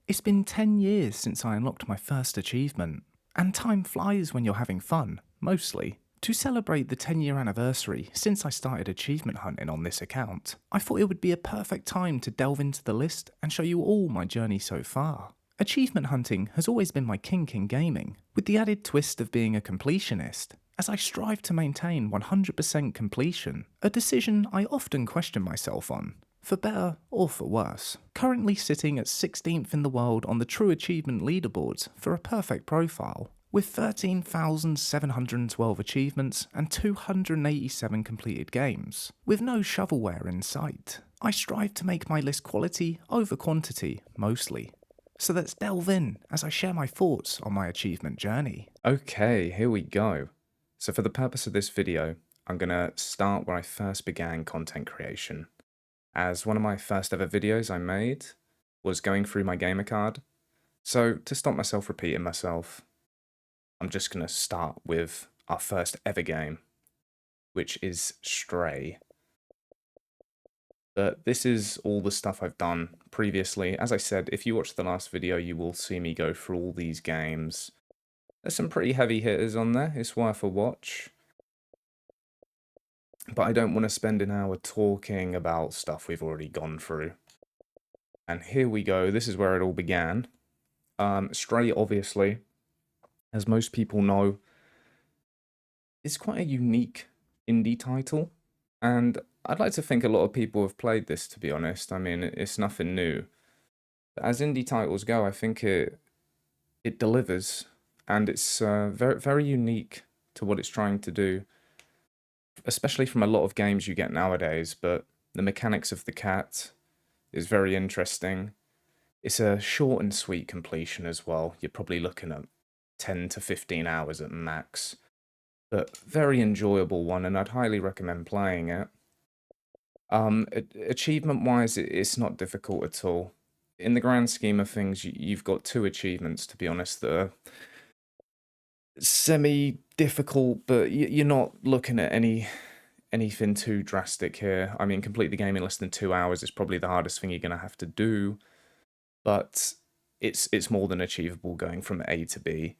It's been 10 years since I unlocked my first achievement, and time flies when you're having fun, mostly. To celebrate the 10-year anniversary since I started achievement hunting on this account, I thought it would be a perfect time to delve into the list and show you all my journey so far. Achievement hunting has always been my kink in gaming, with the added twist of being a completionist, as I strive to maintain 100% completion, a decision I often question myself on, for better or for worse. Currently sitting at 16th in the world on the True Achievement leaderboards for a perfect profile, with 13,712 achievements and 287 completed games, with no shovelware in sight. I strive to make my list quality over quantity, mostly. So let's delve in as I share my thoughts on my achievement journey. Okay, here we go. So for the purpose of this video, I'm going to start where I first began content creation. As one of my first ever videos I made was going through my gamer card. So to stop myself repeating myself, I'm just going to start with our first ever game, which is Stray. But this is all the stuff I've done previously. As I said, if you watch the last video, you will see me go through all these games. There's some pretty heavy hitters on there. It's worth a watch. But I don't want to spend an hour talking about stuff we've already gone through. And here we go. This is where it all began. Stray, obviously, as most people know, is quite a unique indie title. And I'd like to think a lot of people have played this, to be honest. I mean, it's nothing new. But as indie titles go, I think it delivers. And it's very, very unique to what it's trying to do, especially from a lot of games you get nowadays. But the mechanics of the cat is very interesting. It's a short and sweet completion as well. You're probably looking at 10 to 15 hours at max. But very enjoyable one, and I'd highly recommend playing it. Achievement-wise, it's not difficult at all. In the grand scheme of things, you've got 2 achievements, to be honest, that are semi-difficult, but you're not looking at anything too drastic here. I mean, complete the game in less than 2 hours is probably the hardest thing you're going to have to do, but it's more than achievable going from A to B,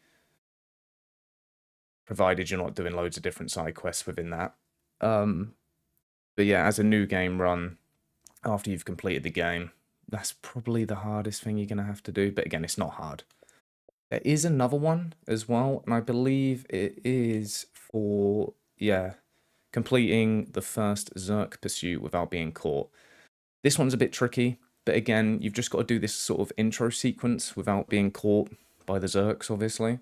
provided you're not doing loads of different side quests within that. But yeah, as a new game run, after you've completed the game, that's probably the hardest thing you're going to have to do. But again, it's not hard. There is another one as well, and I believe it is for, yeah, completing the first Zerk pursuit without being caught. This one's a bit tricky, but again, you've just got to do this sort of intro sequence without being caught by the Zerks, obviously.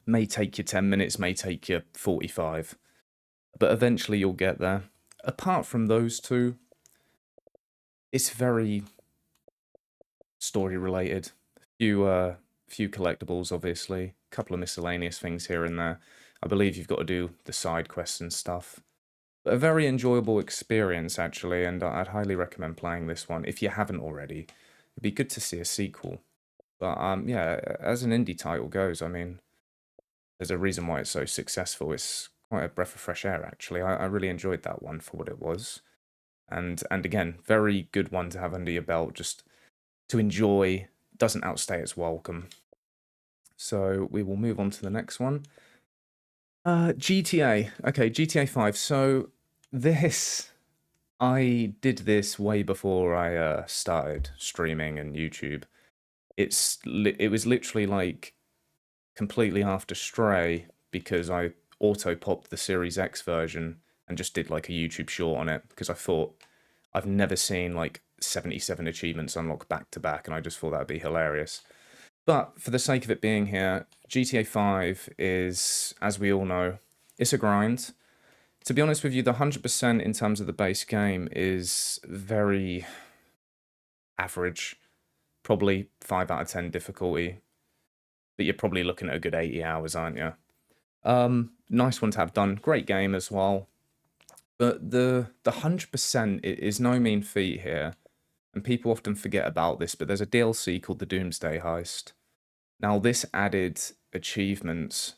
May take you 10 minutes, may take you 45, but eventually you'll get there. Apart from those 2, it's very story related. Few collectibles, obviously. A couple of miscellaneous things here and there. I believe you've got to do the side quests and stuff. But a very enjoyable experience, actually, and I'd highly recommend playing this one if you haven't already. It'd be good to see a sequel. But yeah, as an indie title goes, I mean, there's a reason why it's so successful. It's quite a breath of fresh air, actually. I really enjoyed that one for what it was. And again, very good one to have under your belt, just to enjoy. Doesn't outstay its welcome. So we will move on to the next one. GTA. Okay, GTA 5. So this, I did this way before I started streaming and YouTube. It was literally like completely after Stray, because I auto-popped the Series X version and just did like a YouTube short on it, because I thought I've never seen like 77 achievements unlocked back to back, and I just thought that'd be hilarious. But for the sake of it being here, GTA 5 is, as we all know, it's a grind. To be honest with you, the 100% in terms of the base game is very average. Probably 5 out of 10 difficulty. But you're probably looking at a good 80 hours, aren't you? Nice one to have done. Great game as well. But the 100% is no mean feat here. And people often forget about this, but there's a DLC called the Doomsday Heist. Now, this added achievements,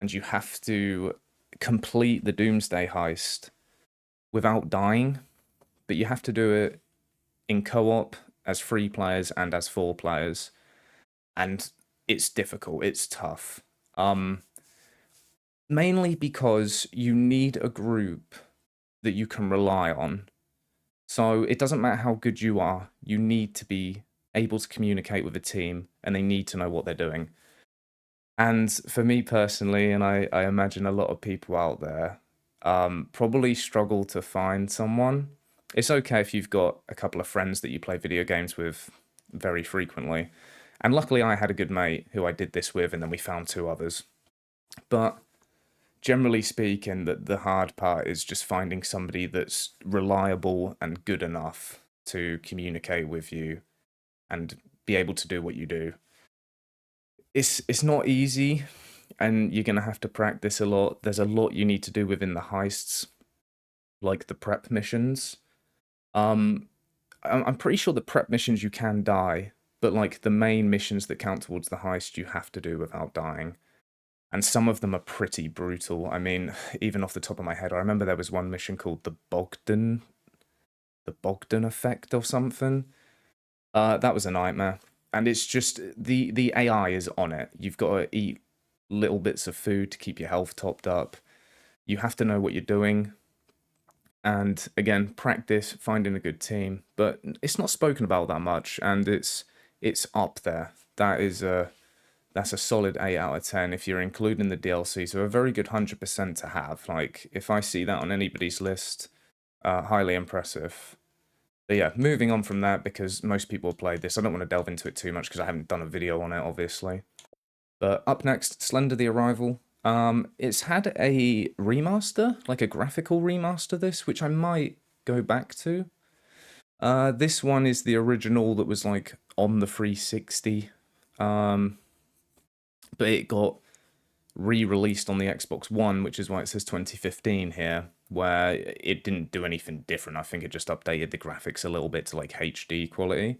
and you have to complete the Doomsday Heist without dying, but you have to do it in co-op, as 3 players and as 4 players, and it's difficult, it's tough. Mainly because you need a group that you can rely on. So it doesn't matter how good you are, you need to be able to communicate with a team, and they need to know what they're doing. And for me personally, and I imagine a lot of people out there, probably struggle to find someone. It's okay if you've got a couple of friends that you play video games with very frequently. And luckily, I had a good mate who I did this with, and then we found 2 others. But generally speaking, the hard part is just finding somebody that's reliable and good enough to communicate with you and be able to do what you do. It's not easy, and you're gonna have to practice a lot. There's a lot you need to do within the heists, like the prep missions. Um, I'm pretty sure the prep missions you can die, but like the main missions that count towards the heist, you have to do without dying. And some of them are pretty brutal. I mean, even off the top of my head, I remember there was one mission called the Bogdan effect or something. That was a nightmare. And it's just the AI is on it. You've got to eat little bits of food to keep your health topped up. You have to know what you're doing. And again, practice finding a good team. But it's not spoken about that much, and it's up there. That's a solid 8 out of 10 if you're including the DLC. So a very good 100% to have. Like, if I see that on anybody's list, highly impressive. But yeah, moving on from that, because most people have played this, I don't want to delve into it too much because I haven't done a video on it, obviously. But up next, Slender the Arrival. It's had a remaster, like a graphical remaster, this, which I might go back to. This one is the original that was like on the 360. But it got re-released on the Xbox One, which is why it says 2015 here, where it didn't do anything different. I think it just updated the graphics a little bit to like HD quality.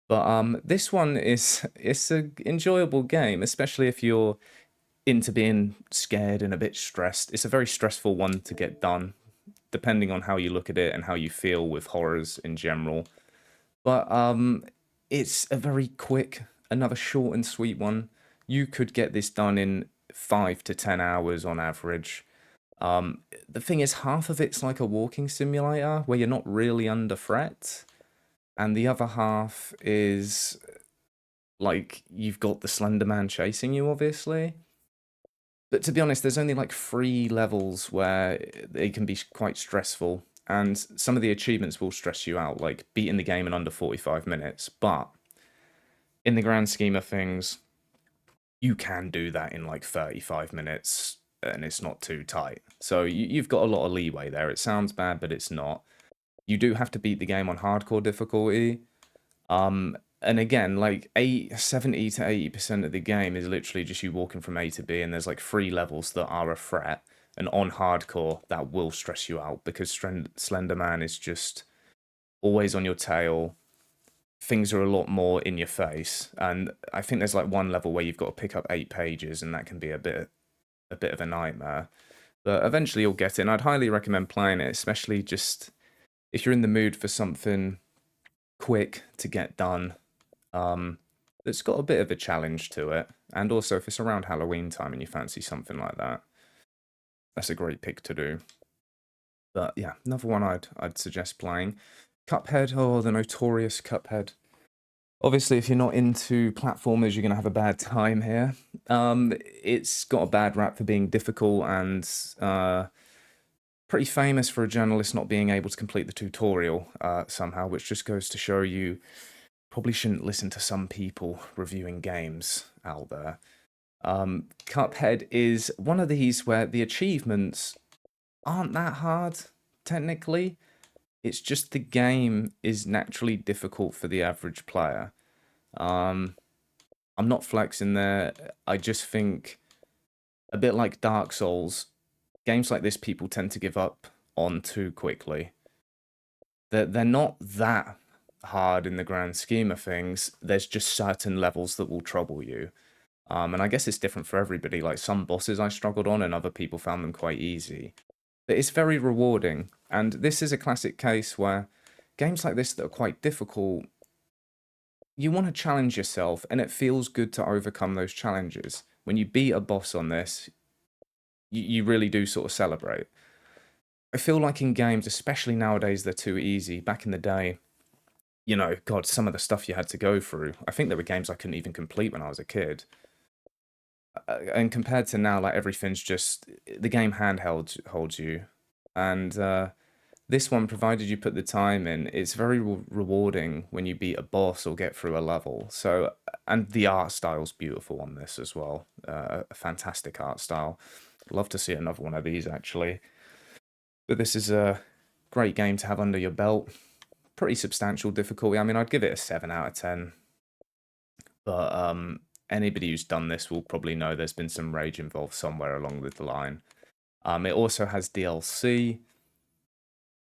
But this one it's an enjoyable game, especially if you're into being scared and a bit stressed. It's a very stressful one to get done, depending on how you look at it and how you feel with horrors in general. But it's a very quick, another short and sweet one. You could get this done in 5 to 10 hours on average. The thing is, half of it's like a walking simulator where you're not really under threat, and the other half is like you've got the Slender Man chasing you, obviously. But to be honest, there's only like 3 levels where they can be quite stressful, and some of the achievements will stress you out, like beating the game in under 45 minutes. But in the grand scheme of things, you can do that in like 35 minutes and it's not too tight. So you've got a lot of leeway there. It sounds bad, but it's not. You do have to beat the game on hardcore difficulty. And again, like 70 to 80% of the game is literally just you walking from A to B, and there's like 3 levels that are a threat. And on hardcore, that will stress you out because Slender Man is just always on your tail. Things are a lot more in your face, and I think there's like one level where you've got to pick up 8 pages, and that can be a bit of a nightmare. But eventually you'll get it, and I'd highly recommend playing it, especially just if you're in the mood for something quick to get done, that's got a bit of a challenge to it. And also, if it's around Halloween time and you fancy something like that, that's a great pick to do. But yeah, another one I'd suggest playing. Cuphead, oh, the notorious Cuphead. Obviously, if you're not into platformers, you're going to have a bad time here. It's got a bad rap for being difficult and pretty famous for a journalist not being able to complete the tutorial somehow, which just goes to show you probably shouldn't listen to some people reviewing games out there. Cuphead is one of these where the achievements aren't that hard, technically. It's just the game is naturally difficult for the average player. I'm not flexing there. I just think a bit like Dark Souls, games like this people tend to give up on too quickly. They're not that hard in the grand scheme of things. There's just certain levels that will trouble you. And I guess it's different for everybody. Like some bosses I struggled on and other people found them quite easy. But it's very rewarding. And this is a classic case where games like this that are quite difficult you want to challenge yourself, and it feels good to overcome those challenges. When you beat a boss on this, you really do sort of celebrate. I feel like in games, especially nowadays, they're too easy. Back in the day, God, some of the stuff you had to go through. I think there were games I couldn't even complete when I was a kid. And compared to now, like everything's just the game handheld holds you, and this one, provided you put the time in, it's very rewarding when you beat a boss or get through a level. So, and the art style's beautiful on this as well. A fantastic art style. Love to see another one of these actually. But this is a great game to have under your belt. Pretty substantial difficulty. I mean, I'd give it a 7 out of 10. But anybody who's done this will probably know there's been some rage involved somewhere along the line. It also has DLC,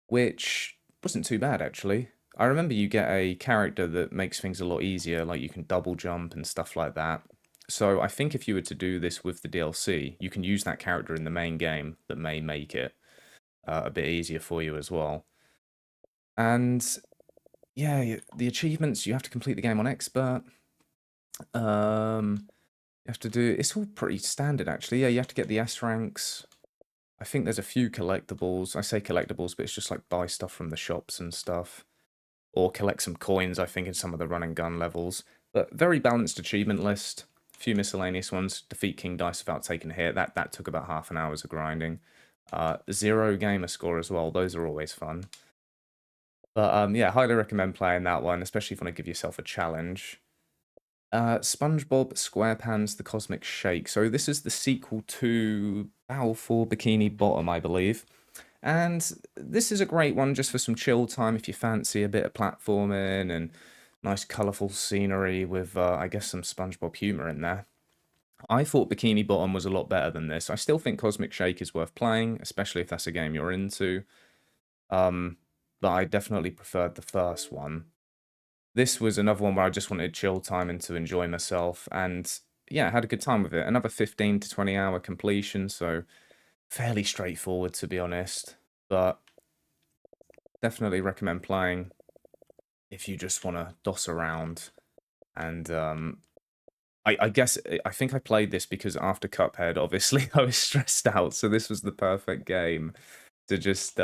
which wasn't too bad actually. I remember you get a character that makes things a lot easier, like you can double jump and stuff like that. So I think if you were to do this with the DLC, you can use that character in the main game that may make it a bit easier for you as well. And yeah, the achievements, you have to complete the game on expert. You have to do, it's all pretty standard actually. Yeah, you have to get the S ranks. I think there's a few collectibles. I say collectibles, but it's just like buy stuff from the shops and stuff. Or collect some coins, I think, in some of the run and gun levels. But very balanced achievement list. A few miscellaneous ones. Defeat King Dice without taking a hit. That took about half an hour of grinding. 0 gamer score as well. Those are always fun. But yeah, highly recommend playing that one, especially if you want to give yourself a challenge. SpongeBob SquarePants The Cosmic Shake. So this is the sequel to Battle for Bikini Bottom, I believe. And this is a great one just for some chill time if you fancy a bit of platforming and nice colourful scenery with, I guess, some SpongeBob humour in there. I thought Bikini Bottom was a lot better than this. I still think Cosmic Shake is worth playing, especially if that's a game you're into. But I definitely preferred the first one. This was another one where I just wanted chill time and to enjoy myself. And yeah, I had a good time with it. Another 15 to 20 hour completion, so fairly straightforward to be honest. But definitely recommend playing if you just want to doss around. And I guess I think I played this because after Cuphead, obviously, I was stressed out. So this was the perfect game to just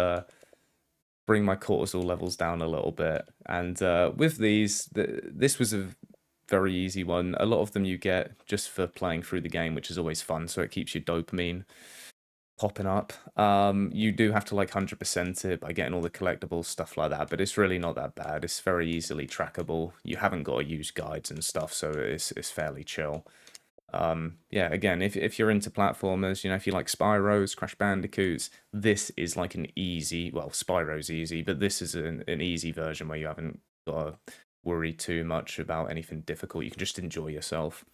bring my cortisol levels down a little bit. And with these, this was a very easy one. A lot of them you get just for playing through the game, which is always fun. So it keeps your dopamine popping up. You do have to like 100% it by getting all the collectibles, stuff like that, but it's really not that bad. It's very easily trackable. You haven't got to use guides and stuff, so it's fairly chill. Yeah, again, if you're into platformers, if you like Spyros, Crash Bandicoots, this is like an easy, well, Spyro's easy, but this is an easy version where you haven't got to worry too much about anything difficult. You can just enjoy yourself.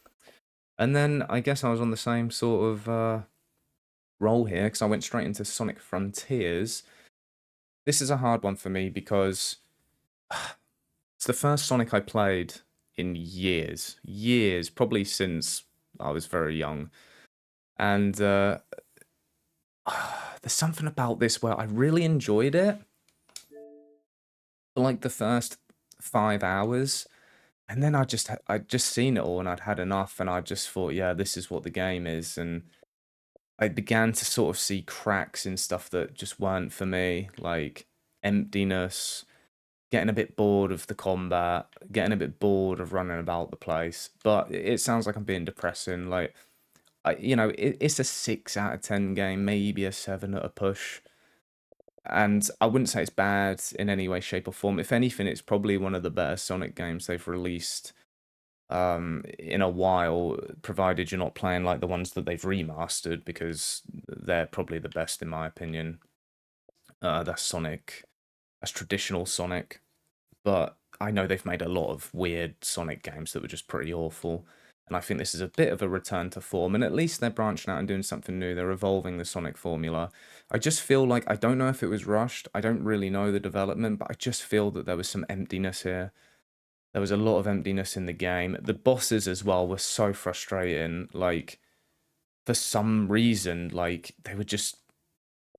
And then I guess I was on the same sort of roll here because I went straight into Sonic Frontiers. This is a hard one for me because it's the first Sonic I played in years, probably since I was very young. And there's something about this where I really enjoyed it for like the first 5 hours. And then I'd just seen it all and I'd had enough and I just thought, yeah, this is what the game is. And I began to sort of see cracks in stuff that just weren't for me, like emptiness, getting a bit bored of the combat, getting a bit bored of running about the place. But it sounds like I'm being depressing. Like, it's a 6 out of 10 game, maybe a 7 at a push. And I wouldn't say it's bad in any way, shape, or form. If anything, it's probably one of the better Sonic games they've released in a while, provided you're not playing like the ones that they've remastered, because they're probably the best in my opinion. That's Sonic, that's traditional Sonic, but I know they've made a lot of weird Sonic games that were just pretty awful, and I think this is a bit of a return to form, and at least they're branching out and doing something new. They're evolving the Sonic formula. I just feel like, I don't know if it was rushed, I don't really know the development, but I just feel that there was some emptiness here. There was a lot of emptiness in the game. The bosses as well were so frustrating. Like, for some reason, like, they were just,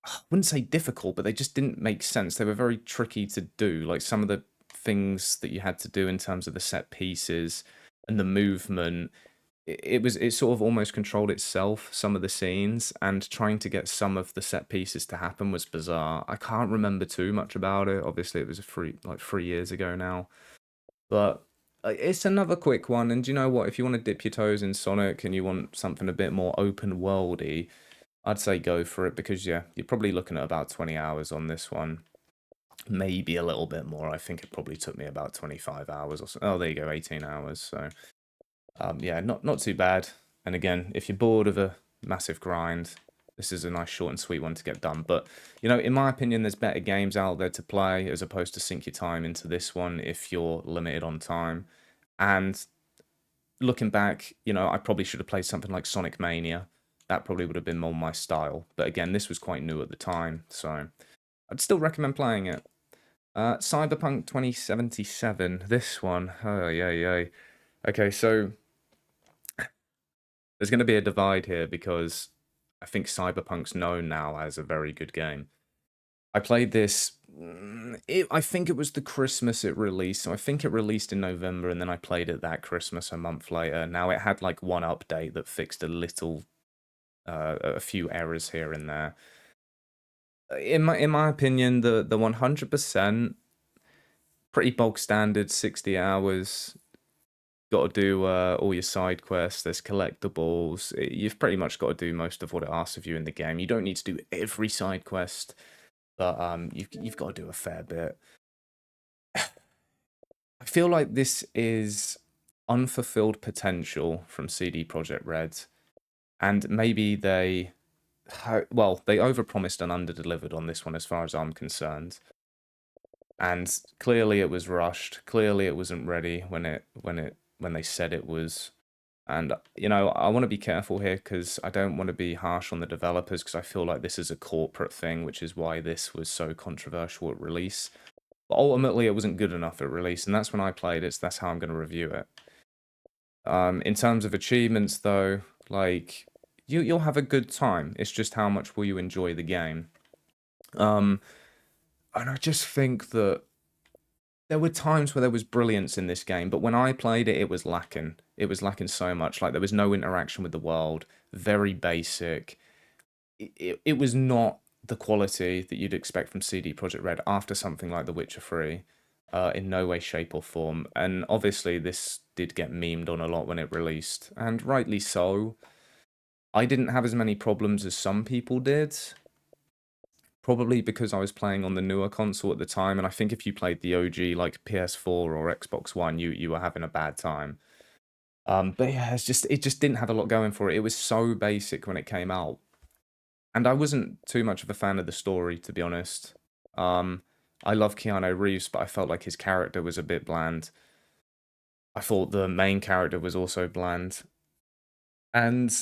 I wouldn't say difficult, but they just didn't make sense. They were very tricky to do. Like, some of the things that you had to do in terms of the set pieces and the movement, it sort of almost controlled itself, some of the scenes, and trying to get some of the set pieces to happen was bizarre. I can't remember too much about it. Obviously, it was like 3 years ago now, but it's another quick one. And you know what? If you want to dip your toes in Sonic and you want something a bit more open worldy, I'd say go for it because yeah, you're probably looking at about 20 hours on this one. Maybe a little bit more. I think it probably took me about 25 hours or so. Oh, there you go, 18 hours. So yeah, not too bad. And again, if you're bored of a massive grind, this is a nice short and sweet one to get done. But, you know, in my opinion, there's better games out there to play as opposed to sink your time into this one if you're limited on time. And looking back, you know, I probably should have played something like Sonic Mania. That probably would have been more my style. But again, this was quite new at the time, so I'd still recommend playing it. Cyberpunk 2077, this one. Oh, yeah. Okay, so there's going to be a divide here because I think Cyberpunk's known now as a very good game. I played this, I think it was the Christmas it released, so I think it released in November, and then I played it that Christmas a month later. Now, it had like one update that fixed a few errors here and there. In my opinion, the 100% pretty bog standard 60 hours. Got to do all your side quests. There's collectibles. You've pretty much got to do most of what it asks of you in the game. You don't need to do every side quest, but you've got to do a fair bit. I feel like this is unfulfilled potential from CD Projekt Red, and maybe they overpromised and underdelivered on this one as far as I'm concerned. And clearly it was rushed. Clearly it wasn't ready when they said it was. And you know, I want to be careful here because I don't want to be harsh on the developers because I feel like this is a corporate thing, which is why this was so controversial at release. But ultimately, it wasn't good enough at release, and that's when I played it. So that's how I'm going to review it. In terms of achievements, though, like you'll have a good time. It's just how much will you enjoy the game. And I just think that there were times where there was brilliance in this game, but when I played it, it was lacking. It was lacking so much. Like there was no interaction with the world. Very basic. It was not the quality that you'd expect from CD Projekt Red after something like The Witcher 3. In no way, shape, or form. And obviously, this did get memed on a lot when it released, and rightly so. I didn't have as many problems as some people did, probably because I was playing on the newer console at the time, and I think if you played the OG, like PS4 or Xbox One, you were having a bad time. But yeah, it just didn't have a lot going for it. It was so basic when it came out. And I wasn't too much of a fan of the story, to be honest. I love Keanu Reeves, but I felt like his character was a bit bland. I thought the main character was also bland. And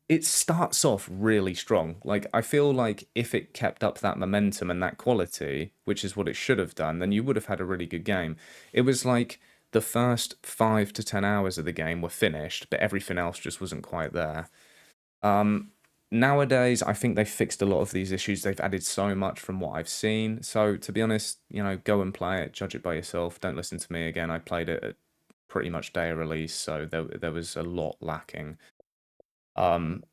it starts off really strong. Like, I feel like if it kept up that momentum and that quality, which is what it should have done, then you would have had a really good game. It was like the first 5 to 10 hours of the game were finished, but everything else just wasn't quite there. Nowadays, I think they've fixed a lot of these issues. They've added so much from what I've seen. So, to be honest, you know, go and play it, judge it by yourself. Don't listen to me again. I played it at pretty much day of release, so there was a lot lacking. And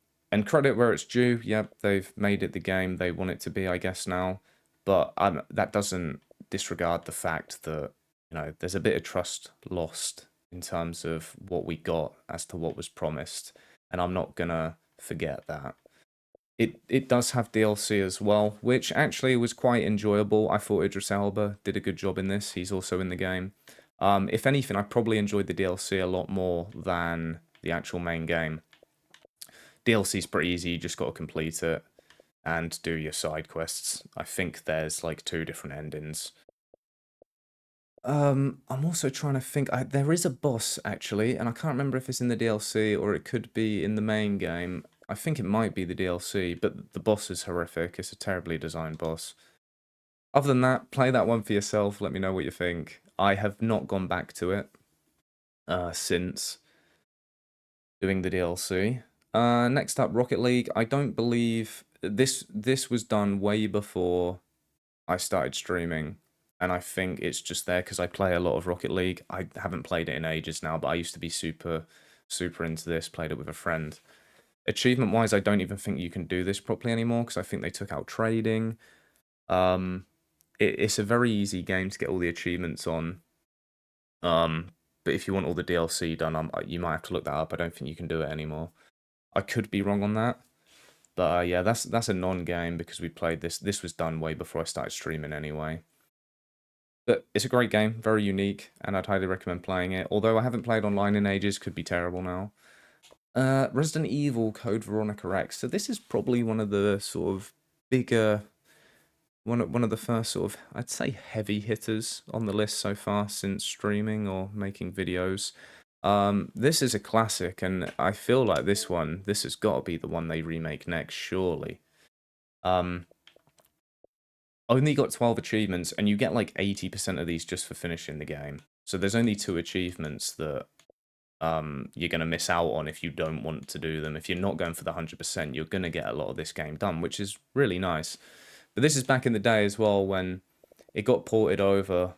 credit where it's due. Yep, they've made it the game they want it to be, I guess now. But that doesn't disregard the fact that you know there's a bit of trust lost in terms of what we got as to what was promised, and I'm not gonna forget that. It does have DLC as well, which actually was quite enjoyable. I thought Idris Elba did a good job in this. He's also in the game. If anything, I probably enjoyed the DLC a lot more than the actual main game. DLC is pretty easy. You just got to complete it and do your side quests. I think there's like 2 different endings. I'm also trying to think. There is a boss actually, and I can't remember if it's in the DLC or it could be in the main game. I think it might be the DLC, but the boss is horrific. It's a terribly designed boss. Other than that, play that one for yourself. Let me know what you think. I have not gone back to it since doing the DLC. Next up, Rocket League. I don't believe this was done way before I started streaming, and I think it's just there because I play a lot of Rocket League. I haven't played it in ages now, but I used to be super, super into this, played it with a friend. Achievement-wise, I don't even think you can do this properly anymore because I think they took out trading. Um, it's a very easy game to get all the achievements on. But if you want all the DLC done, you might have to look that up. I don't think you can do it anymore. I could be wrong on that. But yeah, that's a non-game because we played this. This was done way before I started streaming anyway. But it's a great game, very unique, and I'd highly recommend playing it. Although I haven't played online in ages, could be terrible now. Resident Evil Code Veronica X. So this is probably one of the sort of bigger, one of the first sort of, I'd say, heavy hitters on the list so far since streaming or making videos. This is a classic, and I feel like this has got to be the one they remake next, surely. Um, only got 12 achievements, and you get like 80% of these just for finishing the game. So there's only 2 achievements that you're going to miss out on if you don't want to do them. If you're not going for the 100%, you're going to get a lot of this game done, which is really nice. But this is back in the day as well when it got ported over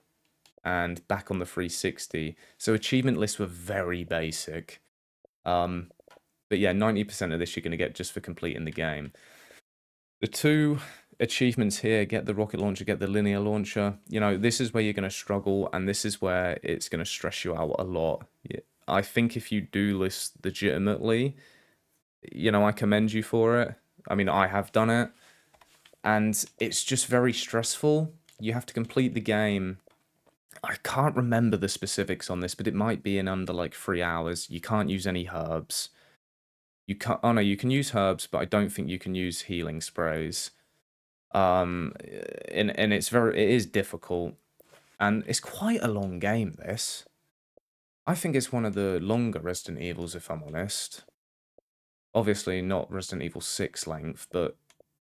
and back on the 360. So achievement lists were very basic. But yeah, 90% of this you're going to get just for completing the game. The 2 achievements here, get the rocket launcher, get the linear launcher. You know, this is where you're going to struggle, and this is where it's going to stress you out a lot. I think if you do this legitimately, you know, I commend you for it. I mean, I have done it, and it's just very stressful. You have to complete the game. I can't remember the specifics on this, but it might be in under like 3 hours. You can't use any herbs. You can't. Oh no, you can use herbs, but I don't think you can use healing sprays. And it is difficult, and it's quite a long game. This, I think it's one of the longer Resident Evils, if I'm honest. Obviously not Resident Evil 6 length, but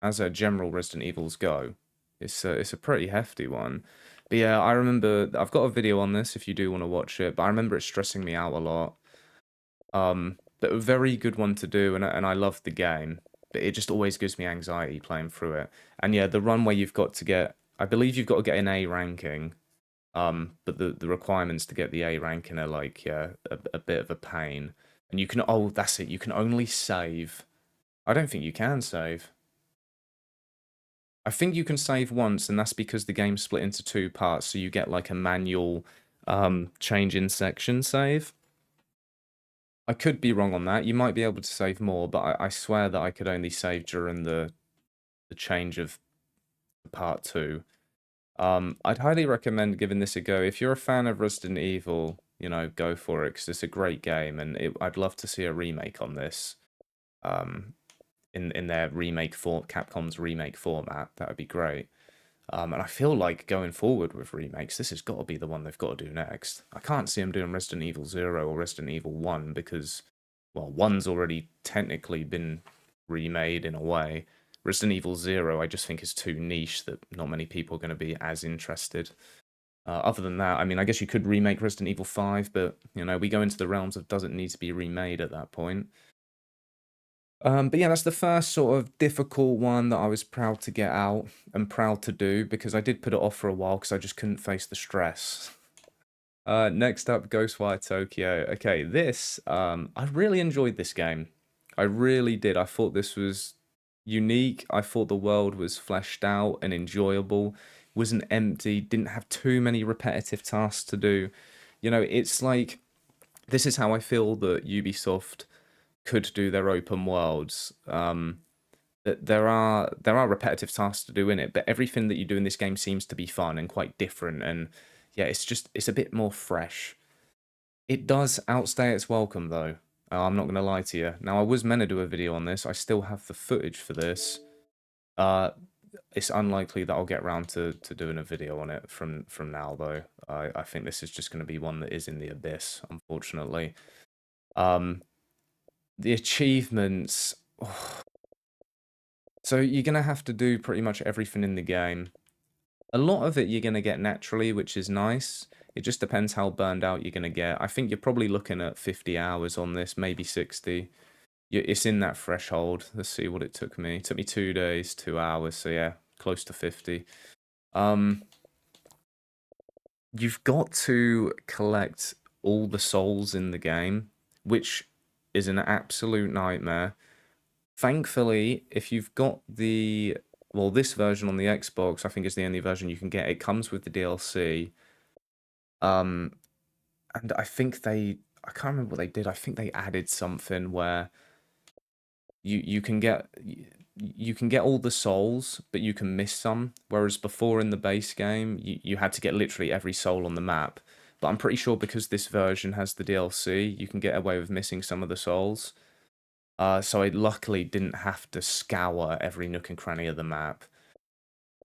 as a general Resident Evils go, it's a pretty hefty one. But yeah, I remember I've got a video on this if you do want to watch it, but I remember it stressing me out a lot. But a very good one to do, and I love the game, but it just always gives me anxiety playing through it. And yeah, the run where you've got to get, I believe you've got to get an A ranking. But the requirements to get the A ranking are like, yeah, a bit of a pain. And you can, oh, that's it, you can only save. I don't think you can save. I think you can save once, and that's because the game's split into 2 parts, so you get like a manual change in section save. I could be wrong on that. You might be able to save more, but I swear that I could only save during the change of part 2. I'd highly recommend giving this a go. If you're a fan of Resident Evil, you know, go for it because it's a great game, and I'd love to see a remake on this. In their Capcom's remake format, that would be great. And I feel like going forward with remakes, this has got to be the one they've got to do next. I can't see them doing Resident Evil 0 or Resident Evil 1 because, well, 1's already technically been remade in a way. Resident Evil 0, I just think is too niche that not many people are going to be as interested. Other than that, I mean, I guess you could remake Resident Evil 5, but, you know, we go into the realms of doesn't need to be remade at that point. But yeah, that's the first sort of difficult one that I was proud to get out and proud to do because I did put it off for a while because I just couldn't face the stress. Next up, Ghostwire Tokyo. Okay, this, I really enjoyed this game. I really did. I thought this was unique. I thought the world was fleshed out and enjoyable. Wasn't empty, didn't have too many repetitive tasks to do. You know, it's like, this is how I feel that Ubisoft could do their open worlds. That there are repetitive tasks to do in it, but everything that you do in this game seems to be fun and quite different. And yeah, it's a bit more fresh. It does outstay its welcome though. I'm not gonna lie to you. Now I was meant to do a video on this. I still have the footage for this. It's unlikely that I'll get around to doing a video on it from now though. I think this is just going to be one that is in the abyss, unfortunately. The achievements. Oh. So you're going to have to do pretty much everything in the game. A lot of it you're going to get naturally, which is nice. It just depends how burned out you're going to get. I think you're probably looking at 50 hours on this, maybe 60. It's in that threshold. Let's see what it took me. It took me 2 days, 2 hours, so yeah, close to 50. you've got to collect all the souls in the game, which is an absolute nightmare. Thankfully, if you've got this version on the Xbox, I think is the only version you can get. It comes with the DLC. Um, and I can't remember what they did. I think they added something where you can get all the souls, but you can miss some. Whereas before in the base game, you had to get literally every soul on the map. But I'm pretty sure because this version has the DLC, you can get away with missing some of the souls. So I luckily didn't have to scour every nook and cranny of the map.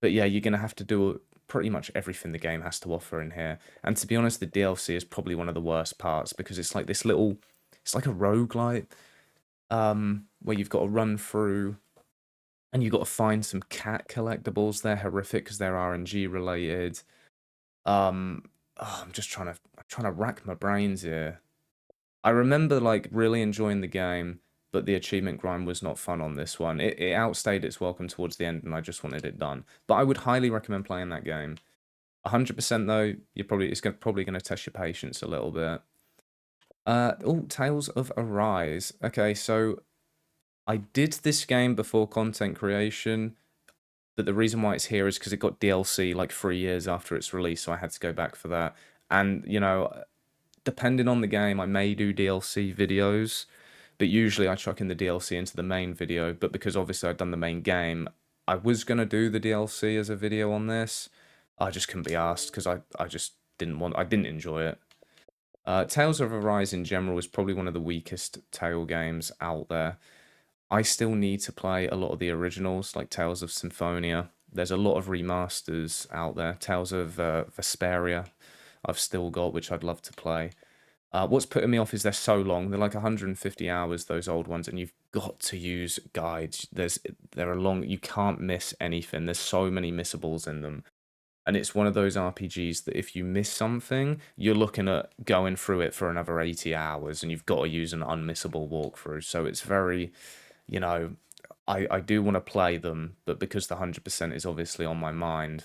But yeah, you're gonna have to do pretty much everything the game has to offer in here. And to be honest, the DLC is probably one of the worst parts because it's like it's like a roguelite, where you've got to run through and you've got to find some cat collectibles. They're horrific because they're RNG related. Um, I'm trying to rack my brains here. I remember like really enjoying the game, but the achievement grind was not fun on this one. It outstayed its welcome towards the end, and I just wanted it done. But I would highly recommend playing that game. 100% though, probably gonna test your patience a little bit. Tales of Arise. Okay, so I did this game before content creation, but the reason why it's here is because it got DLC like 3 years after its release, so I had to go back for that. And depending on the game, I may do DLC videos, but usually I chuck in the DLC into the main video. But because obviously I'd done the main game, I was gonna do the DLC as a video on this. I just couldn't be asked because I just I didn't enjoy it. Tales of Arise in general is probably one of the weakest Tale games out there. I still need to play a lot of the originals, like Tales of Symphonia. There's a lot of remasters out there. Tales of Vesperia, I've still got, which I'd love to play. What's putting me off is they're so long. They're like 150 hours, those old ones, and you've got to use guides. They're a long. You can't miss anything. There's so many missables in them, and it's one of those RPGs that if you miss something, you're looking at going through it for another 80 hours, and you've got to use an unmissable walkthrough. So it's very, you know, I do want to play them, but because the 100% is obviously on my mind,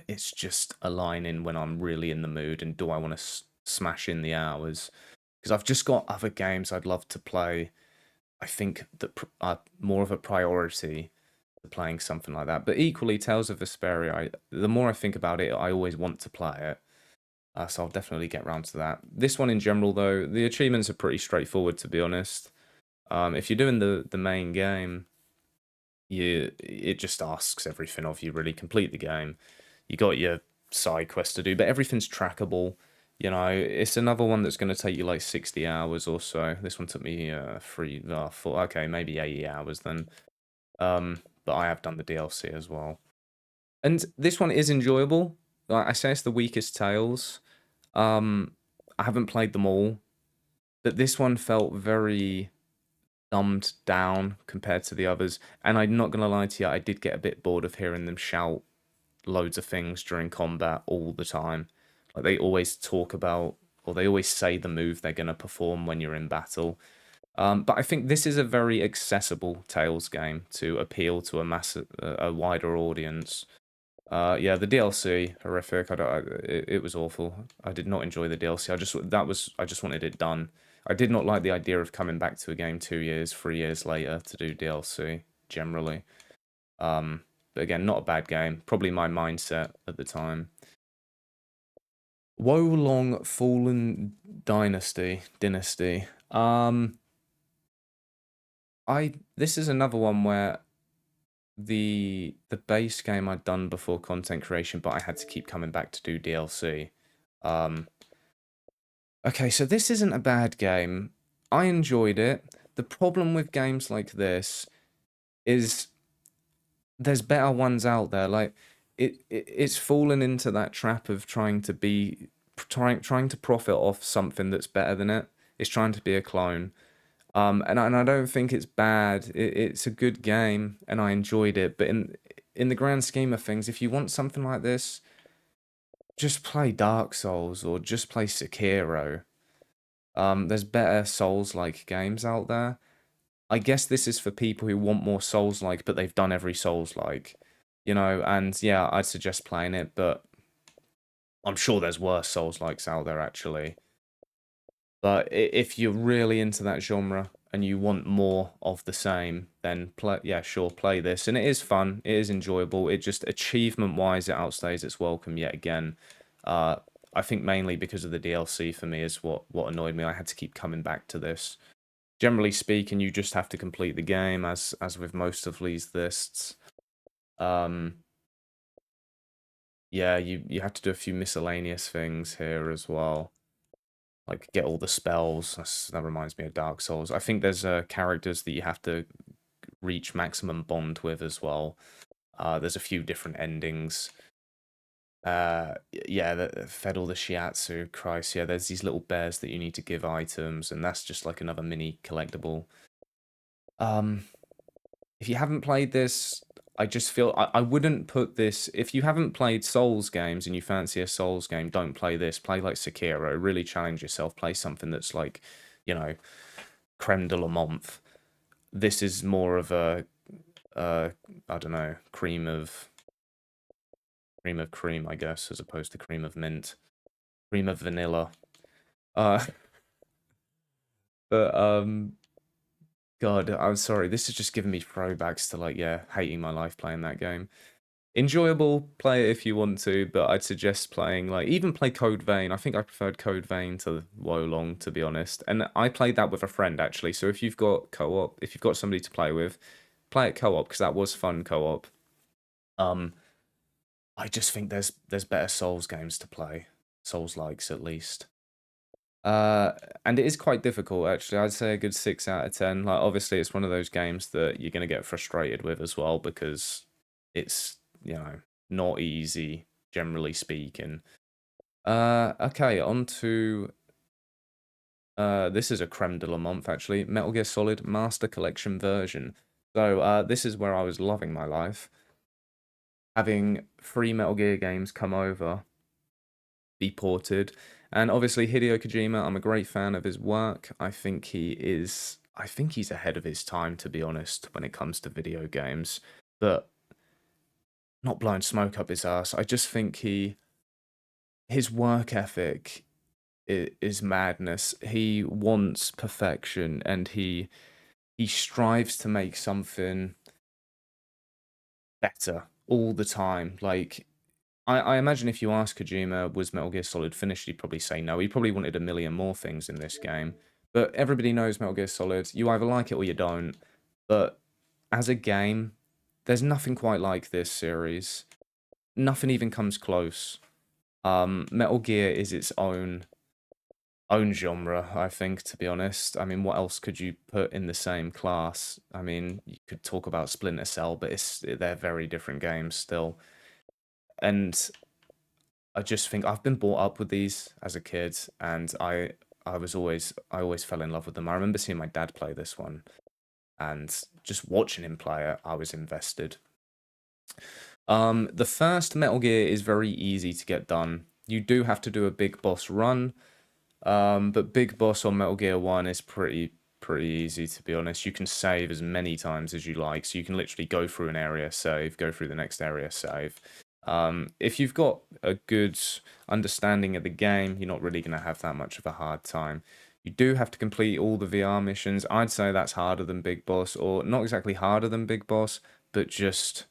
it's just aligning when I'm really in the mood and do I want to smash in the hours? Because I've just got other games I'd love to play. I think that are more of a priority to playing something like that. But equally, Tales of Vesperia, the more I think about it, I always want to play it. So I'll definitely get round to that. This one in general, though, the achievements are pretty straightforward, to be honest. If you're doing the main game, it just asks everything of you, really. Complete the game. You got your side quest to do, but everything's trackable. It's another one that's going to take you like 60 hours or so. This one took me okay, maybe 80 hours then. But I have done the DLC as well. And this one is enjoyable. Like I say, it's the weakest Tales. I haven't played them all, but this one felt very dumbed down compared to the others. And I'm not gonna lie to you, I did get a bit bored of hearing them shout loads of things during combat all the time. Like they always talk about, or they always say the move they're gonna perform when you're in battle. But I think this is a very accessible Tales game to appeal to a wider audience. Yeah, the DLC horrific. It was awful. I did not enjoy the DLC. I just wanted it done. I did not like the idea of coming back to a game 2 years, 3 years later to do DLC. Generally, but again, not a bad game. Probably my mindset at the time. Wo Long Fallen Dynasty. This is another one where the base game I'd done before content creation, but I had to keep coming back to do DLC. Okay, so this isn't a bad game. I enjoyed it. The problem with games like this is there's better ones out there. Like it's fallen into that trap of trying to profit off something that's better than it. It's trying to be a clone. And I don't think it's bad. It's a good game, and I enjoyed it. But in the grand scheme of things, if you want something like this, just play Dark Souls or just play Sekiro. There's better Souls-like games out there. I guess this is for people who want more Souls-like, but they've done every Souls-like, and yeah, I'd suggest playing it, but I'm sure there's worse Souls-likes out there, actually. But if you're really into that genre and you want more of the same, then yeah, sure, play this. And it is fun. It is enjoyable. It just, achievement-wise, it outstays its welcome yet again. I think mainly because of the DLC for me is what annoyed me. I had to keep coming back to this. Generally speaking, you just have to complete the game, as with most of these lists. Yeah, you have to do a few miscellaneous things here as well. Like, get all the spells. That reminds me of Dark Souls. I think there's characters that you have to reach maximum bond with as well. There's a few different endings. Yeah, fed all the shiatsu. Christ, yeah, there's these little bears that you need to give items, and that's just like another mini collectible. If you haven't played this, I just feel I wouldn't put this. If you haven't played Souls games and you fancy a Souls game, don't play this. Play like Sekiro. Really challenge yourself. Play something that's like, creme de la menthe. This is more of a, I don't know, cream of cream, I guess, as opposed to cream of mint, cream of vanilla. Uh, but God, I'm sorry. This is just giving me throwbacks to, like, yeah, hating my life playing that game. Enjoyable, play it if you want to, but I'd suggest playing, like, even play Code Vein. I think I preferred Code Vein to Wo Long, to be honest. And I played that with a friend, actually. So if you've got co-op, if you've got somebody to play with, play it co-op, because that was fun co-op. I just think there's better Souls games to play. Souls-likes, at least. And it is quite difficult, actually. I'd say a good 6 out of 10. Like, obviously, it's one of those games that you're going to get frustrated with as well, because it's, not easy, generally speaking. Okay, on to... this is a creme de la menthe, actually. Metal Gear Solid Master Collection version. So, this is where I was loving my life. Having 3 Metal Gear games come over, be ported. And obviously Hideo Kojima, I'm a great fan of his work. I think he's ahead of his time, to be honest, when it comes to video games. But not blowing smoke up his ass. I just think his work ethic is madness. He wants perfection, and he strives to make something better all the time. Like, I imagine if you ask Kojima, was Metal Gear Solid finished, he'd probably say no. He probably wanted a million more things in this game. But everybody knows Metal Gear Solid. You either like it or you don't. But as a game, there's nothing quite like this series. Nothing even comes close. Metal Gear is its own genre, I think, to be honest. I mean, what else could you put in the same class? I mean, you could talk about Splinter Cell, but they're very different games still. And I just think I've been brought up with these as a kid, and I always fell in love with them. I remember seeing my dad play this one, and just watching him play it, I was invested. The first Metal Gear is very easy to get done. You do have to do a big boss run, but big boss on Metal Gear 1 is pretty easy, to be honest. You can save as many times as you like, so you can literally go through an area, save, go through the next area, save. If you've got a good understanding of the game, you're not really going to have that much of a hard time. You do have to complete all the VR missions. I'd say that's harder than Big Boss, or not exactly harder than Big Boss, but just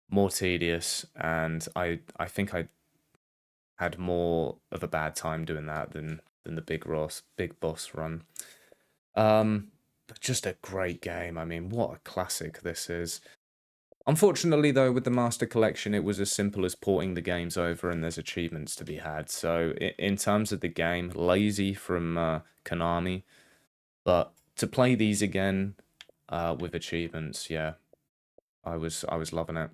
more tedious. And I think I had more of a bad time doing that than the Big Boss run. But just a great game. I mean, what a classic this is. Unfortunately, though, with the Master Collection, it was as simple as porting the games over, and there's achievements to be had. So, in terms of the game, lazy from Konami. But to play these again with achievements, yeah, I was loving it.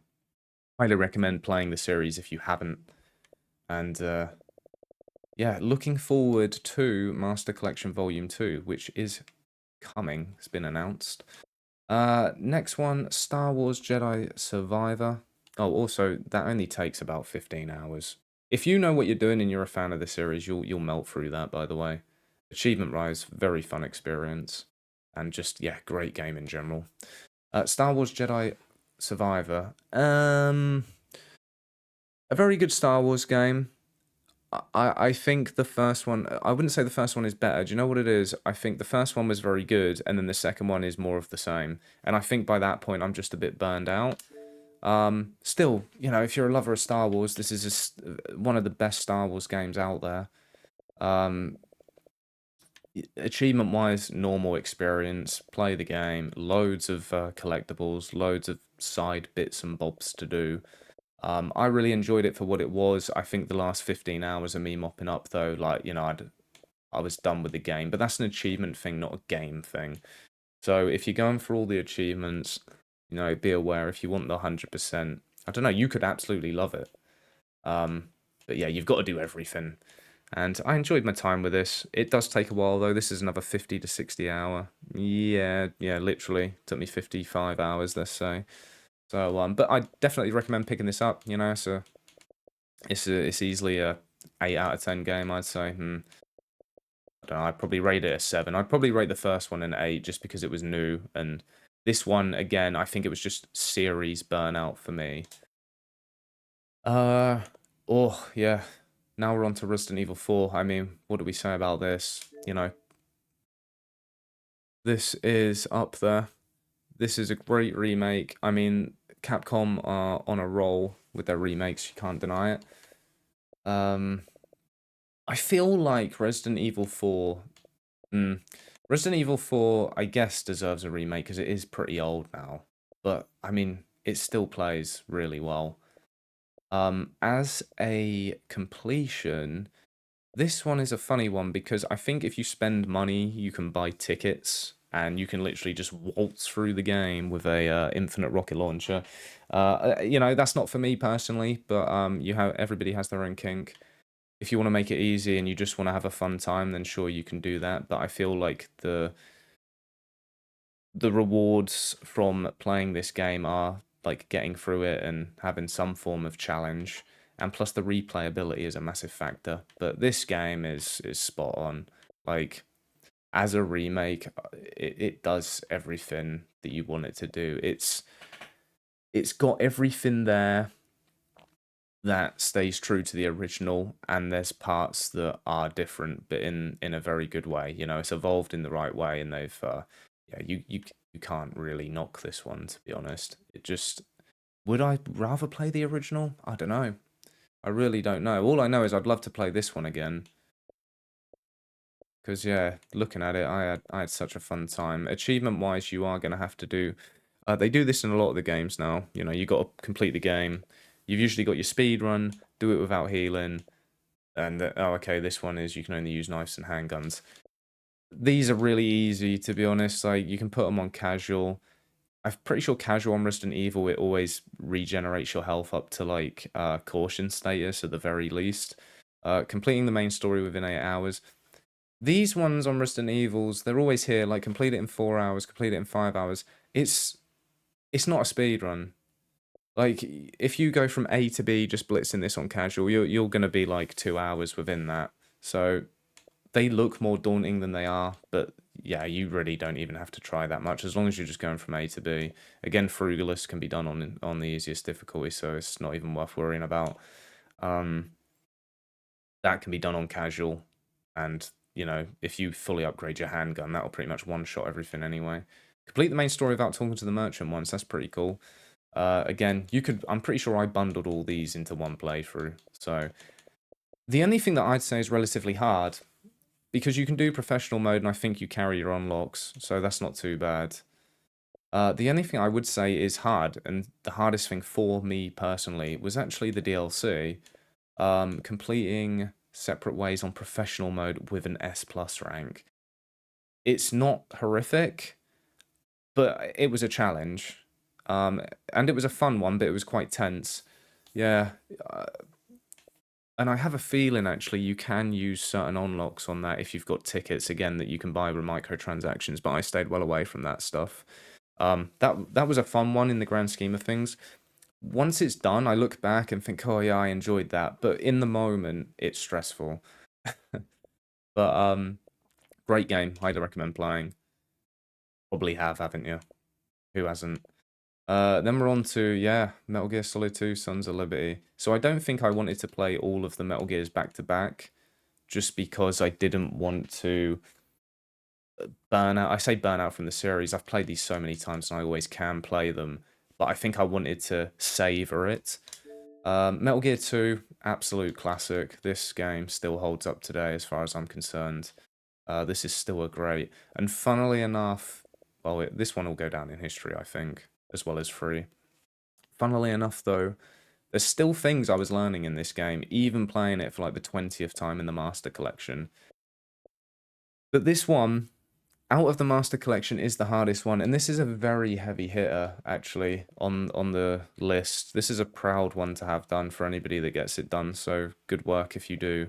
Highly recommend playing the series if you haven't. And yeah, looking forward to Master Collection Volume 2, which is coming. It's been announced. Next one, Star Wars Jedi Survivor. Oh, also, that only takes about 15 hours. If you know what you're doing and you're a fan of the series, you'll melt through that, by the way. Achievement Rise, very fun experience. And just, yeah, great game in general. Star Wars Jedi Survivor. A very good Star Wars game. I think the first one, I wouldn't say the first one is better. Do you know what it is? I think the first one was very good, and then the second one is more of the same. And I think by that point, I'm just a bit burned out. Still, you know, if you're a lover of Star Wars, this is just one of the best Star Wars games out there. Um, Achievement-wise, normal experience. Play the game. Loads of collectibles, loads of side bits and bobs to do. I really enjoyed it for what it was. I think the last 15 hours of me mopping up, though, like, you know, I was done with the game. But that's an achievement thing, not a game thing. So if you're going for all the achievements, you know, be aware if you want the 100%. I don't know, you could absolutely love it. But yeah, you've got to do everything. And I enjoyed my time with this. It does take a while, though. This is another 50 to 60 hour. Yeah, literally. Took me 55 hours, let's say. So, but I definitely recommend picking this up. You know, it's easily a 8 out of 10 game, I'd say. I don't know, I'd probably rate it a 7. I'd probably rate the first one an 8 just because it was new. And this one, again, I think it was just series burnout for me. Oh, yeah. Now we're on to Resident Evil 4. I mean, what do we say about this? You know, this is up there. This is a great remake. I mean, Capcom are on a roll with their remakes, you can't deny it. I feel like Resident Evil 4... Resident Evil 4, I guess, deserves a remake because it is pretty old now. But, I mean, it still plays really well. As a completion, this one is a funny one because I think if you spend money, you can buy tickets and you can literally just waltz through the game with a infinite rocket launcher. You know, that's not for me personally, but everybody has their own kink. If you want to make it easy and you just want to have a fun time, then sure you can do that. But I feel like the rewards from playing this game are like getting through it and having some form of challenge, and plus the replayability is a massive factor. But this game is spot on. Like, as a remake, it does everything that you want it to do. It's got everything there that stays true to the original, and there's parts that are different, but in a very good way. You know, it's evolved in the right way, and they've yeah, you can't really knock this one, to be honest. It just, would I rather play the original? I don't know. I really don't know. All I know is I'd love to play this one again. Because, yeah, looking at it, I had such a fun time. Achievement-wise, you are going to have to do... they do this in a lot of the games now. You know, you got to complete the game. You've usually got your speed run, do it without healing, and, oh, okay, this one is you can only use knives and handguns. These are really easy, to be honest. Like, you can put them on casual. I'm pretty sure casual on Resident Evil, it always regenerates your health up to, like, caution status at the very least. Completing the main story within 8 hours. These ones on Resident Evils, they're always here, like, complete it in 4 hours, complete it in 5 hours. It's not a speed run. Like, if you go from A to B just blitzing this on casual, you're going to be, like, 2 hours within that. So, they look more daunting than they are, but, yeah, you really don't even have to try that much, as long as you're just going from A to B. Again, Frugalist can be done on the easiest difficulty, so it's not even worth worrying about. That can be done on casual, and, you know, if you fully upgrade your handgun, that'll pretty much one-shot everything anyway. Complete the main story without talking to the merchant once, that's pretty cool. Again, I'm pretty sure I bundled all these into one playthrough, so... The only thing that I'd say is relatively hard, because you can do professional mode, and I think you carry your unlocks, so that's not too bad. The only thing I would say is hard, and the hardest thing for me personally was actually the DLC. Completing separate ways on professional mode with an S+ rank. It's not horrific, but it was a challenge. And it was a fun one, but it was quite tense. Yeah. And I have a feeling, actually, you can use certain unlocks on that if you've got tickets, again, that you can buy with microtransactions, but I stayed well away from that stuff. That was a fun one in the grand scheme of things. Once it's done, I look back and think, oh yeah, I enjoyed that. But in the moment, it's stressful. But great game. Highly recommend playing. Probably have, haven't you? Who hasn't? Then we're on to, yeah, Metal Gear Solid 2, Sons of Liberty. So I don't think I wanted to play all of the Metal Gears back to back, just because I didn't want to burn out. I say burn out from the series. I've played these so many times and I always can play them, but I think I wanted to savor it. Metal Gear 2, absolute classic. This game still holds up today as far as I'm concerned. This is still a great, and funnily enough, well, this one will go down in history, I think, as well as 3. Funnily enough, though, there's still things I was learning in this game, even playing it for like the 20th time in the Master Collection. But this one, out of the Master Collection, is the hardest one, and this is a very heavy hitter, actually, on the list. This is a proud one to have done for anybody that gets it done, so good work if you do.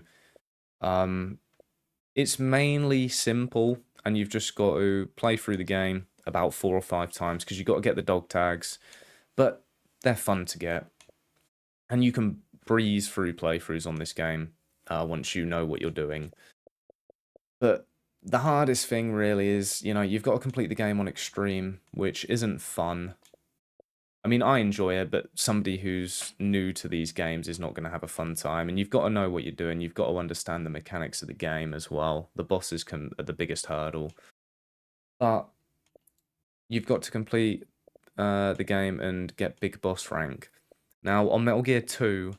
It's mainly simple, and you've just got to play through the game about 4 or 5 times, because you've got to get the dog tags, but they're fun to get. And you can breeze through playthroughs on this game once you know what you're doing. But the hardest thing really is, you've got to complete the game on extreme, which isn't fun. I mean, I enjoy it, but somebody who's new to these games is not going to have a fun time. And you've got to know what you're doing. You've got to understand the mechanics of the game as well. The bosses are the biggest hurdle. But you've got to complete the game and get big boss rank. Now, on Metal Gear 2,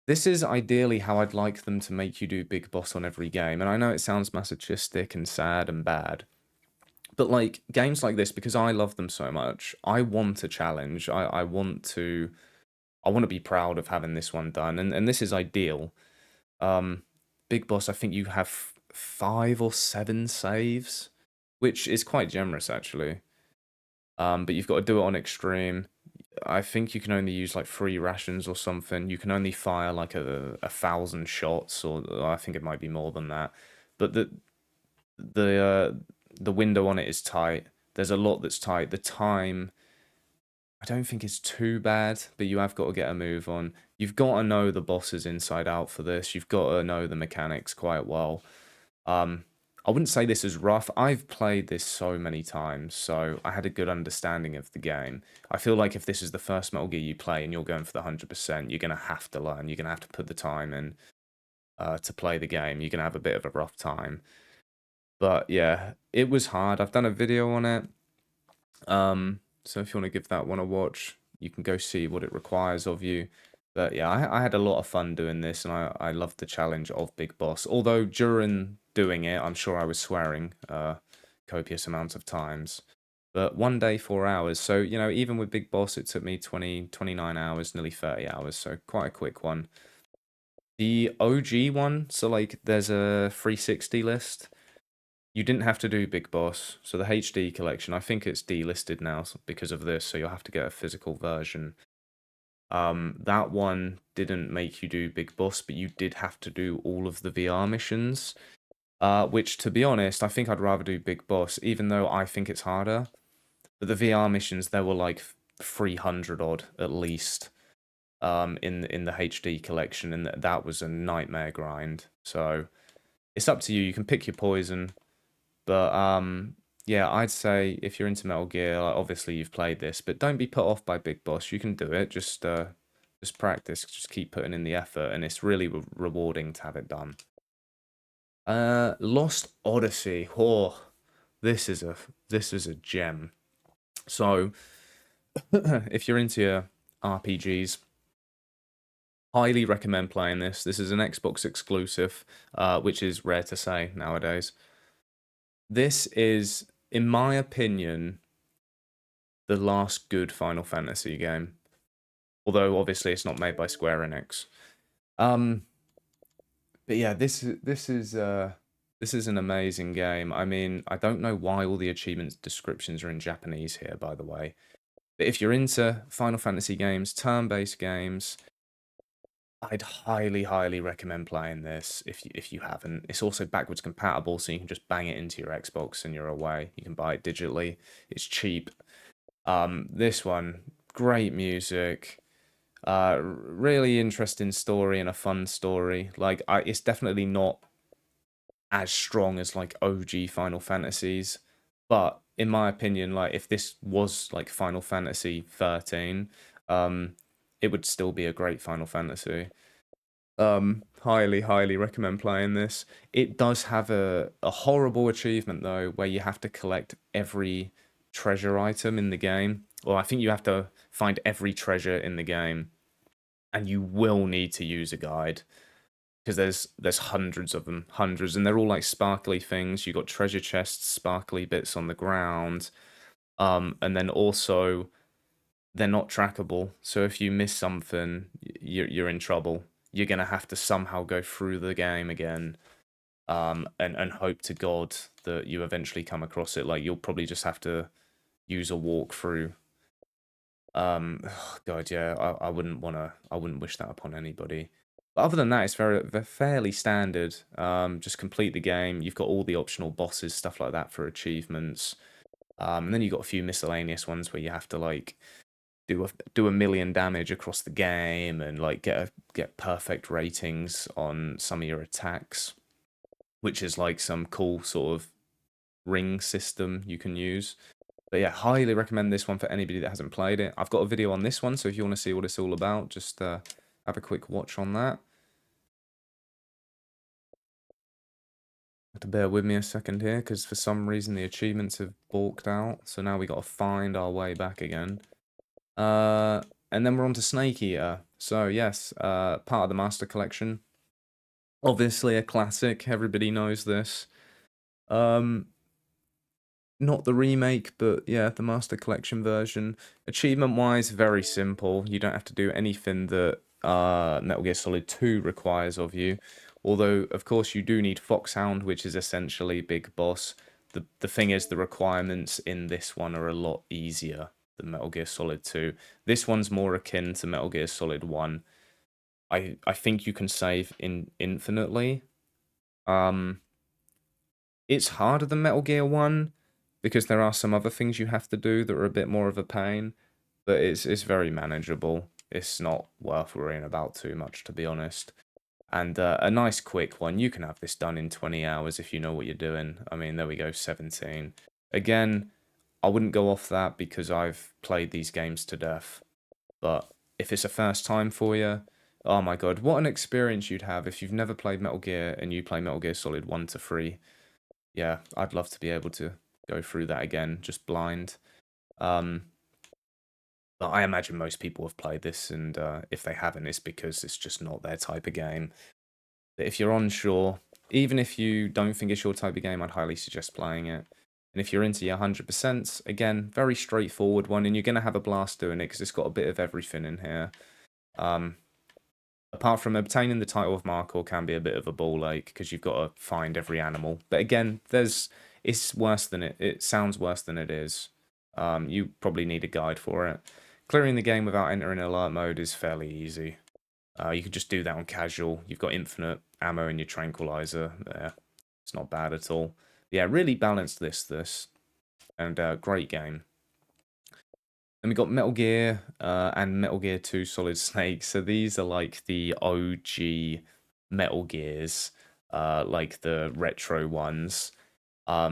this is ideally how I'd like them to make you do big boss on every game. And I know it sounds masochistic and sad and bad. But like games like this, because I love them so much, I want a challenge. I want to be proud of having this one done. And this is ideal. Big boss, I think you have 5 or 7 saves, which is quite generous actually. But you've got to do it on extreme. I think you can only use like 3 rations or something. You can only fire like 1,000 shots, or I think it might be more than that. But the window on it is tight. There's a lot that's tight. The time, I don't think it's too bad, but you have got to get a move on. You've got to know the bosses inside out for this. You've got to know the mechanics quite well. I wouldn't say this is rough. I've played this so many times, so I had a good understanding of the game. I feel like if this is the first Metal Gear you play and you're going for the 100%, you're going to have to learn. You're going to have to put the time in to play the game. You're going to have a bit of a rough time. But yeah, it was hard. I've done a video on it. So if you want to give that one a watch, you can go see what it requires of you. But yeah, I had a lot of fun doing this, and I loved the challenge of Big Boss. Although during doing it, I'm sure I was swearing copious amounts of times. But 1 day, 4 hours. So, even with Big Boss, it took me 29 hours, nearly 30 hours. So quite a quick one. The OG one, so like there's a 360 list. You didn't have to do Big Boss. So the HD collection, I think it's delisted now because of this. So you'll have to get a physical version. That one didn't make you do Big Boss, but you did have to do all of the VR missions. Which, to be honest, I think I'd rather do Big Boss, even though I think it's harder. But the VR missions, there were like 300 odd at least in the HD collection, and that was a nightmare grind. So it's up to you. You can pick your poison, but yeah, I'd say if you're into Metal Gear, like, obviously you've played this, but don't be put off by Big Boss. You can do it. Just practice. Just keep putting in the effort, and it's really rewarding to have it done. Lost Odyssey. Oh, this is a gem. So, if you're into your RPGs, highly recommend playing this. This is an Xbox exclusive, which is rare to say nowadays. This is, in my opinion, the last good Final Fantasy game. Although obviously it's not made by Square Enix. But yeah, this is an amazing game. I mean, I don't know why all the achievements descriptions are in Japanese here, by the way. But if you're into Final Fantasy games, turn-based games, I'd highly, highly recommend playing this if you haven't. It's also backwards compatible, so you can just bang it into your Xbox and you're away. You can buy it digitally. It's cheap. This one, great music. Really interesting story and a fun story. Like, it's definitely not as strong as like OG Final Fantasies, but in my opinion, like if this was like Final Fantasy 13, it would still be a great Final Fantasy. Highly, highly recommend playing this. It does have a horrible achievement though, where you have to collect every treasure item in the game. Or I think you have to find every treasure in the game, and you will need to use a guide because there's hundreds of them, hundreds, and they're all like sparkly things. You got treasure chests, sparkly bits on the ground, and then also they're not trackable. So if you miss something, you're in trouble. You're gonna have to somehow go through the game again, and hope to God that you eventually come across it. Like you'll probably just have to use a walkthrough. Oh God, yeah, I wouldn't wanna, I wouldn't wish that upon anybody. But other than that, it's fairly standard. Just complete the game. You've got all the optional bosses, stuff like that for achievements. And then you've got a few miscellaneous ones where you have to like do a million damage across the game and like get perfect ratings on some of your attacks, which is like some cool sort of ring system you can use. But yeah, highly recommend this one for anybody that hasn't played it. I've got a video on this one, so if you want to see what it's all about, just have a quick watch on that. Have to bear with me a second here, because for some reason the achievements have balked out, so now we got to find our way back again. And then we're on to Snake Eater. So yes, part of the Master Collection. Obviously a classic, everybody knows this. Not the remake, but yeah, the Master Collection version. Achievement-wise, very simple. You don't have to do anything that Metal Gear Solid 2 requires of you. Although, of course, you do need Foxhound, which is essentially Big Boss. The thing is, the requirements in this one are a lot easier than Metal Gear Solid 2. This one's more akin to Metal Gear Solid 1. I think you can save infinitely. It's harder than Metal Gear 1 because there are some other things you have to do that are a bit more of a pain, but it's very manageable. It's not worth worrying about too much, to be honest. And a nice quick one. You can have this done in 20 hours if you know what you're doing. I mean, there we go, 17. Again, I wouldn't go off that because I've played these games to death. But if it's a first time for you, oh my God, what an experience you'd have if you've never played Metal Gear and you play Metal Gear Solid 1 to 3. Yeah, I'd love to be able to go through that again, just blind. But I imagine most people have played this, and if they haven't, it's because it's just not their type of game. But if you're unsure, even if you don't think it's your type of game, I'd highly suggest playing it. And if you're into your 100%, again, very straightforward one, and you're going to have a blast doing it because it's got a bit of everything in here. Apart from obtaining the title of Markor can be a bit of a ball ache because you've got to find every animal. But again, it's worse than it sounds worse than it is. You probably need a guide for it. Clearing the game without entering alert mode is fairly easy. You can just do that on casual. You've got infinite ammo in your tranquilizer there. It's not bad at all. Yeah, really balanced this. And great game. And we got Metal Gear and Metal Gear 2 Solid Snake. So these are like the OG Metal Gears, like the retro ones. I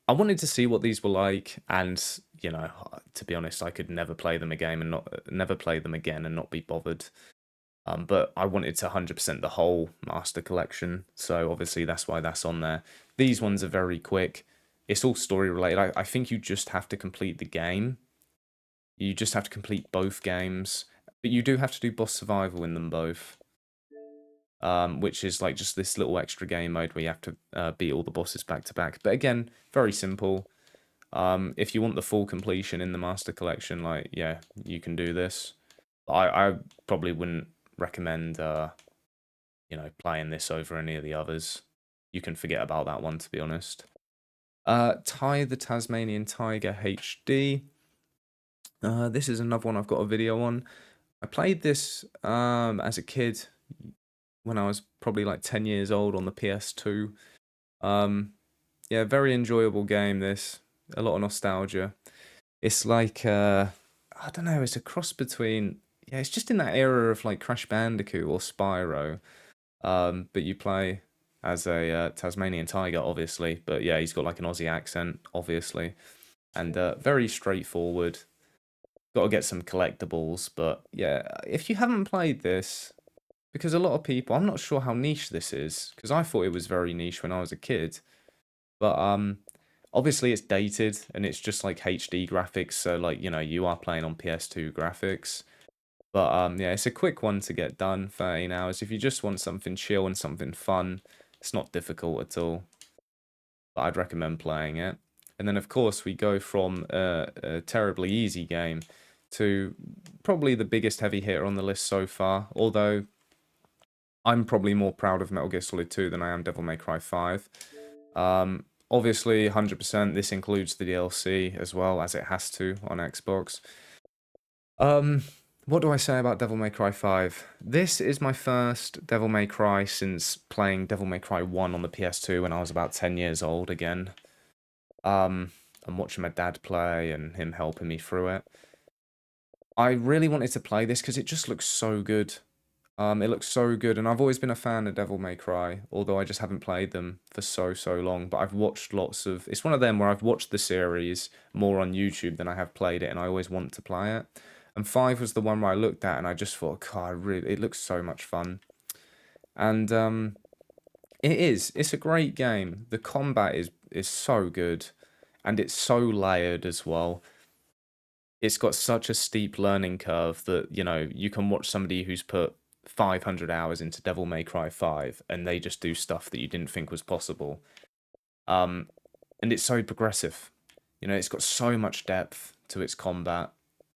wanted to see what these were like, and you know, to be honest, I could never play them again and not be bothered. But I wanted to 100% the whole Master Collection, so obviously that's why that's on there. These ones are very quick. It's all story related. I think you just have to complete the game. You just have to complete both games, but you do have to do boss survival in them both. Which is like just this little extra game mode where you have to beat all the bosses back to back. But again, very simple. If you want the full completion in the Master Collection, like, yeah, you can do this. I probably wouldn't recommend, playing this over any of the others. You can forget about that one, to be honest. Ty the Tasmanian Tiger HD. This is another one I've got a video on. I played this as a kid when I was probably like 10 years old on the PS2. Yeah, very enjoyable game, this. A lot of nostalgia. It's like, I don't know, it's a cross between, yeah, it's just in that era of like Crash Bandicoot or Spyro. But you play as a Tasmanian tiger, obviously. But yeah, he's got like an Aussie accent, obviously, and very straightforward. Got to get some collectibles, but yeah, if you haven't played this, because a lot of people, I'm not sure how niche this is, because I thought it was very niche when I was a kid, but obviously it's dated and it's just like HD graphics, so like, you know, you are playing on PS2 graphics. But yeah, it's a quick one to get done, 13 hours. If you just want something chill and something fun, it's not difficult at all. But I'd recommend playing it. And then of course we go from a terribly easy game to probably the biggest heavy hitter on the list so far, although I'm probably more proud of Metal Gear Solid 2 than I am Devil May Cry 5. Obviously, 100%, this includes the DLC as well, as it has to on Xbox. What do I say about Devil May Cry 5? This is my first Devil May Cry since playing Devil May Cry 1 on the PS2 when I was about 10 years old again. I'm watching my dad play and him helping me through it. I really wanted to play this because it just looks so good. It looks so good, and I've always been a fan of Devil May Cry, although I just haven't played them for so long. But I've watched lots of... It's one of them where I've watched the series more on YouTube than I have played it, and I always want to play it. And 5 was the one where I looked at, and I just thought, God, it looks so much fun. And it is. It's a great game. The combat is so good, and it's so layered as well. It's got such a steep learning curve that, you know, you can watch somebody who's put 500 hours into Devil May Cry 5 and they just do stuff that you didn't think was possible. And it's so progressive. You know, it's got so much depth to its combat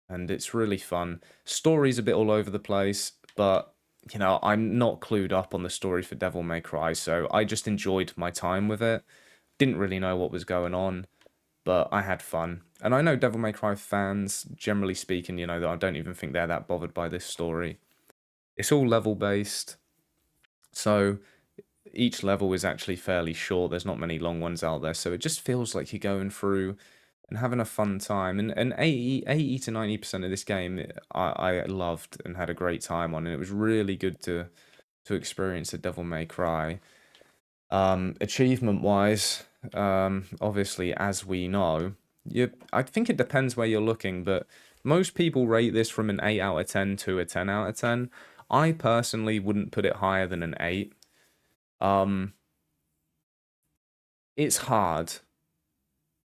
and it's really fun. Story's a bit all over the place, but you know, I'm not clued up on the story for Devil May Cry, so I just enjoyed my time with it. Didn't really know what was going on, but I had fun. And I know Devil May Cry fans, generally speaking, you know, that I don't even think they're that bothered by this story. It's all level based, so each level is actually fairly short. There's not many long ones out there, so it just feels like you're going through and having a fun time. And 80 to 90% of this game I loved and had a great time on, and it was really good to experience a Devil May Cry. Achievement wise, obviously, as we know, I think it depends where you're looking, but most people rate this from an 8 out of 10 to a 10 out of 10. I personally wouldn't put it higher than an 8. It's hard.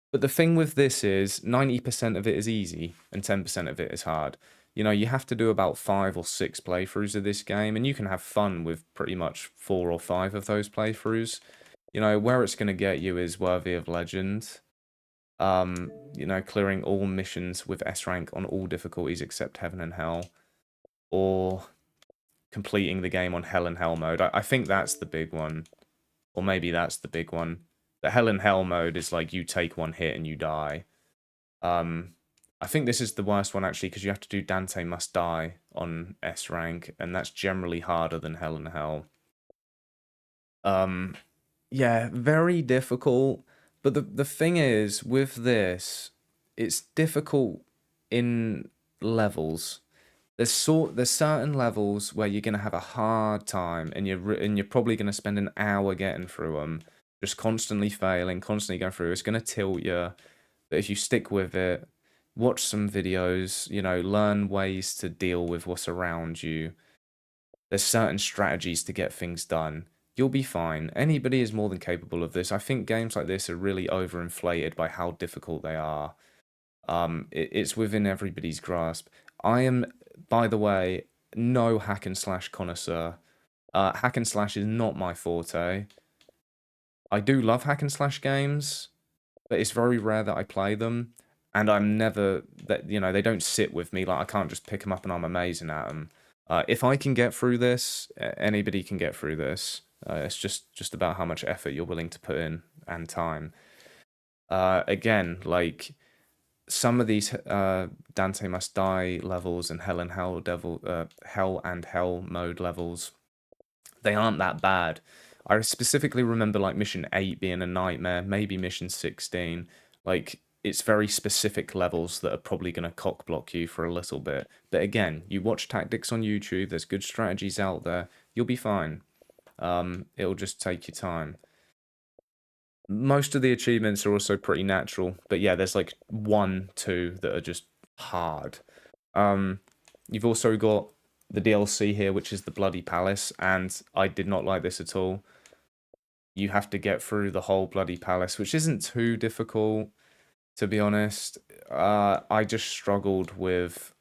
But the thing with this is 90% of it is easy and 10% of it is hard. You know, you have to do about 5 or 6 playthroughs of this game, and you can have fun with pretty much 4 or 5 of those playthroughs. You know, where it's going to get you is worthy of legend. You know, clearing all missions with S rank on all difficulties except Heaven and Hell. Or completing the game on Hell and Hell mode. I think that's the big one. Or maybe that's the big one. The Hell and Hell mode is like you take one hit and you die. I think this is the worst one actually because you have to do Dante Must Die on S rank, and that's generally harder than Hell and Hell. Yeah, very difficult. But the thing is, with this, it's difficult in levels. There's certain levels where you're gonna have a hard time, and you're probably gonna spend an hour getting through them, just constantly failing, constantly going through. It's gonna tilt you, but if you stick with it, watch some videos, you know, learn ways to deal with what's around you. There's certain strategies to get things done. You'll be fine. Anybody is more than capable of this. I think games like this are really overinflated by how difficult they are. It's within everybody's grasp. I am, by the way, no hack and slash connoisseur. Hack and slash is not my forte. I do love hack and slash games, but it's very rare that I play them, and I'm never that you know they don't sit with me. Like I can't just pick them up and I'm amazing at them. If I can get through this, anybody can get through this. It's just about how much effort you're willing to put in and time. Again, like some of these Dante Must Die levels and Hell and Hell Hell and Hell mode levels, they aren't that bad. I specifically remember like mission 8 being a nightmare, maybe mission 16. Like it's very specific levels that are probably going to cock block you for a little bit. But again, you watch tactics on YouTube, there's good strategies out there, you'll be fine. It'll just take your time. Most of the achievements are also pretty natural, but yeah, there's like 1, 2 that are just hard. You've also got the DLC here, which is the Bloody Palace, and I did not like this at all. You have to get through the whole Bloody Palace, which isn't too difficult, to be honest. I just struggled with...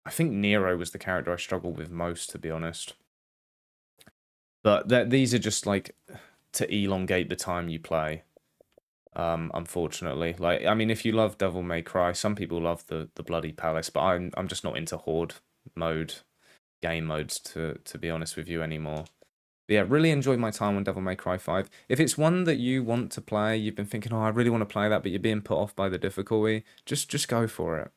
I think Nero was the character I struggled with most, to be honest. But these are just, like, to elongate the time you play. Unfortunately. Like, I mean, if you love Devil May Cry, some people love the Bloody Palace, but I'm just not into horde mode, game modes, to be honest with you anymore. But yeah, really enjoyed my time on Devil May Cry 5. If it's one that you want to play, you've been thinking, oh, I really want to play that, but you're being put off by the difficulty, just go for it.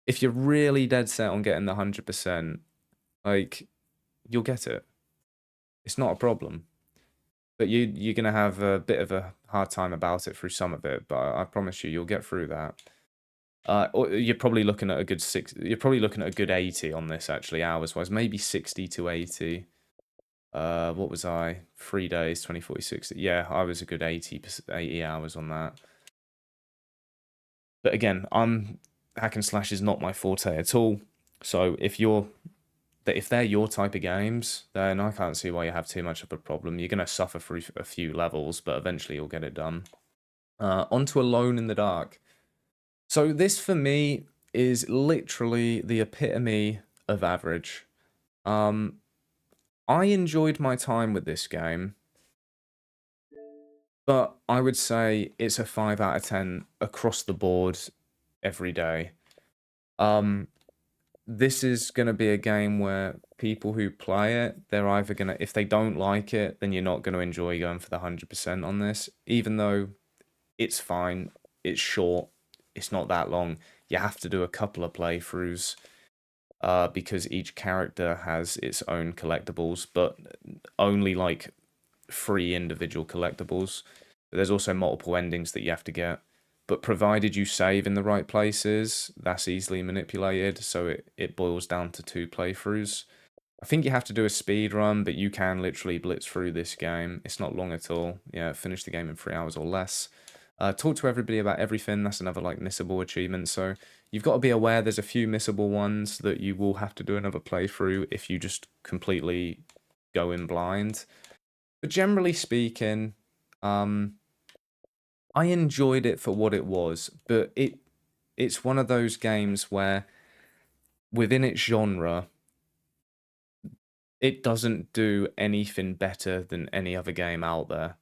If you're really dead set on getting the 100%, like, you'll get it. It's not a problem. But you're gonna have a bit of a hard time about it through some of it, but I promise you, you'll get through that. Or you're probably looking at a good 80 on this, actually, hours-wise. Maybe 60 to 80. What was I? 3 days, 20, 40, 60. Yeah, I was a good 80 hours on that. But again, hack and slash is not my forte at all. So if they're your type of games, then I can't see why you have too much of a problem. You're going to suffer through a few levels, but eventually you'll get it done. Onto Alone in the Dark. So this, for me, is literally the epitome of average. I enjoyed my time with this game, but I would say it's a 5 out of 10 across the board every day. This is going to be a game where people who play it, they're either going to, if they don't like it, then you're not going to enjoy going for the 100% on this, even though it's fine, it's short, it's not that long. You have to do a couple of playthroughs because each character has its own collectibles, but only like 3 individual collectibles. But there's also multiple endings that you have to get. But provided you save in the right places, that's easily manipulated, so it boils down to 2 playthroughs. I think you have to do a speed run, but you can literally blitz through this game. It's not long at all. Yeah, finish the game in 3 hours or less. Talk to everybody about everything. That's another like missable achievement. So you've got to be aware there's a few missable ones that you will have to do another playthrough if you just completely go in blind. But generally speaking, I enjoyed it for what it was, but it's one of those games where within its genre, it doesn't do anything better than any other game out there.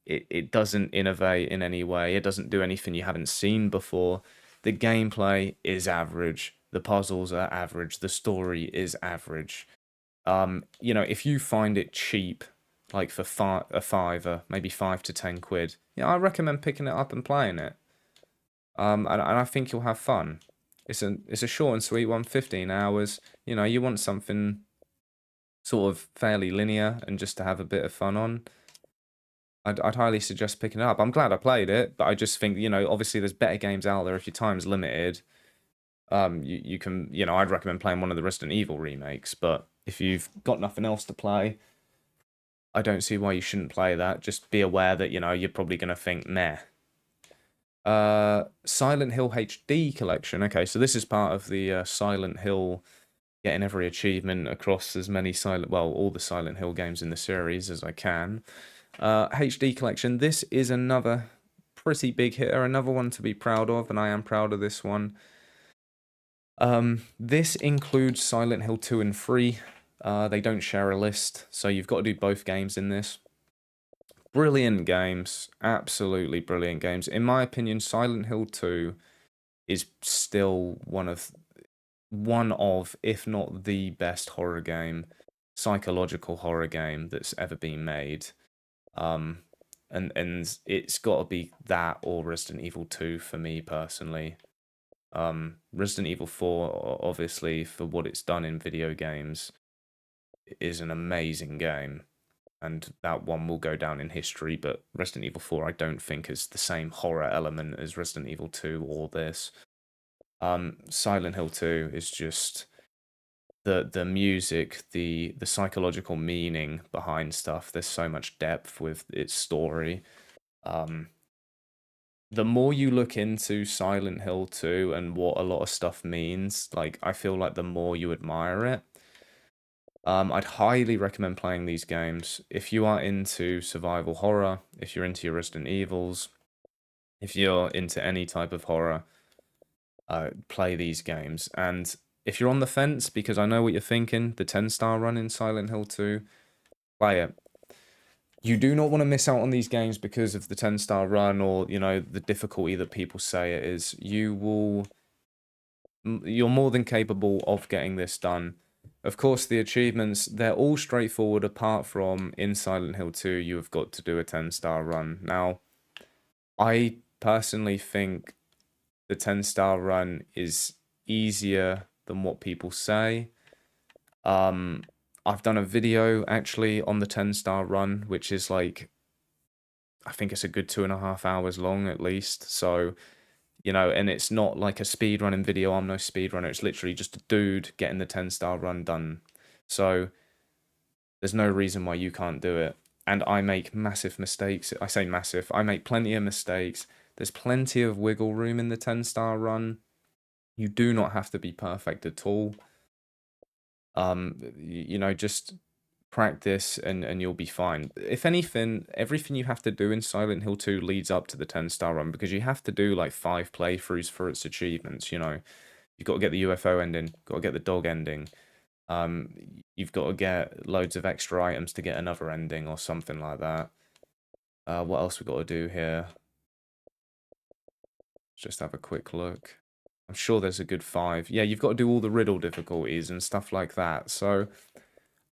It doesn't innovate in any way. It doesn't do anything you haven't seen before. The gameplay is average. The puzzles are average. The story is average. If you find it cheap, like for a fiver, maybe 5 to 10 quid, I recommend picking it up and playing it. And I think you'll have fun. It's a short and sweet one, 15 hours. You want something sort of fairly linear and just to have a bit of fun on. I'd highly suggest picking it up. I'm glad I played it, but I just think, obviously there's better games out there if your time's limited. You can, I'd recommend playing one of the Resident Evil remakes, but if you've got nothing else to play, I don't see why you shouldn't play that. Just be aware that, you're probably going to think, meh. Silent Hill HD collection. Okay, so this is part of the Silent Hill getting every achievement across as many all the Silent Hill games in the series as I can. HD collection. This is another pretty big hitter, another one to be proud of, and I am proud of this one. This includes Silent Hill 2 and 3. They don't share a list, so you've got to do both games in this. Brilliant games, absolutely brilliant games. In my opinion, Silent Hill 2 is still one of, if not the best horror game, psychological horror game that's ever been made. And it's got to be that or Resident Evil 2 for me personally. Resident Evil 4, obviously, for what it's done in video games, is an amazing game. And that one will go down in history, but Resident Evil 4 I don't think is the same horror element as Resident Evil 2 or this. Silent Hill 2 is just the music, the psychological meaning behind stuff. There's so much depth with its story. Um, the more you look into Silent Hill 2 and what a lot of stuff means, like I feel like the more you admire it. I'd highly recommend playing these games if you are into survival horror, if you're into your Resident Evils, if you're into any type of horror. Play these games. And if you're on the fence, because I know what you're thinking, the 10-star run in Silent Hill 2, play it. You do not want to miss out on these games because of the 10-star run or, the difficulty that people say it is. You're more than capable of getting this done. Of course, the achievements, they're all straightforward apart from in Silent Hill 2, you have got to do a 10-star run. Now, I personally think the 10-star run is easier than what people say. I've done a video actually on the 10-star run, which is like, I think it's a good 2.5 hours long at least. So, and it's not like a speed running video. I'm no speedrunner. It's literally just a dude getting the 10-star run done. So there's no reason why you can't do it. And I make massive mistakes. I say massive. I make plenty of mistakes. There's plenty of wiggle room in the 10-star run. You do not have to be perfect at all. Just practice and you'll be fine. If anything, everything you have to do in Silent Hill 2 leads up to the 10-star run because you have to do like 5 playthroughs for its achievements, You've got to get the UFO ending, got to get the dog ending. You've got to get loads of extra items to get another ending or something like that. What else we got to do here? Just have a quick look. I'm sure there's a good 5. Yeah, you've got to do all the riddle difficulties and stuff like that. So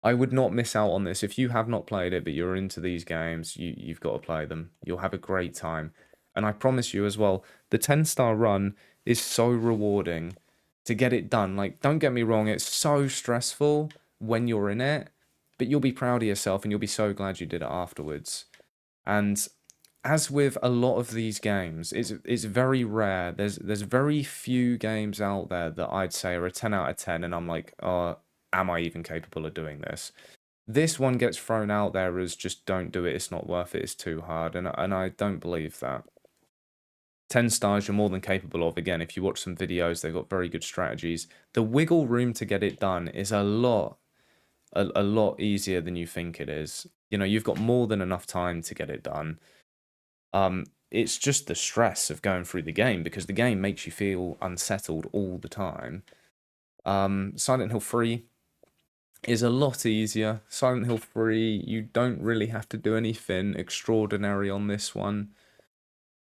I would not miss out on this. If you have not played it, but you're into these games, you've got to play them. You'll have a great time. And I promise you as well, the 10-star run is so rewarding to get it done. Like, don't get me wrong, it's so stressful when you're in it, but you'll be proud of yourself and you'll be so glad you did it afterwards. And as with a lot of these games, it's very rare. There's very few games out there that I'd say are a 10 out of 10, and I'm like, oh, am I even capable of doing this? This one gets thrown out there as just don't do it, it's not worth it, it's too hard, and I don't believe that. 10 stars you're more than capable of. Again, if you watch some videos, they've got very good strategies. The wiggle room to get it done is a lot easier than you think it is. You've got more than enough time to get it done. It's just the stress of going through the game because the game makes you feel unsettled all the time. Silent Hill 3 is a lot easier. Silent Hill 3, you don't really have to do anything extraordinary on this one.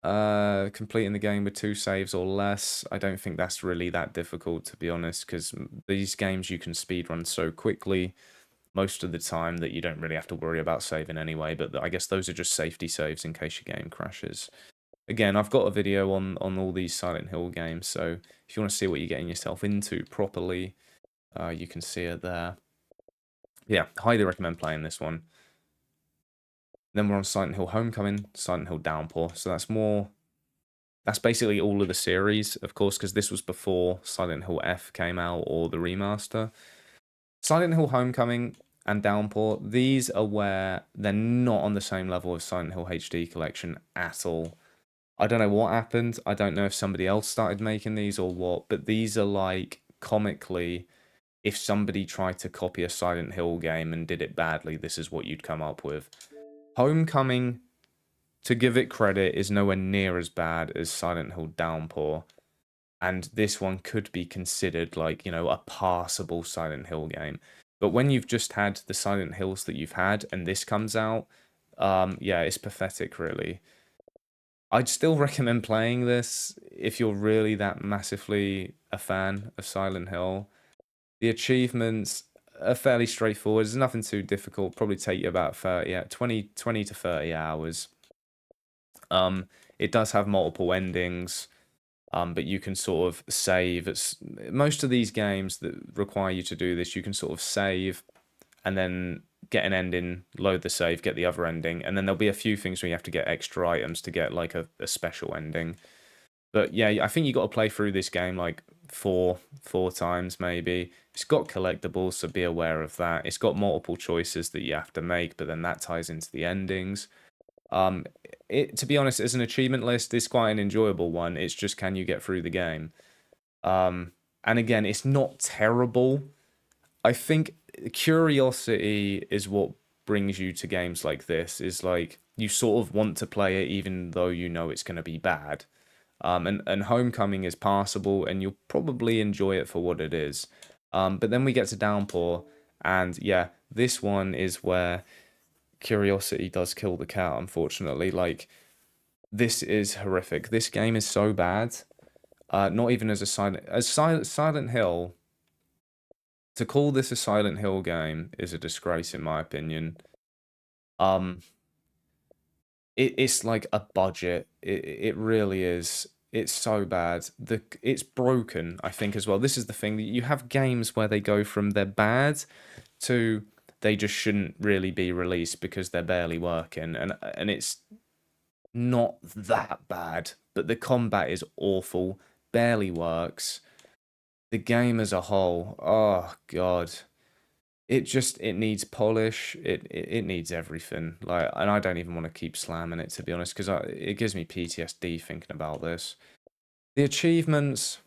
Completing the game with 2 saves or less, I don't think that's really that difficult, to be honest, because these games you can speedrun so quickly most of the time that you don't really have to worry about saving anyway, but I guess those are just safety saves in case your game crashes. Again, I've got a video on all these Silent Hill games, so if you want to see what you're getting yourself into properly, you can see it there. Yeah, highly recommend playing this one. Then we're on Silent Hill Homecoming, Silent Hill Downpour, so that's basically all of the series, of course, because this was before Silent Hill F came out or the remaster. Silent Hill Homecoming and Downpour, these are where they're not on the same level as Silent Hill HD Collection at all. I don't know what happened. I don't know if somebody else started making these or what, but these are like comically, if somebody tried to copy a Silent Hill game and did it badly, this is what you'd come up with. Homecoming, to give it credit, is nowhere near as bad as Silent Hill Downpour. And this one could be considered like, a passable Silent Hill game. But when you've just had the Silent Hills that you've had and this comes out, yeah, it's pathetic, really. I'd still recommend playing this if you're really that massively a fan of Silent Hill. The achievements are fairly straightforward. There's nothing too difficult. Probably take you about 20 to 30 hours. It does have multiple endings. But you can sort of save. Most of these games that require you to do this, you can sort of save and then get an ending, load the save, get the other ending, and then there'll be a few things where you have to get extra items to get like a special ending. But yeah, I think you got to play through this game like four times maybe. It's got collectibles, so be aware of that. It's got multiple choices that you have to make, but then that ties into the endings. To be honest, as an achievement list, it's quite an enjoyable one. It's just, can you get through the game? And again, it's not terrible. I think curiosity is what brings you to games like this. Is like you sort of want to play it even though you know it's going to be bad. And Homecoming is passable, and you'll probably enjoy it for what it is. But then we get to Downpour, and yeah, this one is where curiosity does kill the cat, unfortunately. Like, this is horrific. This game is so bad. Not even as a Silent Hill. To call this a Silent Hill game is a disgrace, in my opinion. It's like a budget. It really is. It's so bad. It's broken, I think, as well. This is the thing. You have games where they go from they're bad to they just shouldn't really be released because they're barely working, and it's not that bad, but the combat is awful, barely works. The game as a whole, oh god, it needs polish. It needs everything. Like, and I don't even want to keep slamming it, to be honest, because it gives me PTSD thinking about this. The achievements,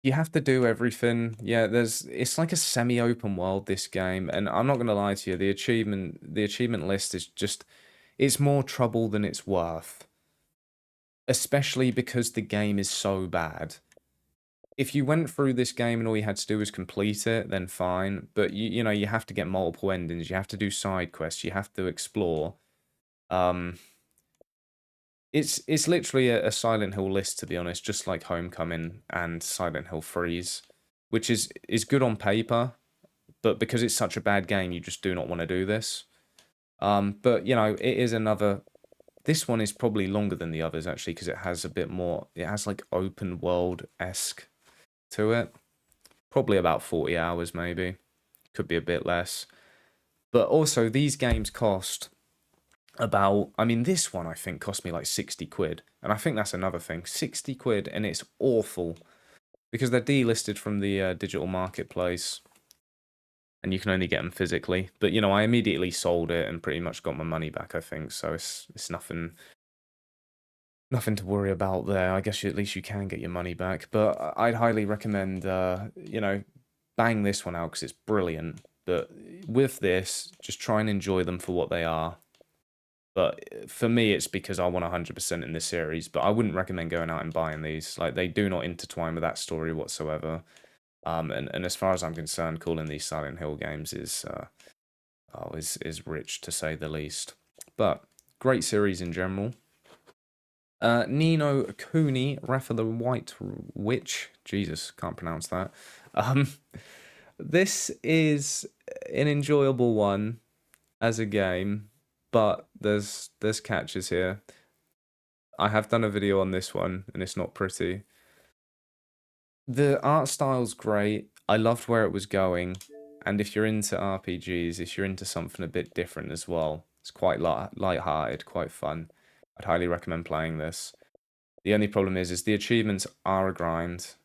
you have to do everything. Yeah, it's like a semi-open world, this game, and I'm not gonna lie to you, the achievement list is just, it's more trouble than it's worth. Especially because the game is so bad. If you went through this game and all you had to do was complete it, then fine. But you know, you have to get multiple endings, you have to do side quests, you have to explore. It's literally a Silent Hill list, to be honest, just like Homecoming and Silent Hill Freeze, which is good on paper, but because it's such a bad game, you just do not want to do this. But you know, it is another. This one is probably longer than the others actually, because it has a bit more. It has like open world-esque to it. Probably about 40 hours, maybe. Could be a bit less. But also, these games cost about. I mean, this one I think cost me like 60 quid. And I think that's another thing. 60 quid, and it's awful. Because they're delisted from the digital marketplace. And you can only get them physically. But, you know, I immediately sold it and pretty much got my money back, I think. So it's nothing to worry about there. I guess at least you can get your money back. But I'd highly recommend, you know, bang this one out because it's brilliant. But with this, just try and enjoy them for what they are. But for me, it's because I want 100% in this series. But I wouldn't recommend going out and buying these. Like, they do not intertwine with that story whatsoever. And as far as I'm concerned, calling these Silent Hill games is rich, to say the least. But great series in general. Ni no Kuni, Wrath of the White Witch. Jesus, can't pronounce that. This is an enjoyable one as a game, but there's catches here. I have done a video on this one, and it's not pretty. The art style's great. I loved where it was going, and if you're into RPGs, if you're into something a bit different as well, it's quite light-hearted, quite fun. I'd highly recommend playing this. The only problem is the achievements are a grind.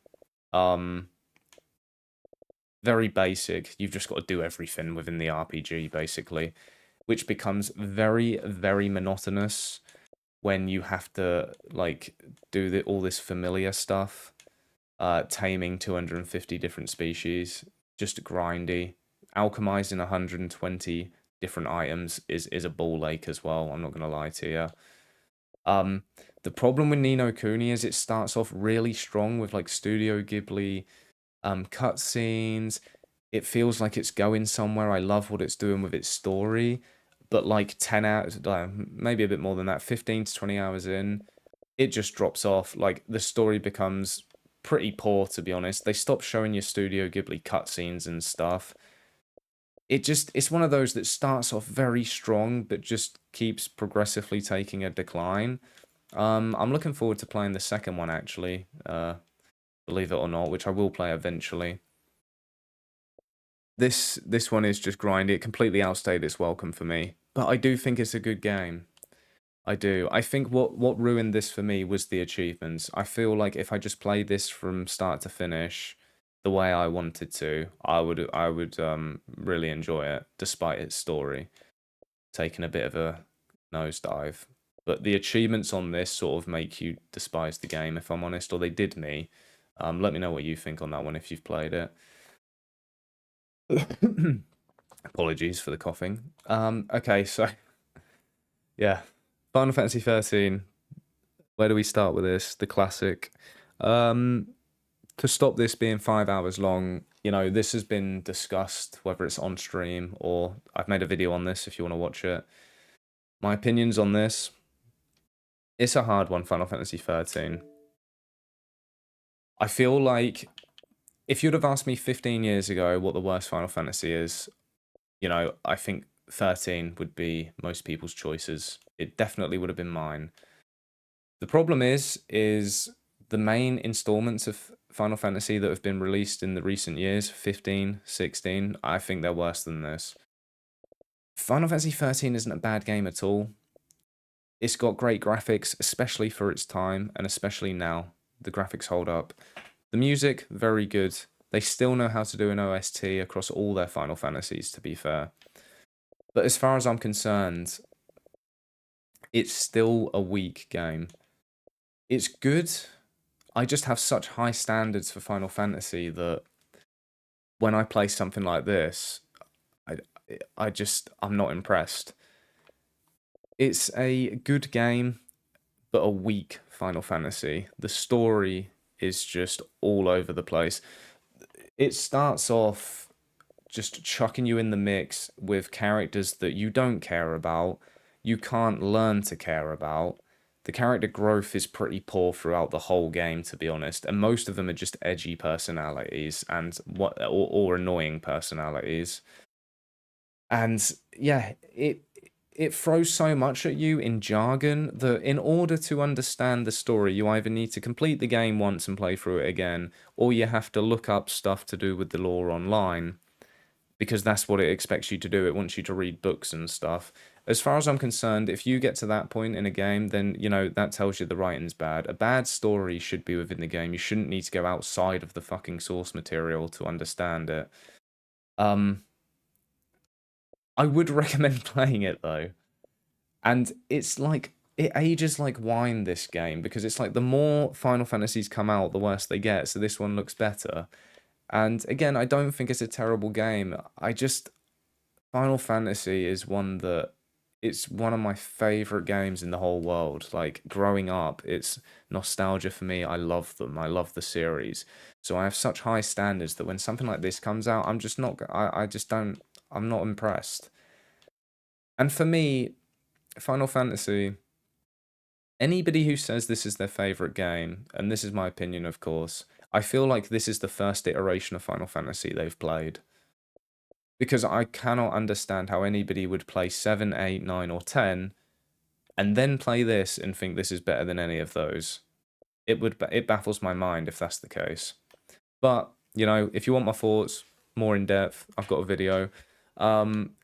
Very basic. You've just got to do everything within the RPG, basically, which becomes very, very monotonous when you have to, like, do all this familiar stuff. Taming 250 different species, just grindy. Alchemizing 120 different items is a ball ache as well, I'm not going to lie to you. The problem with Ni no Kuni is it starts off really strong with like Studio Ghibli cutscenes. It feels like it's going somewhere. I love what it's doing with its story, but like 10 hours, maybe a bit more than that, 15 to 20 hours in, it just drops off. Like, the story becomes pretty poor, to be honest. They stop showing you Studio Ghibli cutscenes and stuff. It's one of those that starts off very strong, but just keeps progressively taking a decline. I'm looking forward to playing the second one, actually, believe it or not, which I will play eventually. This one is just grindy. It completely outstayed its welcome for me, but I do think it's a good game. I do. I think what ruined this for me was the achievements. I feel like if I just played this from start to finish the way I wanted to, I would really enjoy it despite its story taking a bit of a nosedive. But the achievements on this sort of make you despise the game, if I'm honest, or they did me. Let me know what you think on that one if you've played it. Apologies for the coughing. Okay, so yeah, Final Fantasy 13. Where do we start with this? The classic. Um, to stop this being 5 hours long, this has been discussed, whether it's on stream or I've made a video on this if you want to watch it. My opinions on this, it's a hard one, Final Fantasy 13. I feel like if you'd have asked me 15 years ago what the worst Final Fantasy is, I think 13 would be most people's choices. It definitely would have been mine. The problem is the main installments of Final Fantasy that have been released in the recent years, 15, 16, I think they're worse than this. Final Fantasy 13 isn't a bad game at all. It's got great graphics, especially for its time, and especially now. The graphics hold up. The music, very good. They still know how to do an OST across all their Final Fantasies, to be fair. But as far as I'm concerned, it's still a weak game. It's good. I just have such high standards for Final Fantasy that when I play something like this, I'm not impressed. It's a good game, but a weak Final Fantasy. The story is just all over the place. It starts off just chucking you in the mix with characters that you don't care about, you can't learn to care about. The character growth is pretty poor throughout the whole game, to be honest, and most of them are just edgy personalities and or annoying personalities. And yeah, it throws so much at you in jargon that in order to understand the story, you either need to complete the game once and play through it again, or you have to look up stuff to do with the lore online because that's what it expects you to do. It wants you to read books and stuff. As far as I'm concerned, if you get to that point in a game, then, that tells you the writing's bad. A bad story should be within the game. You shouldn't need to go outside of the fucking source material to understand it. I would recommend playing it, though. And it's like, it ages like wine, this game, because it's like the more Final Fantasies come out, the worse they get, so this one looks better. And again, I don't think it's a terrible game. Final Fantasy is it's one of my favorite games in the whole world. Like growing up, it's nostalgia for me. I love them. I love the series. So I have such high standards that when something like this comes out, I'm just not, I just don't, I'm not impressed. And for me, Final Fantasy, anybody who says this is their favorite game, and this is my opinion, of course, I feel like this is the first iteration of Final Fantasy they've played. Because I cannot understand how anybody would play 7, 8, 9, or 10 and then play this and think this is better than any of those. It baffles my mind if that's the case. But, if you want my thoughts more in depth, I've got a video.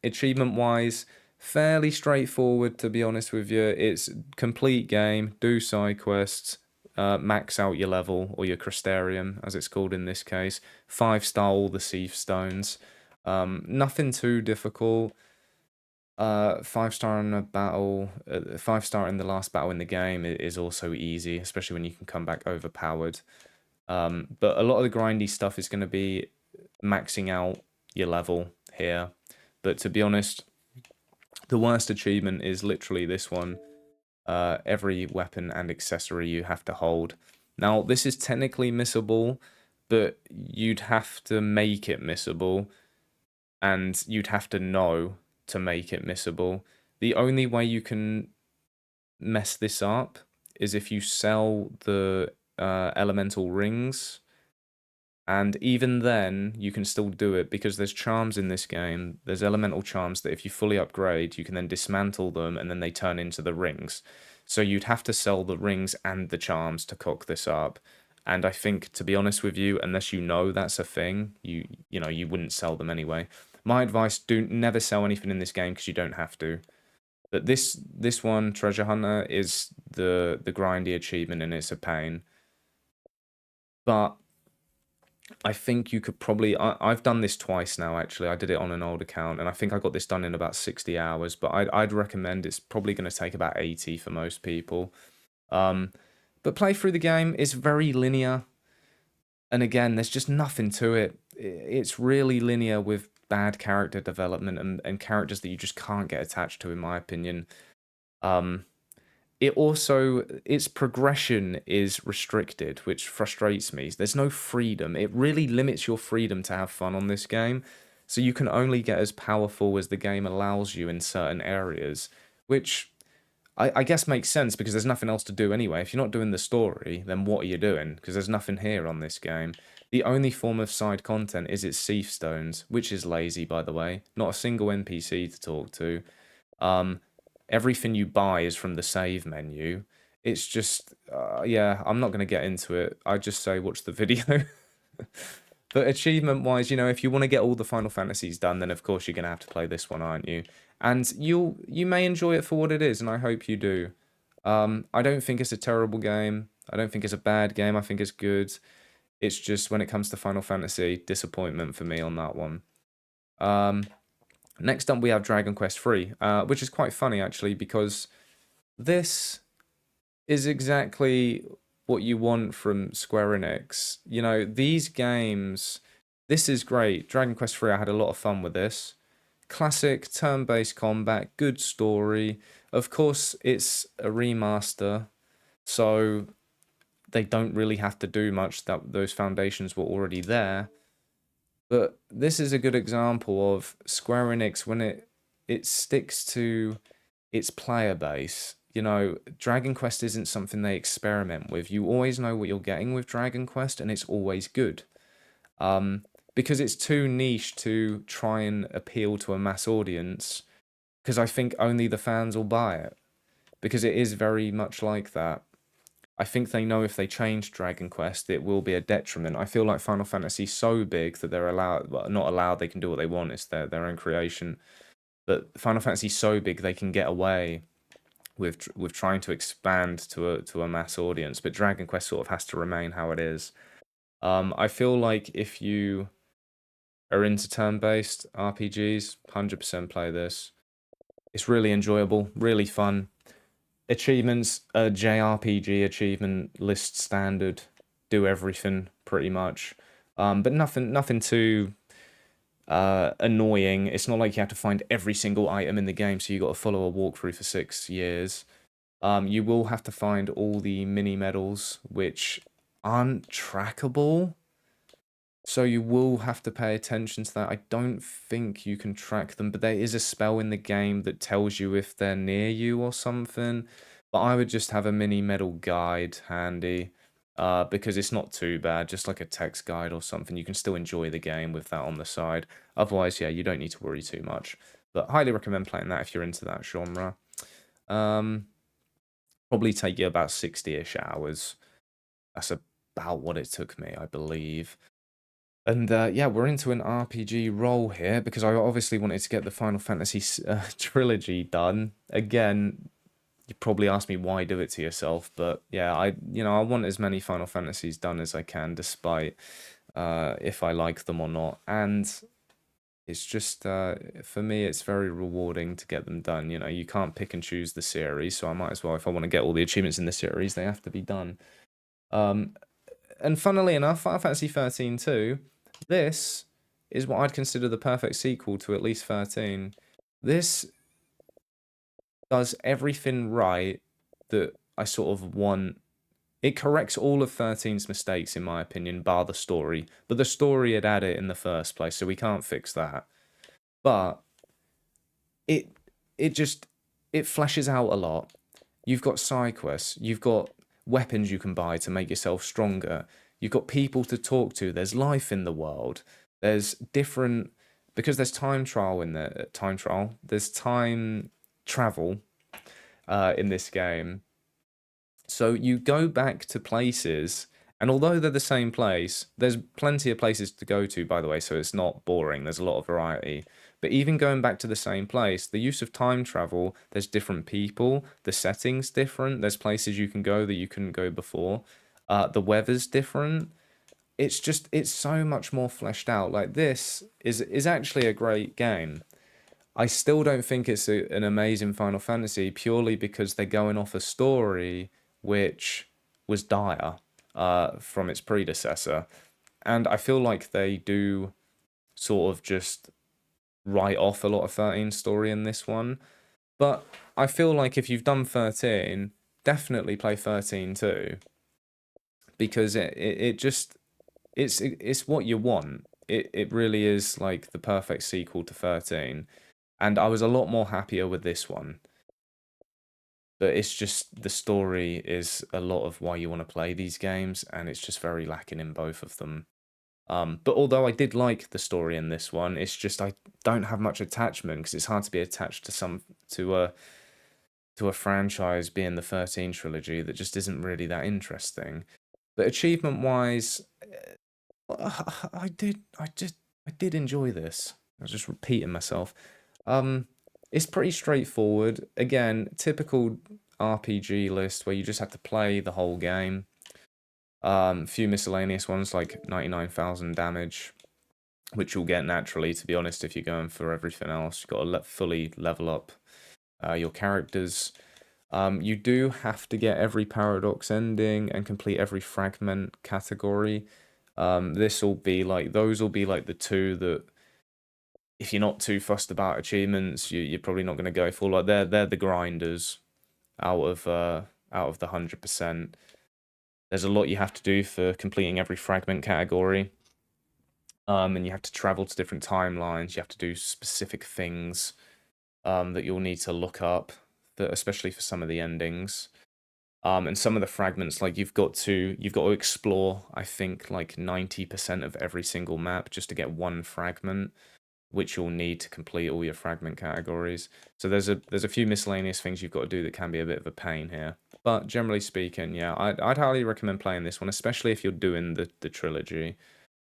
Achievement wise, fairly straightforward, to be honest with you. It's complete game, do side quests, max out your level, or your Crystarium, as it's called in this case. 5-star all the Seath Stones. Nothing too difficult. 5-star in a battle, 5-star in the last battle in the game is also easy, especially when you can come back overpowered. But a lot of the grindy stuff is going to be maxing out your level here. But to be honest, the worst achievement is literally this one. Every weapon and accessory you have to hold. Now, this is technically missable, but you'd have to make it missable, and you'd have to know to make it missable. The only way you can mess this up is if you sell the elemental rings, and even then you can still do it because there's charms in this game. There's elemental charms that if you fully upgrade, you can then dismantle them and then they turn into the rings. So you'd have to sell the rings and the charms to cock this up. And I think, to be honest with you, unless you know that's a thing, you wouldn't sell them anyway. My advice: never sell anything in this game because you don't have to. But this one, Treasure Hunter, is the grindy achievement, and it's a pain. But I think you could probably. I've done this twice now. Actually, I did it on an old account, and I think I got this done in about 60 hours. But I'd recommend it's probably going to take about 80 for most people. Um, but play through the game. It's very linear, and again, there's just nothing to it. It's really linear with bad character development and characters that you just can't get attached to, in my opinion. Um, it also, its progression is restricted, which frustrates me. There's no freedom. It really limits your freedom to have fun on this game. So you can only get as powerful as the game allows you in certain areas, which I guess makes sense because there's nothing else to do anyway. If you're not doing the story, then what are you doing? Because there's nothing here on this game. The only form of side content is its Seath Stones, which is lazy, by the way. Not a single NPC to talk to. Um, Everything you buy is from the save menu. It's just, yeah, I'm not going to get into it. I just say watch the video. But achievement wise, if you want to get all the Final Fantasies done, then of course you're going to have to play this one, aren't you? And you may enjoy it for what it is, and I hope you do. I don't think it's a terrible game. I don't think it's a bad game. I think it's good. It's just when it comes to Final Fantasy, disappointment for me on that one. Next up, we have Dragon Quest III, which is quite funny actually because this is exactly what you want from Square Enix. These games, this is great. Dragon Quest III, I had a lot of fun with this. Classic turn-based combat, good story. Of course, it's a remaster, so they don't really have to do much. That those foundations were already there. But this is a good example of Square Enix when it sticks to its player base. Dragon Quest isn't something they experiment with. You always know what you're getting with Dragon Quest, and it's always good. Because it's too niche to try and appeal to a mass audience, because I think only the fans will buy it. Because it is very much like that. I think they know if they change Dragon Quest, it will be a detriment. I feel like Final Fantasy is so big that they're allowed, well, not allowed, they can do what they want. It's their own creation. But Final Fantasy is so big they can get away with trying to expand to a mass audience. But Dragon Quest sort of has to remain how it is. I feel like if you are into turn-based RPGs, 100% play this. It's really enjoyable, really fun. Achievements, a JRPG achievement list standard, do everything pretty much. But nothing too annoying. It's not like you have to find every single item in the game, so you got to follow a walkthrough for 6 years. You will have to find all the mini medals, which aren't trackable. So you will have to pay attention to that. I don't think you can track them, but there is a spell in the game that tells you if they're near you or something. But I would just have a mini medal guide handy, because it's not too bad, just like a text guide or something. You can still enjoy the game with that on the side. Otherwise, yeah, you don't need to worry too much. But highly recommend playing that if you're into that genre. Probably take you about 60-ish hours. That's about what it took me, I believe. And yeah, we're into an RPG role here because I obviously wanted to get the Final Fantasy trilogy done. Again, you probably ask me why do it to yourself, but yeah, I want as many Final Fantasies done as I can, despite if I like them or not. And it's just for me, it's very rewarding to get them done. You can't pick and choose the series, so I might as well, if I want to get all the achievements in the series, they have to be done. And funnily enough, Final Fantasy 13 too. This is what I'd consider the perfect sequel to at least 13. This does everything right that I sort of want. It corrects all of 13's mistakes, in my opinion, bar the story. But the story had had it in the first place, so we can't fix that. But it it flashes out a lot. You've got side quests, you've got weapons you can buy to make yourself stronger. You've got people to talk to. There's life in the world. There's different, because there's time trial in there. Time trial. There's time travel in this game. So you go back to places, and although they're the same place, there's plenty of places to go to, by the way, so it's not boring. There's a lot of variety. But even going back to the same place, the use of time travel, there's different people, the setting's different, there's places you can go that you couldn't go before. The weather's different. It's so much more fleshed out. Like this is actually a great game. I still don't think it's an amazing Final Fantasy purely because they're going off a story which was dire from its predecessor. And I feel like they do sort of just write off a lot of 13 story in this one. But I feel like if you've done 13, definitely play 13 too. Because it just it's what you want. It really is like the perfect sequel to 13. And I was a lot more happier with this one. But it's just the story is a lot of why you want to play these games, and it's just very lacking in both of them. But although I did like the story in this one, it's just I don't have much attachment because it's hard to be attached to a franchise being the 13 trilogy that just isn't really that interesting. But achievement wise, I did enjoy this. I was just repeating myself. Um, it's pretty straightforward. Again, typical RPG list where you just have to play the whole game. Few miscellaneous ones like 99,000 damage, which you'll get naturally, to be honest, if you're going for everything else. You've got to fully level up your characters. You do have to get every paradox ending and complete every fragment category. Those will be like the two that, if you're not too fussed about achievements, you're probably not going to go for. Like they're the grinders out of the 100%. There's a lot you have to do for completing every fragment category. And you have to travel to different timelines. You have to do specific things that you'll need to look up, especially for some of the endings. And some of the fragments, like you've got to explore, I think, like 90% of every single map just to get one fragment, which you'll need to complete all your fragment categories. So there's a few miscellaneous things you've got to do that can be a bit of a pain here. But generally speaking, yeah, I'd highly recommend playing this one, especially if you're doing the trilogy.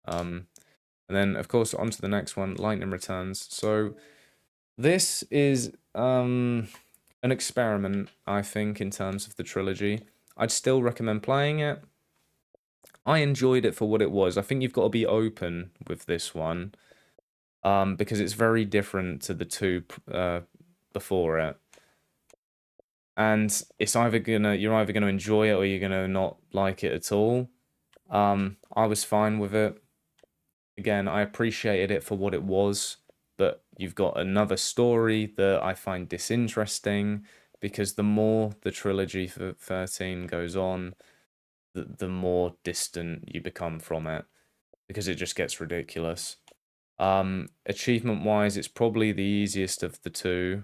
And then of course on to the next one, Lightning Returns. So this is an experiment, I think, in terms of the trilogy. I'd still recommend playing it. I enjoyed it for what it was. I think you've got to be open with this one, because it's very different to the two before it. And you're either gonna enjoy it or you're gonna not like it at all. I was fine with it. Again, I appreciated it for what it was, but you've got another story that I find disinteresting because the more the trilogy for 13 goes on, the more distant you become from it because it just gets ridiculous. Achievement wise, it's probably the easiest of the two.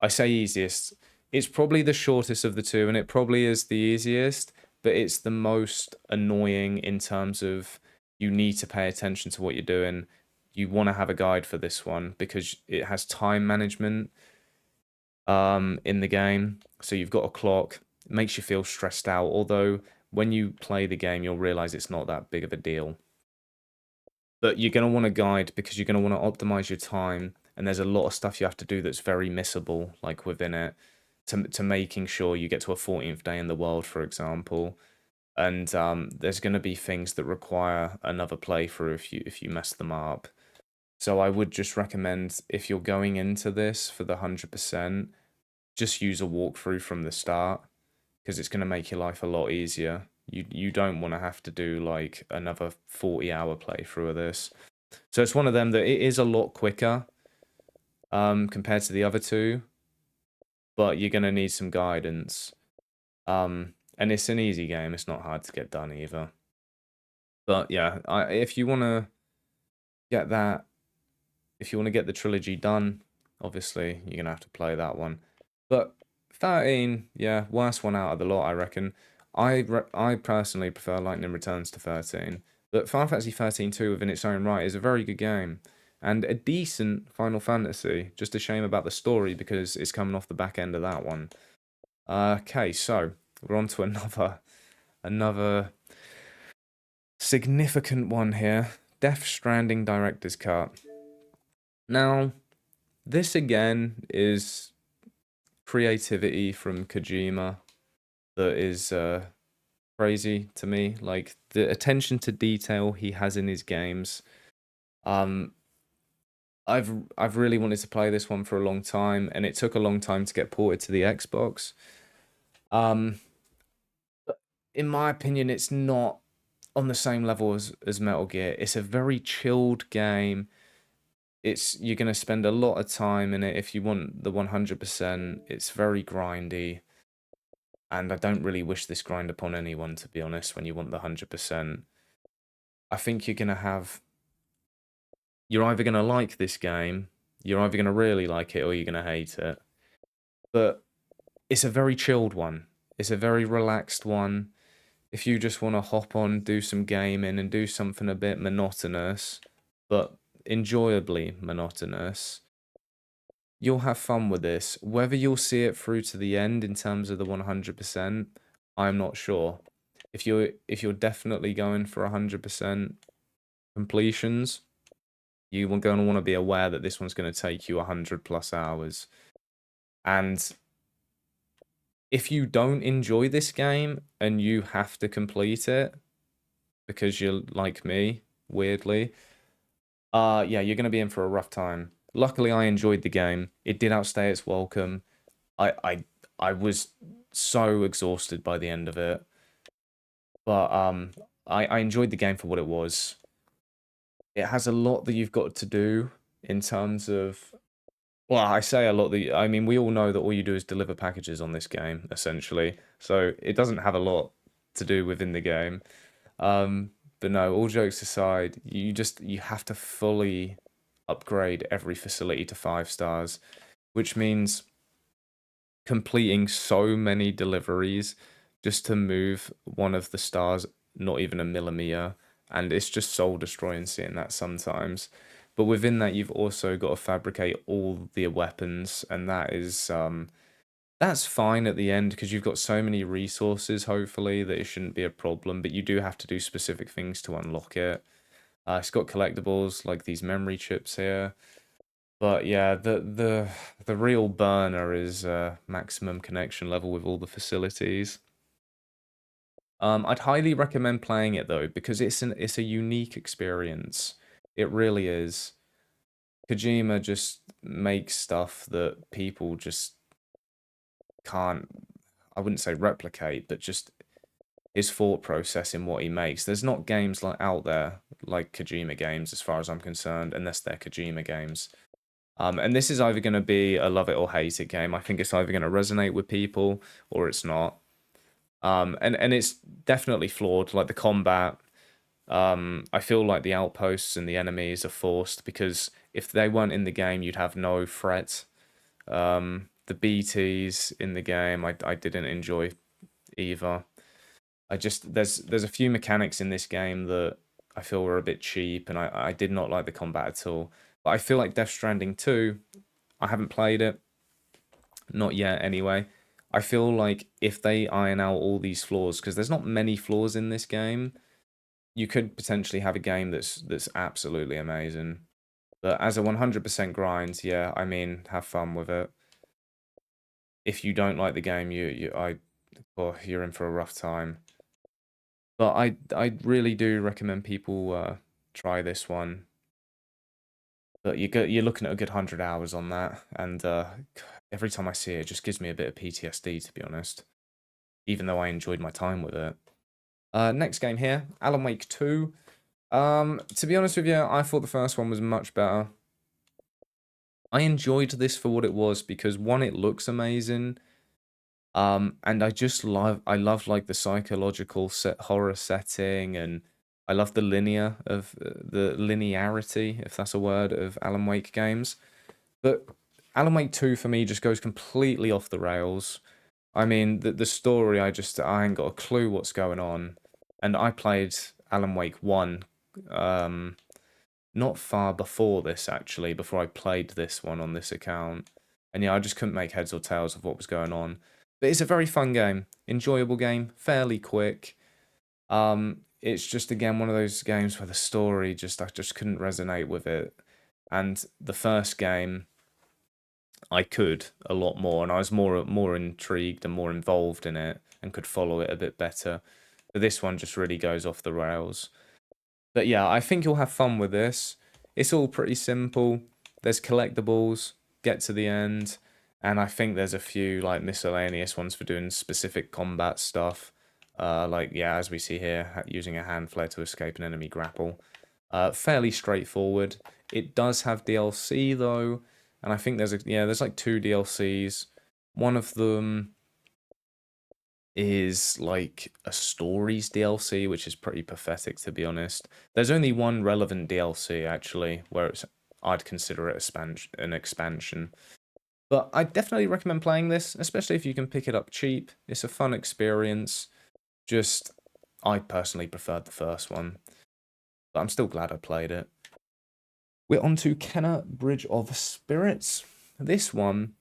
I say easiest. It's probably the shortest of the two, and it probably is the easiest, but it's the most annoying in terms of you need to pay attention to what you're doing. You want to have a guide for this one because it has time management in the game. So you've got a clock. It makes you feel stressed out, although when you play the game, you'll realize it's not that big of a deal. But you're going to want a guide because you're going to want to optimize your time, and there's a lot of stuff you have to do that's very missable, like within it, to making sure you get to a 14th day in the world, for example. And there's going to be things that require another playthrough if you mess them up. So I would just recommend, if you're going into this for the 100%, just use a walkthrough from the start because it's going to make your life a lot easier. You don't want to have to do like another 40-hour playthrough of this. So it's one of them that it is a lot quicker compared to the other two, but you're going to need some guidance. And it's an easy game. It's not hard to get done either. But yeah, if you want to get that, if you want to get the trilogy done, obviously you're going to have to play that one. But 13, yeah, worst one out of the lot, I reckon. I personally prefer Lightning Returns to 13, but Final Fantasy 13 2 within its own right is a very good game and a decent Final Fantasy. Just a shame about the story because it's coming off the back end of that one. Okay, so we're on to another significant one here. Death Stranding Director's Cut. Now, this again is creativity from Kojima that is crazy to me. Like the attention to detail he has in his games. Um, I've really wanted to play this one for a long time, and it took a long time to get ported to the Xbox. Um, in my opinion, it's not on the same level as Metal Gear. It's a very chilled game. You're gonna spend a lot of time in it if you want the 100%. It's very grindy, and I don't really wish this grind upon anyone, to be honest. When you want the 100%, I think you're either gonna like this game, you're either gonna really like it, or you're gonna hate it. But it's a very chilled one. It's a very relaxed one. If you just want to hop on, do some gaming, and do something a bit monotonous, but enjoyably monotonous, you'll have fun with this. Whether you'll see it through to the end in terms of the 100%, I'm not sure. If you're definitely going for 100% completions, you are going to want to be aware that this one's going to take you 100 plus hours. And if you don't enjoy this game and you have to complete it because you're like me, weirdly, yeah, you're gonna be in for a rough time. Luckily, I enjoyed the game. It did outstay its welcome. I I I was so exhausted by the end of it, but I enjoyed the game for what it was. It has a lot that you've got to do in terms of. Well, I say a lot that I mean, we all know that all you do is deliver packages on this game, essentially. So it doesn't have a lot to do within the game. But no, all jokes aside, you have to fully upgrade every facility to 5 stars, which means completing so many deliveries just to move one of the stars not even a millimeter, and it's just soul destroying seeing that sometimes. But within that, you've also got to fabricate all the weapons, and that's fine at the end because you've got so many resources, hopefully, that it shouldn't be a problem, but you do have to do specific things to unlock it. It's got collectibles like these memory chips here. But yeah, the real burner is maximum connection level with all the facilities. I'd highly recommend playing it though because it's a unique experience. It really is. Kojima just makes stuff that people just can't, I wouldn't say replicate, but just his thought process in what he makes. There's not games like out there like Kojima games, as far as I'm concerned, unless they're Kojima games. And this is either going to be a love it or hate it game. I think it's either going to resonate with people or it's not. And it's definitely flawed. Like the combat, I feel like the outposts and the enemies are forced because if they weren't in the game, you'd have no threat. The BTs in the game, I didn't enjoy either. There's a few mechanics in this game that I feel were a bit cheap, and I did not like the combat at all. But I feel like Death Stranding 2, I haven't played it, not yet anyway. I feel like if they iron out all these flaws, because there's not many flaws in this game, you could potentially have a game that's absolutely amazing. But as a 100% grind, yeah, I mean, have fun with it. If you don't like the game, you're in for a rough time. But I really do recommend people try this one. But you're looking at a good 100 hours on that, and every time I see it, it just gives me a bit of PTSD, to be honest. Even though I enjoyed my time with it. Next game here, Alan Wake 2. To be honest with you, I thought the first one was much better. I enjoyed this for what it was because one, it looks amazing. And I love like the psychological horror setting, and I love the the linearity, if that's a word, of Alan Wake games. But Alan Wake 2 for me just goes completely off the rails. I mean, the story, I ain't got a clue what's going on. And I played Alan Wake 1 um not far before this actually, before I played this one on this account. And yeah, I just couldn't make heads or tails of what was going on. But it's a very fun game, enjoyable game, fairly quick. It's just again one of those games where the story I just couldn't resonate with it. And the first game, I could a lot more, and I was more intrigued and more involved in it, and could follow it a bit better. But this one just really goes off the rails. But yeah, I think you'll have fun with this. It's all pretty simple. There's collectibles, get to the end, and I think there's a few like miscellaneous ones for doing specific combat stuff. Like yeah, as we see here, using a hand flare to escape an enemy grapple. Fairly straightforward. It does have DLC though, and I think there's like 2 DLCs. One of them is like a stories DLC, which is pretty pathetic to be honest. There's only one relevant DLC actually, where I'd consider it an expansion. But I definitely recommend playing this, especially if you can pick it up cheap. It's a fun experience. Just I personally preferred the first one, but I'm still glad I played it. We're on to Kena Bridge of Spirits. This one,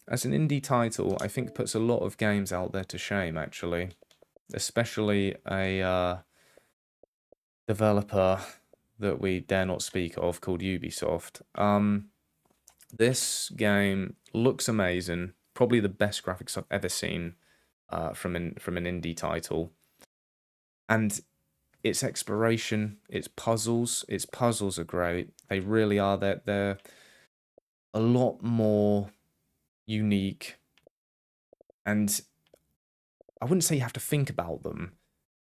as an indie title, I think puts a lot of games out there to shame, actually. Especially a developer that we dare not speak of called Ubisoft. This game looks amazing. Probably the best graphics I've ever seen from an indie title. And its exploration, its puzzles are great. They really are. They're a lot more unique, and I wouldn't say you have to think about them,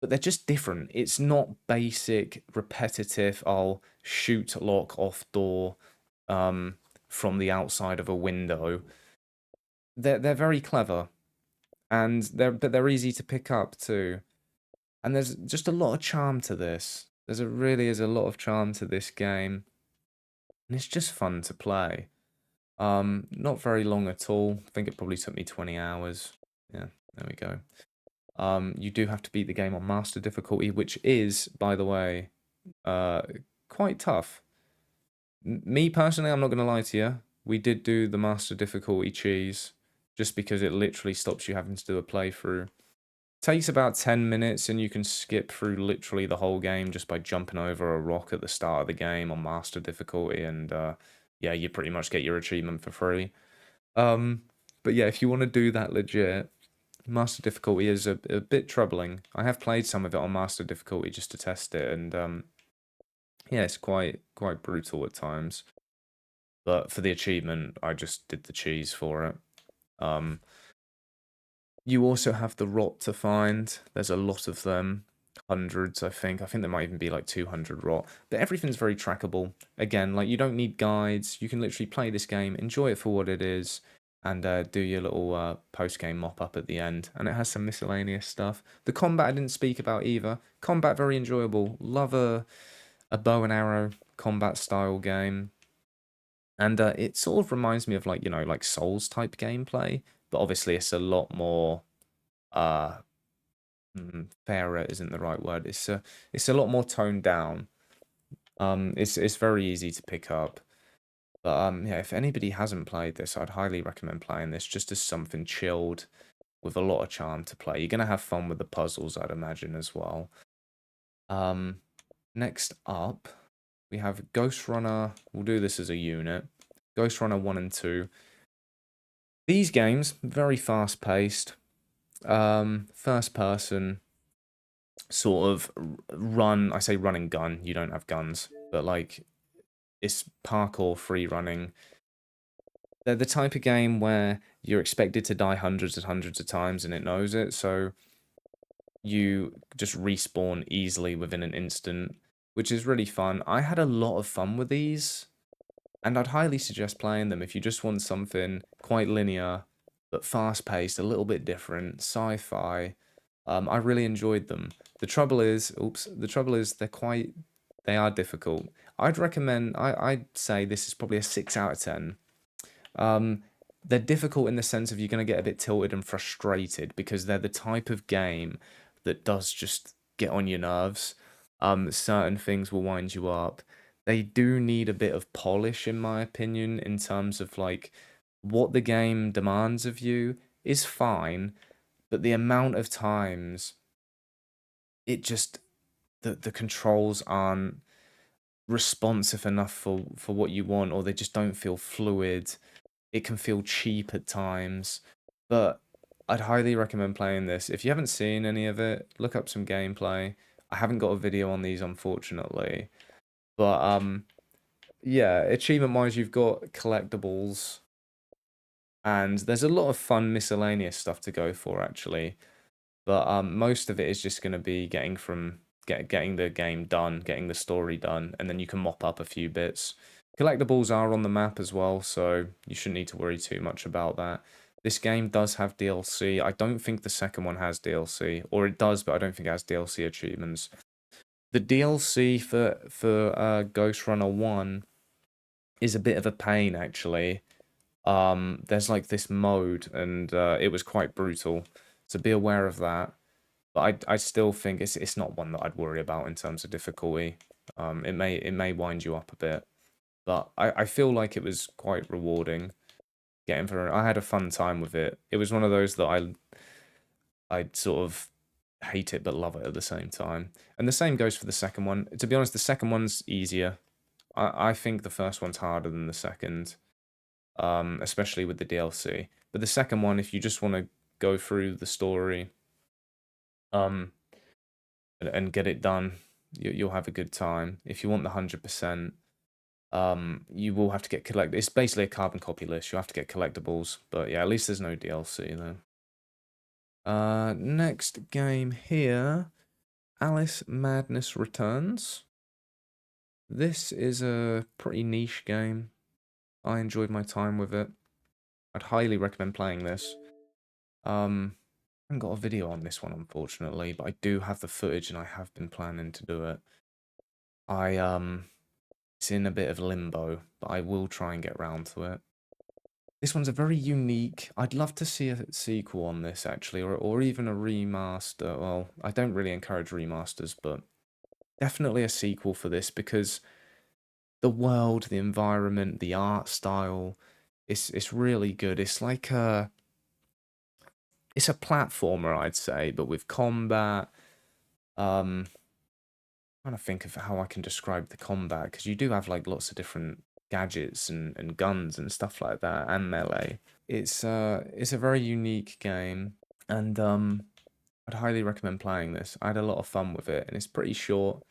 but they're just different. It's not basic, repetitive, I'll shoot, lock, off door from the outside of a window. They're very clever, and they're easy to pick up too. And there's just a lot of charm to this. Really is a lot of charm to this game, and it's just fun to play. Not very long at all. I think it probably took me 20 hours. Yeah, there we go. You do have to beat the game on master difficulty, which is, by the way, quite tough. Me personally, I'm not going to lie to you. We did do the master difficulty cheese, just because it literally stops you having to do a playthrough. Takes about 10 minutes, and you can skip through literally the whole game just by jumping over a rock at the start of the game on master difficulty, and yeah, you pretty much get your achievement for free. But yeah, if you want to do that legit, master difficulty is a bit troubling. I have played some of it on master difficulty just to test it, and yeah, it's quite brutal at times. But for the achievement, I just did the cheese for it. You also have the rot to find. There's a lot of them. Hundreds, I think. I think there might even be like 200 rot. But everything's very trackable. Again, like you don't need guides. You can literally play this game, enjoy it for what it is, and do your little post-game mop-up at the end. And it has some miscellaneous stuff. The combat I didn't speak about either. Combat very enjoyable. Love a bow and arrow combat style game. And it sort of reminds me of like, like Souls type gameplay. But obviously it's a lot more uh fairer isn't the right word. It's a lot more toned down. It's very easy to pick up. But yeah, if anybody hasn't played this, I'd highly recommend playing this just as something chilled with a lot of charm to play. You're gonna have fun with the puzzles, I'd imagine, as well. Next up, we have Ghostrunner. We'll do this as a unit. Ghostrunner 1 and 2. These games, very fast paced. First person, sort of run. I say run and gun. You don't have guns, but like it's parkour free running. They're the type of game where you're expected to die hundreds and hundreds of times and it knows it, so you just respawn easily within an instant, which is really fun. I had a lot of fun with these, and I'd highly suggest playing them if you just want something quite linear, but fast-paced, a little bit different, sci-fi. I really enjoyed them. The trouble is they are difficult. I'd say this is probably a 6 out of 10. They're difficult in the sense of you're going to get a bit tilted and frustrated because they're the type of game that does just get on your nerves. Certain things will wind you up. They do need a bit of polish, in my opinion, in terms of like what the game demands of you is fine, but the amount of times it just the controls aren't responsive enough for what you want, or they just don't feel fluid. It can feel cheap at times, but I'd highly recommend playing this. If you haven't seen any of it, look up some gameplay. I haven't got a video on these, unfortunately, but yeah, achievement-wise, you've got collectibles, and there's a lot of fun miscellaneous stuff to go for, actually. But most of it is just going to be getting the game done, getting the story done, and then you can mop up a few bits. Collectibles are on the map as well, so you shouldn't need to worry too much about that. This game does have DLC. I don't think the second one has DLC, or it does, but I don't think it has DLC achievements. The DLC for Ghost Runner 1 is a bit of a pain, actually. There's like this mode, and it was quite brutal, so be aware of that. But I still think it's not one that I'd worry about in terms of difficulty. It may wind you up a bit, but I feel like it was quite rewarding getting through. I had a fun time with it. It was one of those that I'd sort of hate it but love it at the same time. And the same goes for the second one. To be honest, the second one's easier. I think the first one's harder than the second, especially with the DLC. But the second one, if you just want to go through the story, and get it done, you'll have a good time. If you want the 100%, you will have to get collect. It's basically a carbon copy list. You have to get collectibles, but yeah, at least there's no DLC though. Next game here, Alice Madness Returns. This is a pretty niche game. I enjoyed my time with it. I'd highly recommend playing this. I haven't got a video on this one, unfortunately, but I do have the footage and I have been planning to do it. It's in a bit of limbo, but I will try and get round to it. This one's a very unique. I'd love to see a sequel on this, actually, or even a remaster. Well, I don't really encourage remasters, but definitely a sequel for this, because the world, the environment, the art style, it's really good. It's like it's a platformer, I'd say, but with combat. Trying to think of how I can describe the combat, because you do have like lots of different gadgets and guns and stuff like that, and melee. It's a very unique game, and I'd highly recommend playing this. I had a lot of fun with it, and it's pretty short.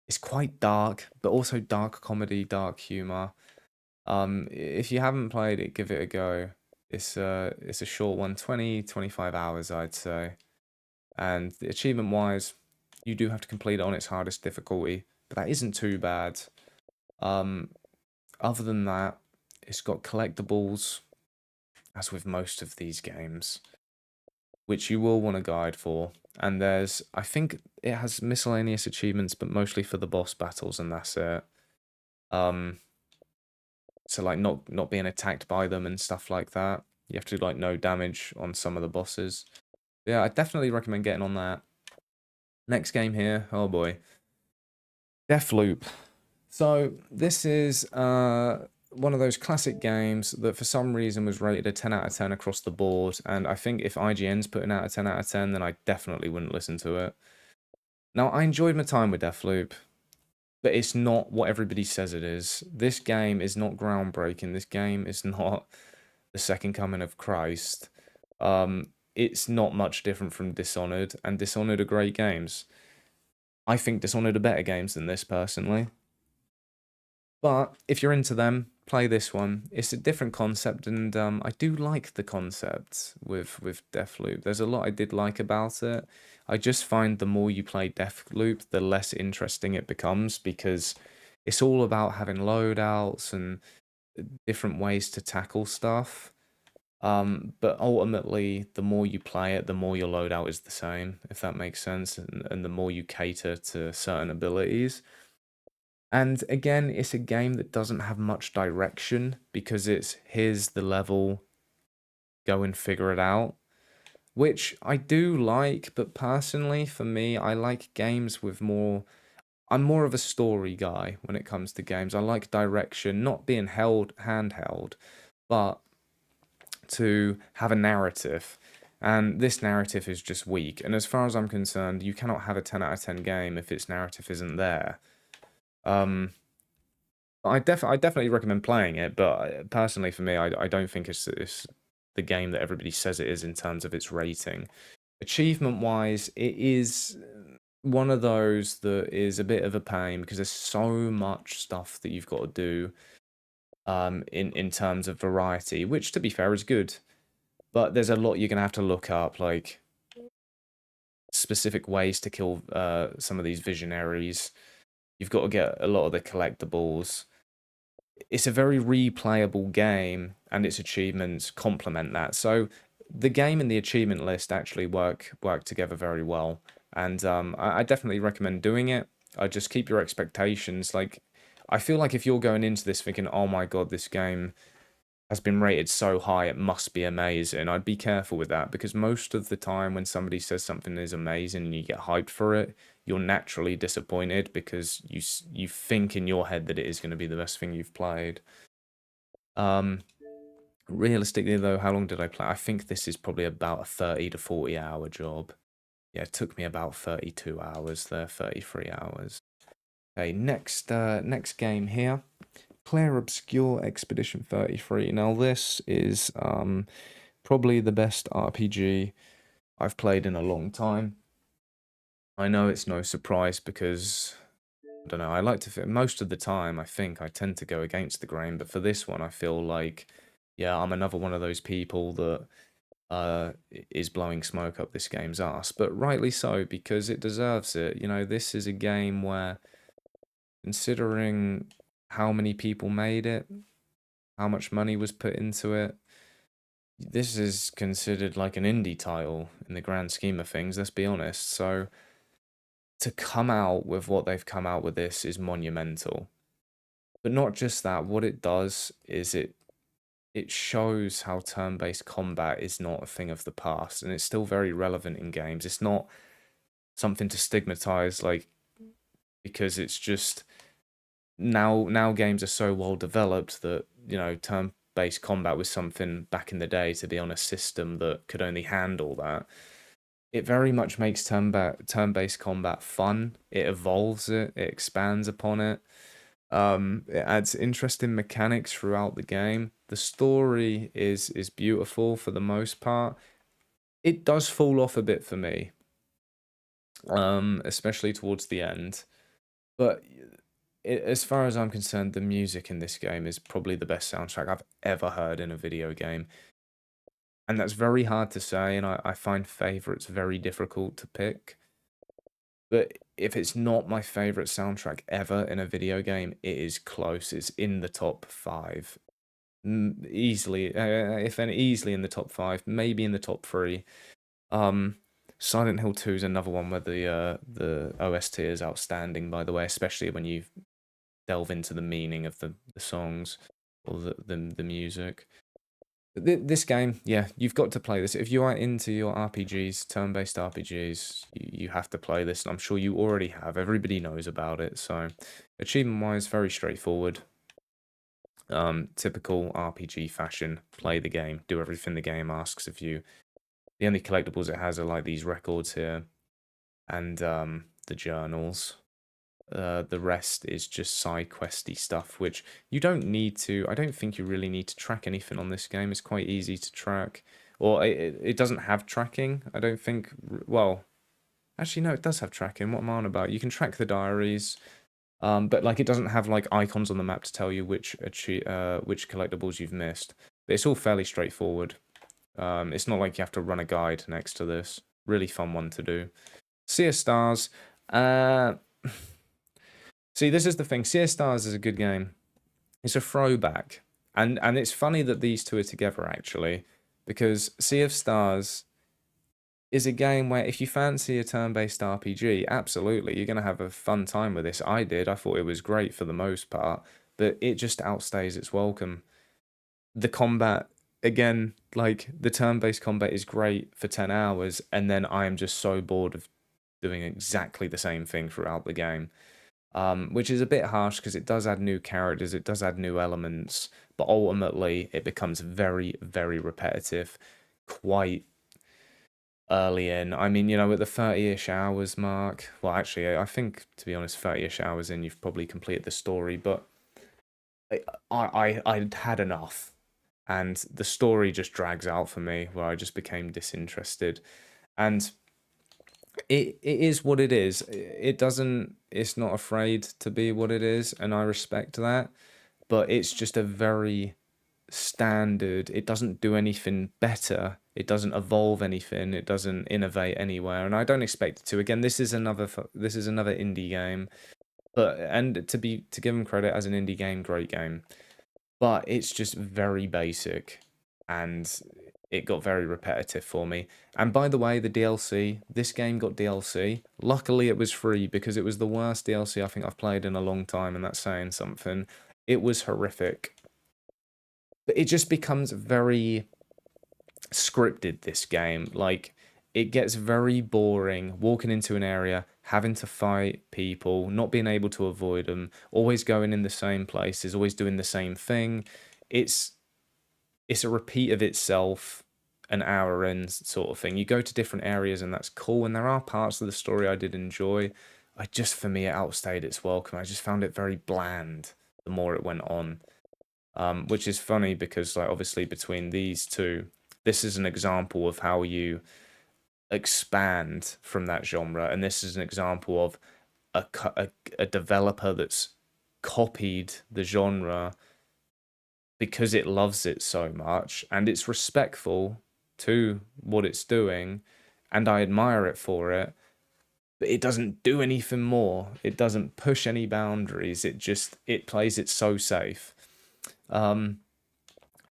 It's quite dark, but also dark comedy, dark humor. If you haven't played it, give it a go. It's a short one, 20-25 hours, I'd say. And the achievement wise, you do have to complete it on its hardest difficulty, but that isn't too bad. Other than that, it's got collectibles, as with most of these games, which you will want a guide for. And I think it has miscellaneous achievements, but mostly for the boss battles, and that's it. So like not being attacked by them and stuff like that. You have to do like no damage on some of the bosses. Yeah, I definitely recommend getting on that. Next game here, oh boy. Deathloop. So this is one of those classic games that for some reason was rated a 10 out of 10 across the board, and I think if IGN's putting out a 10 out of 10, then I definitely wouldn't listen to it. Now, I enjoyed my time with Deathloop, but it's not what everybody says it is. This game is not groundbreaking. This game is not the second coming of Christ. It's not much different from Dishonored, and Dishonored are great games. I think Dishonored are better games than this, personally. But if you're into them, play this one. It's a different concept, and I do like the concept with Deathloop. There's a lot I did like about it. I just find the more you play Deathloop, the less interesting it becomes, because it's all about having loadouts and different ways to tackle stuff. But ultimately, the more you play it, the more your loadout is the same, if that makes sense, and the more you cater to certain abilities. And again, it's a game that doesn't have much direction, because it's here's the level, go and figure it out, which I do like, but personally, for me, I like games with more. I'm more of a story guy when it comes to games. I like direction, not being held handheld, but to have a narrative. And this narrative is just weak. And as far as I'm concerned, you cannot have a 10 out of 10 game if its narrative isn't there. I definitely recommend playing it, but personally for me, I don't think it's the game that everybody says it is in terms of its rating. Achievement wise, it is one of those that is a bit of a pain because there's so much stuff that you've got to do in terms of variety, which to be fair is good. But there's a lot you're gonna have to look up, like specific ways to kill some of these visionaries. You've got to get a lot of the collectibles. It's a very replayable game, and its achievements complement that. So the game and the achievement list actually work together very well, and I definitely recommend doing it. I just keep your expectations. Like, I feel like if you're going into this thinking, "Oh my god, this game has been rated so high, it must be amazing," I'd be careful with that because most of the time when somebody says something is amazing and you get hyped for it, you're naturally disappointed because you think in your head that it is going to be the best thing you've played. Um, Realistically though, how long did I play? I think this is probably about a 30 to 40 hour job. Yeah, it took me about 32 hours there, 33 hours. Okay, next game here. Clair Obscur Expedition 33. Now this is probably the best RPG I've played in a long time. I know it's no surprise because I don't know, I like to fit most of the time I think I tend to go against the grain, but for this one I feel like yeah, I'm another one of those people that is blowing smoke up this game's ass, but rightly so because it deserves it. You know, this is a game where considering how many people made it, how much money was put into it, this is considered like an indie title in the grand scheme of things, let's be honest. So to come out with what they've come out with this is monumental. But not just that, what it does is it shows how turn-based combat is not a thing of the past and it's still very relevant in games. It's not something to stigmatize like because it's just now games are so well developed that, you know, turn-based combat was something back in the day to be on a system that could only handle that. It very much makes turn-based combat fun. It evolves it, it expands upon it. It adds interesting mechanics throughout the game. The story is beautiful for the most part. It does fall off a bit for me, especially towards the end. But as far as I'm concerned, the music in this game is probably the best soundtrack I've ever heard in a video game. And that's very hard to say, and I find favorites very difficult to pick. But if it's not my favorite soundtrack ever in a video game, it is close. It's in the top five. Easily, if any, easily in the top five, maybe in the top three. Um, Silent Hill 2 is another one where the OST is outstanding, by the way, especially when you delve into the meaning of the songs or the music. This game, yeah, you've got to play this. If you are into your RPGs, turn-based RPGs, you have to play this. And I'm sure you already have. Everybody knows about it. So, achievement-wise, very straightforward. Typical RPG fashion. Play the game. Do everything the game asks of you. The only collectibles it has are like these records here, and the journals. The rest is just side questy stuff, which you don't need to. I don't think you really need to track anything on this game. It's quite easy to track, or it doesn't have tracking. I don't think. Well, actually, no, it does have tracking. What am I on about? You can track the diaries, but like it doesn't have like icons on the map to tell you which collectibles you've missed. But it's all fairly straightforward. It's not like you have to run a guide next to this. Really fun one to do. Sea of Stars. Uh, See, this is the thing. Sea of Stars is a good game. It's a throwback. And it's funny that these two are together, actually, because Sea of Stars is a game where if you fancy a turn-based RPG, absolutely, you're going to have a fun time with this. I did. I thought it was great for the most part, but it just outstays its welcome. The combat, again, like the turn-based combat is great for 10 hours, and then I am just so bored of doing exactly the same thing throughout the game. Which is a bit harsh because it does add new characters, it does add new elements, but ultimately it becomes very, very repetitive quite early in. I mean, you know, at the 30-ish hours mark, well, actually, I think, to be honest, 30-ish hours in, you've probably completed the story, but I'd had enough, and the story just drags out for me, where I just became disinterested. And it is what it is. It doesn't. It's not afraid to be what it is, and I respect that. But it's just a very standard. It doesn't do anything better. It doesn't evolve anything. It doesn't innovate anywhere, and I don't expect it to. Again, this is another indie game, but and to give them credit as an indie game, great game, but it's just very basic, and it got very repetitive for me. And by the way, the DLC, this game got DLC. Luckily, it was free because it was the worst DLC I think I've played in a long time, and that's saying something. It was horrific. But it just becomes very scripted, this game. Like, it gets very boring walking into an area, having to fight people, not being able to avoid them, always going in the same places, always doing the same thing. It's it's a repeat of itself, an hour in sort of thing. You go to different areas and that's cool, and there are parts of the story I did enjoy. I just, for me, it outstayed its welcome. I just found it very bland the more it went on. Which is funny because, like, obviously between these two, this is an example of how you expand from that genre, and this is an example of a developer that's copied the genre because it loves it so much and it's respectful to what it's doing, and I admire it for it. But it doesn't do anything more. It doesn't push any boundaries. It plays it so safe. Um,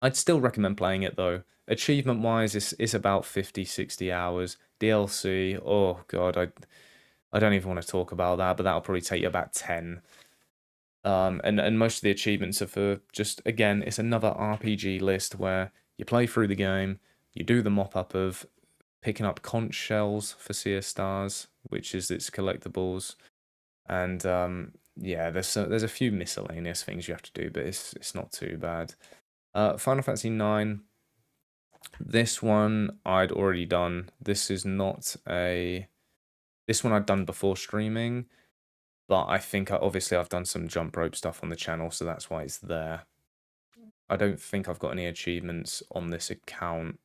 I'd still recommend playing it though. Achievement wise, it's about 50, 60 hours. DLC, oh god, I don't even want to talk about that, but that'll probably take you about 10. And most of the achievements are for just, again, it's another RPG list where you play through the game, you do the mop up of picking up conch shells for Sea of Stars, which is its collectibles, and yeah, there's a few miscellaneous things you have to do, but it's not too bad. Final Fantasy 9. This one I'd already done. This one I'd done before streaming, but I think obviously I've done some jump rope stuff on the channel, so that's why it's there. I don't think I've got any achievements on this account.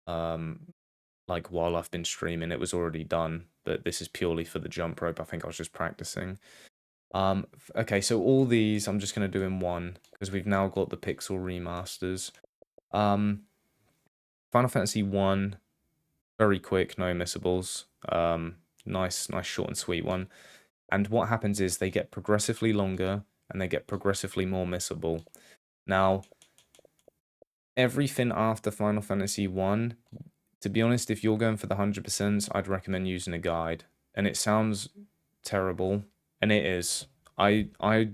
Like while I've been streaming, it was already done, but this is purely for the jump rope. I think I was just practicing. Okay, so all these I'm just gonna do in one because we've now got the Pixel remasters. Final Fantasy 1, very quick, no missables. Nice short and sweet one. And what happens is they get progressively longer and they get progressively more missable. Now, everything after Final Fantasy 1, to be honest, if you're going for the 100%, I'd recommend using a guide. And it sounds terrible, and it is. I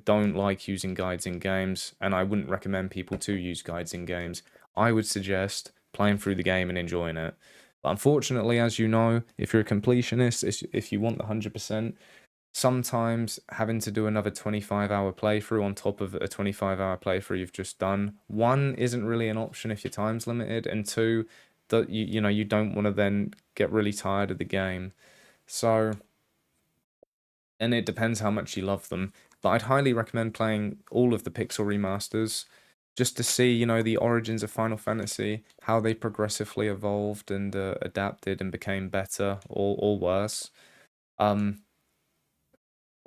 don't like using guides in games, and I wouldn't recommend people to use guides in games. I would suggest playing through the game and enjoying it. But unfortunately, as you know, if you're a completionist, if you want the 100%, sometimes having to do another 25-hour playthrough on top of a 25-hour playthrough you've just done, one, isn't really an option if your time's limited, and two, that you know, you don't want to then get really tired of the game. So, and it depends how much you love them, but I'd highly recommend playing all of the Pixel remasters just to see, you know, the origins of Final Fantasy, how they progressively evolved and adapted and became better or worse. Um,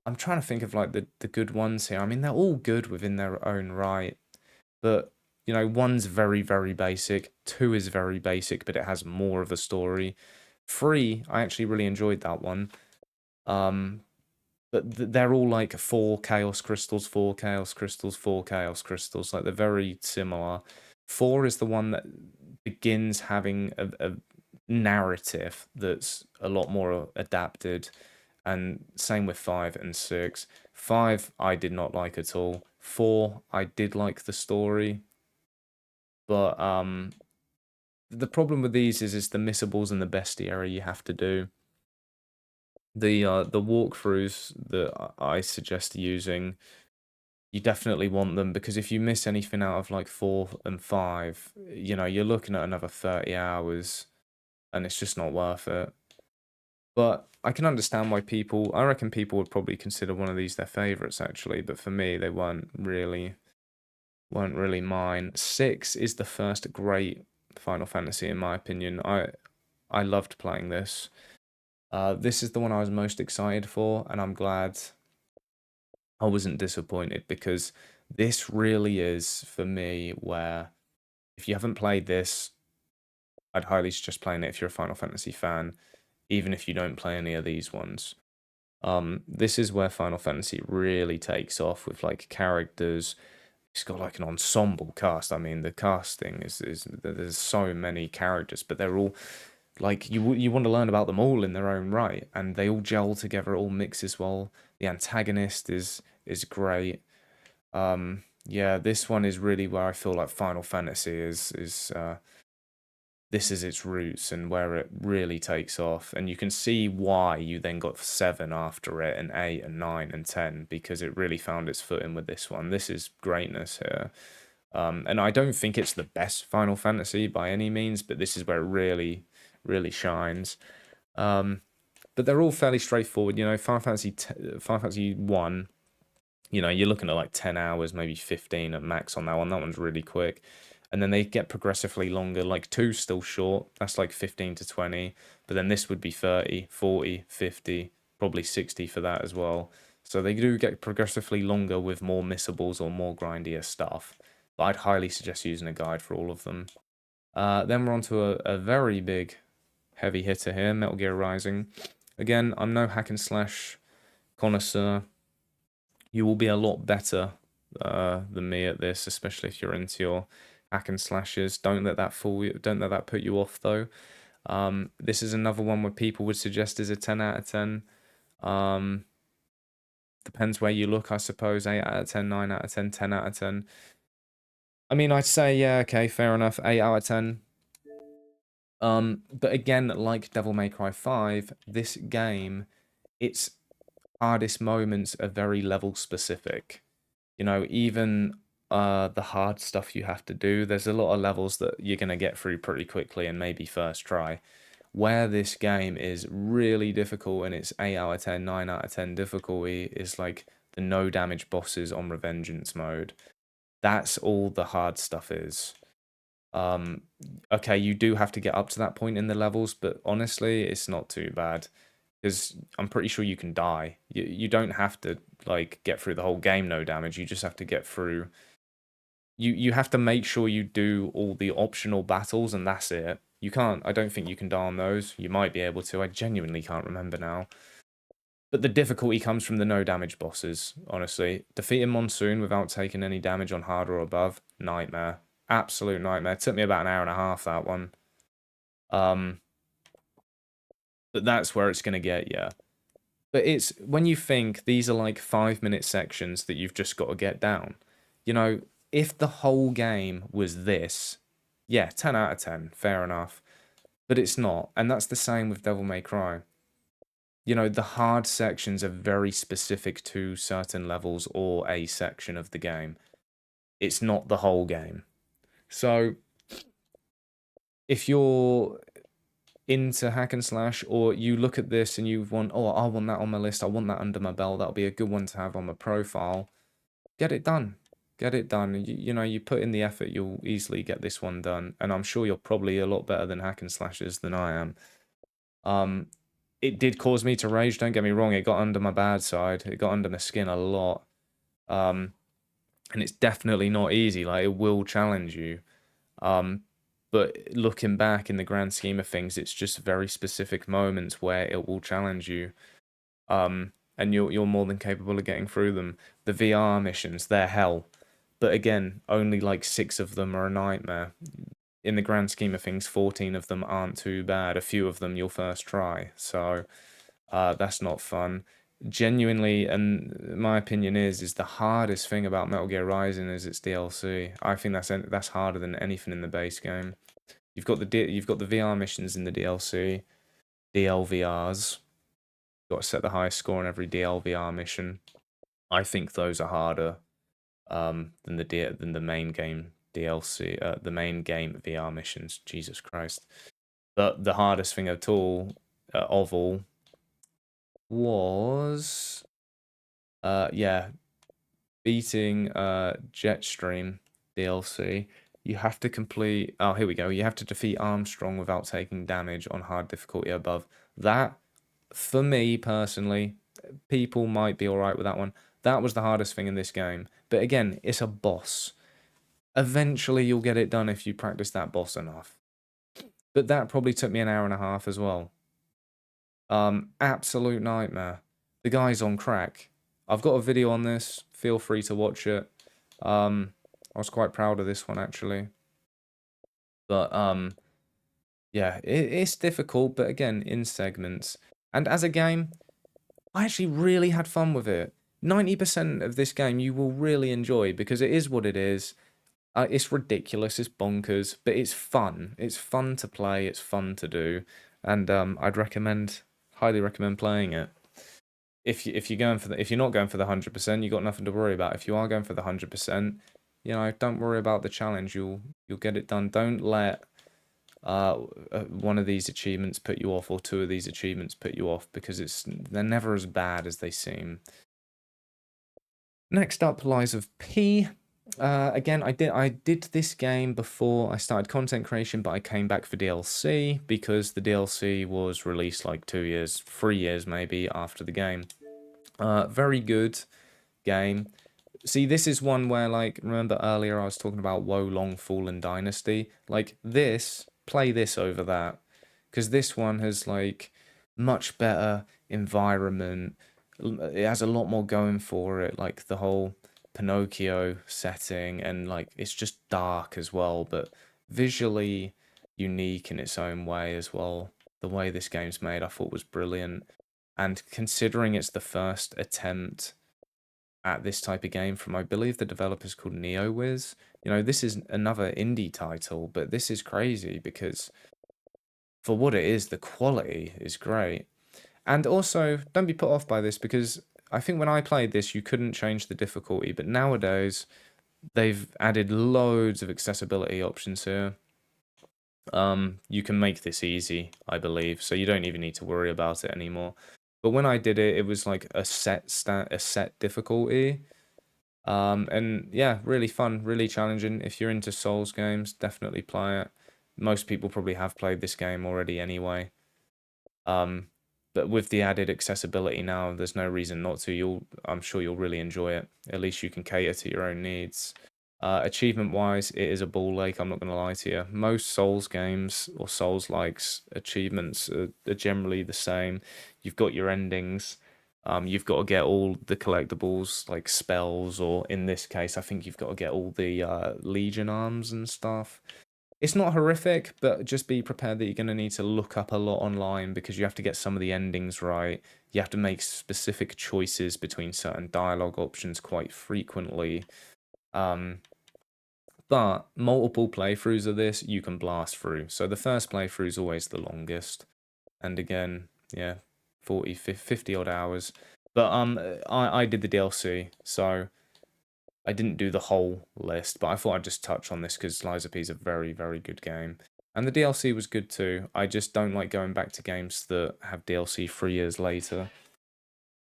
I'm trying to think of like the good ones here. I mean, they're all good within their own right, but you know, one's very, very basic. Two is very basic, but it has more of a story. Three, I actually really enjoyed that one. Um, but they're all like four Chaos Crystals, four Chaos Crystals, four Chaos Crystals. Like they're very similar. Four is the one that begins having a narrative that's a lot more adapted, and same with 5 and 6. 5 I did not like at all. 4 I did like the story, but the problem with these is the missables and the bestiary you have to do. The walkthroughs that I suggest using, you definitely want them, because if you miss anything out of like 4 and 5, you know, you're looking at another 30 hours and it's just not worth it. But I can understand why I reckon people would probably consider one of these their favorites actually, but for me, they weren't really. weren't really mine. 6 is the first great Final Fantasy in my opinion. I loved playing this. This is the one I was most excited for, and I'm glad I wasn't disappointed because this really is for me where if you haven't played this, I'd highly suggest playing it if you're a Final Fantasy fan, even if you don't play any of these ones. This is where Final Fantasy really takes off with like characters. It's got like an ensemble cast. I mean, the casting is there's so many characters, but they're all like you want to learn about them all in their own right, and they all gel together, it all mixes well. The antagonist is great. Yeah, this one is really where I feel like Final Fantasy is this is its roots and where it really takes off. And you can see why you then got 7 after it, and 8 and 9 and 10, because it really found its footing with this one. This is greatness here. And I don't think it's the best Final Fantasy by any means, but this is where it really, really shines. But they're all fairly straightforward. You know, Final Fantasy 1, you know, you're looking at like 10 hours, maybe 15 at max on that one. That one's really quick. And then they get progressively longer. Like 2's still short. That's like 15 to 20. But then this would be 30, 40, 50, probably 60 for that as well. So they do get progressively longer with more missables or more grindier stuff. But I'd highly suggest using a guide for all of them. Then we're on to a very big heavy hitter here, Metal Gear Rising. Again, I'm no hack and slash connoisseur. You will be a lot better than me at this, especially if you're into your hack and slashes. Don't let that fool you. Don't let that put you off, though. This is another one where people would suggest is a 10 out of 10. Depends where you look, I suppose. 8 out of 10, 9 out of 10, 10 out of 10. I mean, I'd say, yeah, okay, fair enough. 8 out of 10. But again, like Devil May Cry 5, this game, its hardest moments are very level specific. You know, even the hard stuff you have to do, there's a lot of levels that you're going to get through pretty quickly and maybe first try. Where this game is really difficult and it's 8 out of 10, 9 out of 10 difficulty is like the no damage bosses on Revengeance mode. That's all the hard stuff is. Okay, you do have to get up to that point in the levels, but honestly, it's not too bad because I'm pretty sure you can die. You don't have to like get through the whole game no damage. You just have to get through. You have to make sure you do all the optional battles, and that's it. You can't. I don't think you can die on those. You might be able to. I genuinely can't remember now. But the difficulty comes from the no damage bosses. Honestly, defeating Monsoon without taking any damage on hard or above, nightmare. Absolute nightmare. It took me about an hour and a half, that one. But that's where it's going to get you. But it's when you think these are like 5-minute sections that you've just got to get down. You know, if the whole game was this, yeah, 10 out of 10, fair enough. But it's not. And that's the same with Devil May Cry. You know, the hard sections are very specific to certain levels or a section of the game. It's not the whole game. So, if you're into hack and slash, or you look at this and you want, oh, I want that on my list, I want that under my belt, that'll be a good one to have on my profile, get it done. Get it done. You know, you put in the effort, you'll easily get this one done. And I'm sure you're probably a lot better than hack and slashes than I am. It did cause me to rage, don't get me wrong, it got under my bad side. It got under my skin a lot. And it's definitely not easy, like it will challenge you. But looking back in the grand scheme of things, it's just very specific moments where it will challenge you. And you're more than capable of getting through them. The VR missions, they're hell. But again, only like 6 of them are a nightmare. In the grand scheme of things, 14 of them aren't too bad. A few of them you'll first try. So that's not fun. Genuinely, and my opinion is the hardest thing about Metal Gear Rising is its DLC. I think that's harder than anything in the base game. You've got the VR missions in the DLC, DLVRs. You've got to set the highest score on every DLVR mission. I think those are harder than the main game DLC, the main game VR missions. Jesus Christ! But the hardest thing of all was yeah, beating Jetstream DLC. You have to complete... Oh, here we go. You have to defeat Armstrong without taking damage on hard difficulty above. That, for me personally, people might be alright with that one. That was the hardest thing in this game. But again, it's a boss. Eventually you'll get it done if you practice that boss enough. But that probably took me an hour and a half as well. Absolute nightmare. The guy's on crack. I've got a video on this. Feel free to watch it. I was quite proud of this one, actually. But, yeah, it's difficult, but again, in segments. And as a game, I actually really had fun with it. 90% of this game you will really enjoy because it is what it is. It's ridiculous, it's bonkers, but it's fun. It's fun to play, it's fun to do. And I'd highly recommend playing it. If you're not going for the 100%, you got nothing to worry about. If you are going for the 100%, you know, don't worry about the challenge. You'll get it done. Don't let one of these achievements put you off, or two of these achievements put you off, because they're never as bad as they seem. Next up, Lies of P. Again, I did this game before I started content creation, but I came back for DLC because the DLC was released like 2 years, 3 years maybe after the game. Very good game. See, this is one where, like, remember earlier I was talking about Wo Long Fallen Dynasty? Like, play this over that. Because this one has, like, much better environment. It has a lot more going for it, like the whole Pinocchio setting, and like it's just dark as well, but visually unique in its own way as well. The way this game's made I thought was brilliant, and considering it's the first attempt at this type of game from, I believe the developer's called NeoWiz. You know, this is another indie title, but this is crazy because for what it is, the quality is great. And also, don't be put off by this, because I think when I played this, you couldn't change the difficulty, but nowadays, they've added loads of accessibility options here. You can make this easy, I believe, so you don't even need to worry about it anymore. But when I did it, it was like a set difficulty. And yeah, really fun, really challenging. If you're into Souls games, definitely play it. Most people probably have played this game already anyway. But with the added accessibility now, there's no reason not to. I'm sure you'll really enjoy it. At least you can cater to your own needs. Achievement-wise, it is a ball lake, I'm not going to lie to you. Most Souls games, or Souls-likes, achievements are generally the same. You've got your endings. You've got to get all the collectibles, like spells, or in this case, I think you've got to get all the Legion arms and stuff. It's not horrific, but just be prepared that you're going to need to look up a lot online, because you have to get some of the endings right. You have to make specific choices between certain dialogue options quite frequently. But multiple playthroughs of this, you can blast through. So the first playthrough is always the longest. And again, yeah, 40, 50 odd hours. But I did the DLC, so I didn't do the whole list, but I thought I'd just touch on this because Lies of P is a very, very good game. And the DLC was good too. I just don't like going back to games that have DLC 3 years later.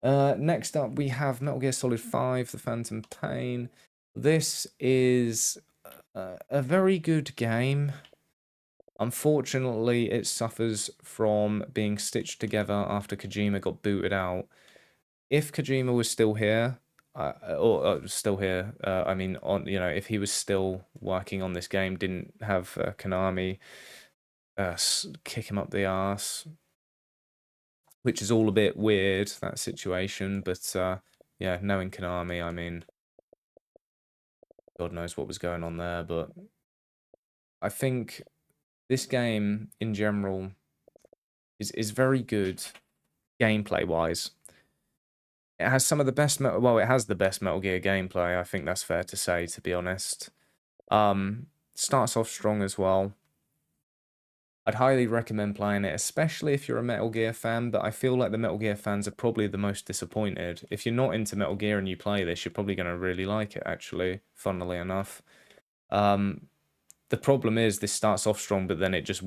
Next up, we have Metal Gear Solid 5, The Phantom Pain. This is a very good game. Unfortunately, it suffers from being stitched together after Kojima got booted out. If Kojima was still here, I mean, if he was still working on this game, didn't have Konami kick him up the arse, which is all a bit weird, that situation, but yeah, knowing Konami, I mean, God knows what was going on there, but I think this game, in general, is very good gameplay-wise. It has some of the best, it has the best Metal Gear gameplay, I think that's fair to say, to be honest. Starts off strong as well. I'd highly recommend playing it, especially if you're a Metal Gear fan, but I feel like the Metal Gear fans are probably the most disappointed. If you're not into Metal Gear and you play this, you're probably going to really like it, actually, funnily enough. The problem is this starts off strong, but then it just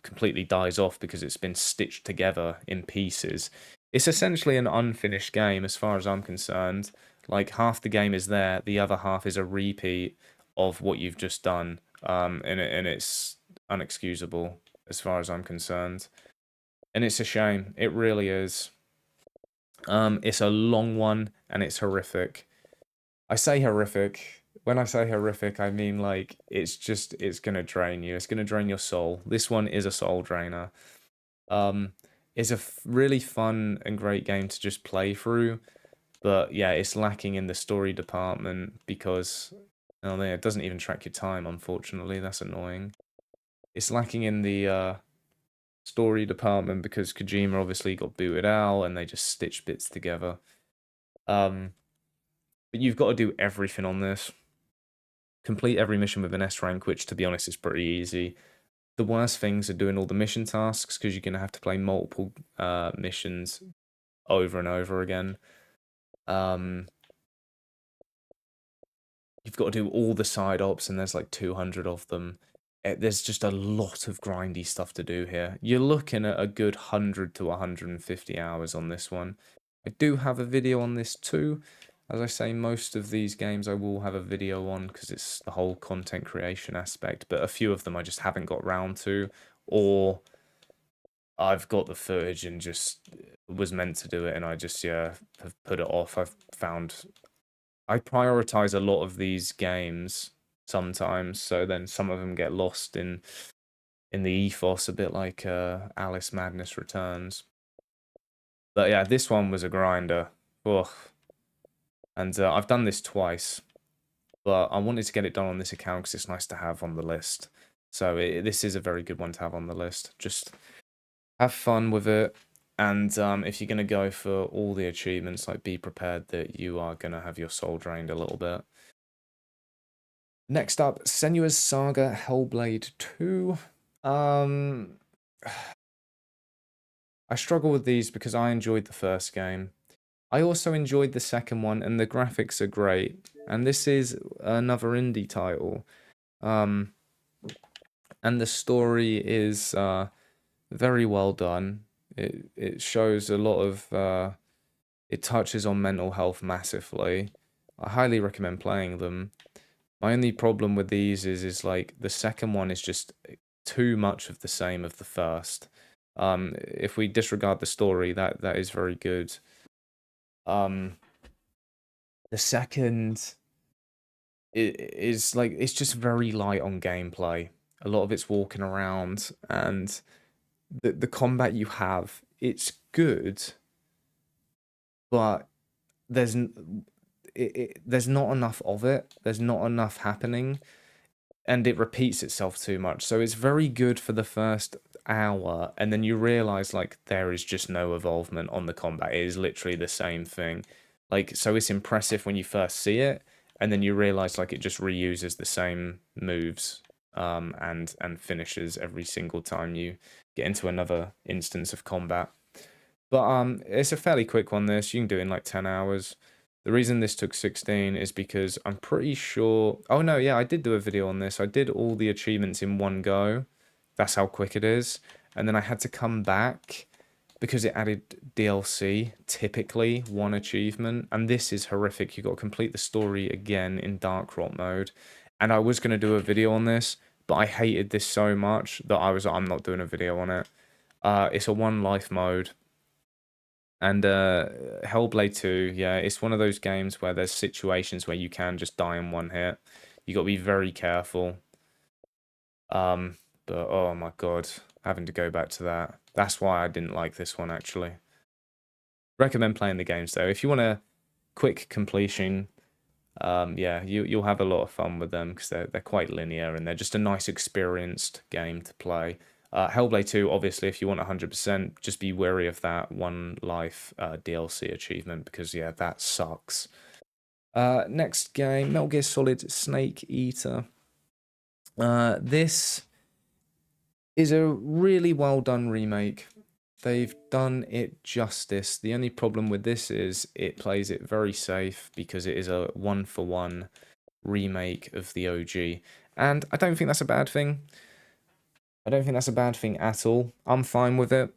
completely dies off because it's been stitched together in pieces. It's essentially an unfinished game as far as I'm concerned. Like, half the game is there, the other half is a repeat of what you've just done, and it's unexcusable as far as I'm concerned, and it's a shame. It really is. It's a long one and it's horrific. I say horrific. When I say horrific, I mean like it's gonna drain you. It's gonna drain your soul. This one is a soul drainer. Um, it's a really fun and great game to just play through, but yeah, it's lacking in the story department because oh man, it doesn't even track your time. Unfortunately, that's annoying. It's lacking in the story department because Kojima obviously got booted out and they just stitched bits together. But you've got to do everything on this. Complete every mission with an S rank, which to be honest is pretty easy. The worst things are doing all the mission tasks because you're going to have to play multiple missions over and over again. You've got to do all the side ops, and there's like 200 of them. There's just a lot of grindy stuff to do here. You're looking at a good 100 to 150 hours on this one. I do have a video on this too. As I say, most of these games I will have a video on because it's the whole content creation aspect, but a few of them I just haven't got round to, or I've got the footage and just was meant to do it and I just, yeah, have put it off. I prioritize a lot of these games sometimes, so then some of them get lost in the ethos, a bit like Alice Madness Returns. But yeah, this one was a grinder. Ugh. And I've done this twice, but I wanted to get it done on this account because it's nice to have on the list. So this is a very good one to have on the list. Just have fun with it. And if you're going to go for all the achievements, like be prepared that you are going to have your soul drained a little bit. Next up, Senua's Saga Hellblade 2. I struggle with these because I enjoyed the first game. I also enjoyed the second one, and the graphics are great. And this is another indie title. And the story is very well done. It shows a lot of it touches on mental health massively. I highly recommend playing them. My only problem with these is like the second one is just too much of the same of the first. If we disregard the story, that is very good. The second is like it's just very light on gameplay. A lot of it's walking around, and the combat you have, it's good, but there's there's not enough of it. There's not enough happening, and it repeats itself too much. So it's very good for the first hour, and then you realize like there is just no evolvement on the combat. It is literally the same thing. Like, so it's impressive when you first see it, and then you realize like it just reuses the same moves and finishes every single time you get into another instance of combat. But it's a fairly quick one, this. You can do it in like 10 hours. The reason this took 16 is because I'm pretty sure... Oh, no, yeah, I did do a video on this. I did all the achievements in one go. That's how quick it is. And then I had to come back because it added DLC, typically one achievement. And this is horrific. You've got to complete the story again in Dark Rot mode. And I was going to do a video on this, but I hated this so much that I was like, I'm not doing a video on it. It's a one life mode. And Hellblade 2, yeah, it's one of those games where there's situations where you can just die in one hit. You got to be very careful. But oh my god, having to go back to that. That's why I didn't like this one, actually. Recommend playing the games, though. If you want a quick completion, yeah, you'll have a lot of fun with them because they're quite linear and they're just a nice, experienced game to play. Hellblade 2, obviously, if you want 100%, just be wary of that one life DLC achievement because, yeah, that sucks. Next game, Metal Gear Solid Snake Eater. This is a really well done remake. They've done it justice. The only problem with this is it plays it very safe because it is a one-for-one remake of the OG. And I don't think that's a bad thing. I don't think that's a bad thing at all. I'm fine with it.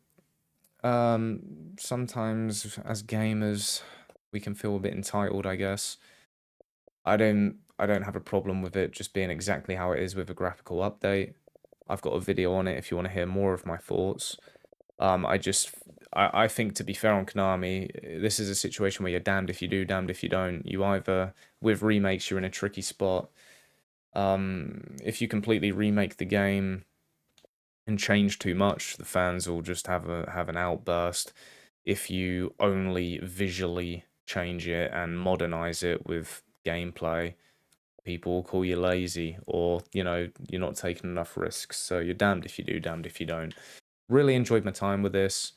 Sometimes as gamers, we can feel a bit entitled, I guess. I don't I don't have a problem with it just being exactly how it is with a graphical update. I've got a video on it if you want to hear more of my thoughts. I think, to be fair on Konami, this is a situation where you're damned if you do, damned if you don't. You either, with remakes, you're in a tricky spot. If you completely remake the game and change too much, the fans will just have an outburst. If you only visually change it and modernize it with gameplay, people will call you lazy, or you're not taking enough risks. So you're damned if you do, damned if you don't. Really enjoyed my time with this.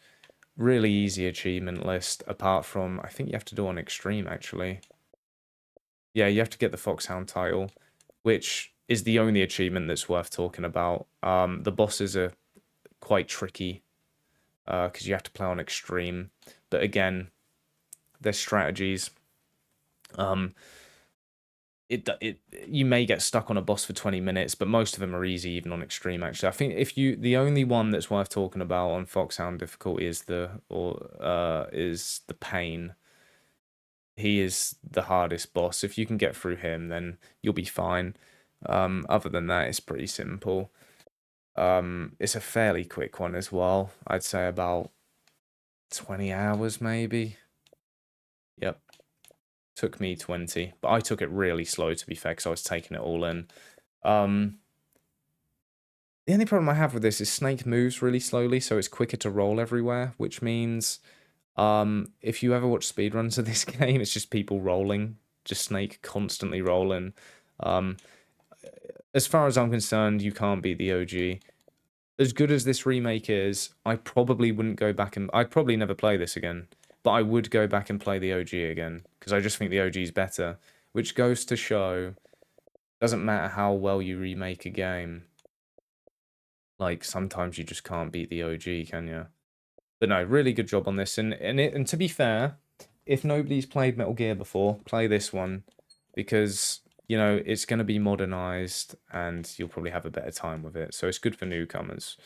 Really easy achievement list, apart from, I think you have to do on extreme, actually. Yeah, you have to get the Foxhound title, which is the only achievement that's worth talking about. The bosses are quite tricky, because you have to play on extreme. But again, there's strategies. You may get stuck on a boss for 20 minutes, but most of them are easy, even on extreme. Actually, I think the only one that's worth talking about on Foxhound difficulty is the Pain. He is the hardest boss. If you can get through him, then you'll be fine. Other than that, it's pretty simple. It's a fairly quick one as well. I'd say about 20 hours, maybe. Yep. Took me 20, but I took it really slow, to be fair, because I was taking it all in. The only problem I have with this is Snake moves really slowly, so it's quicker to roll everywhere, which means if you ever watch speedruns of this game, it's just people rolling, just Snake constantly rolling. As far as I'm concerned, you can't beat the OG. As good as this remake is, I probably wouldn't go back and... I'd probably never play this again. But I would go back and play the OG again, because I just think the OG is better. Which goes to show, doesn't matter how well you remake a game. Like, sometimes you just can't beat the OG, can you? But no, really good job on this. And to be fair, if nobody's played Metal Gear before, play this one. Because, it's going to be modernized, and you'll probably have a better time with it. So it's good for newcomers.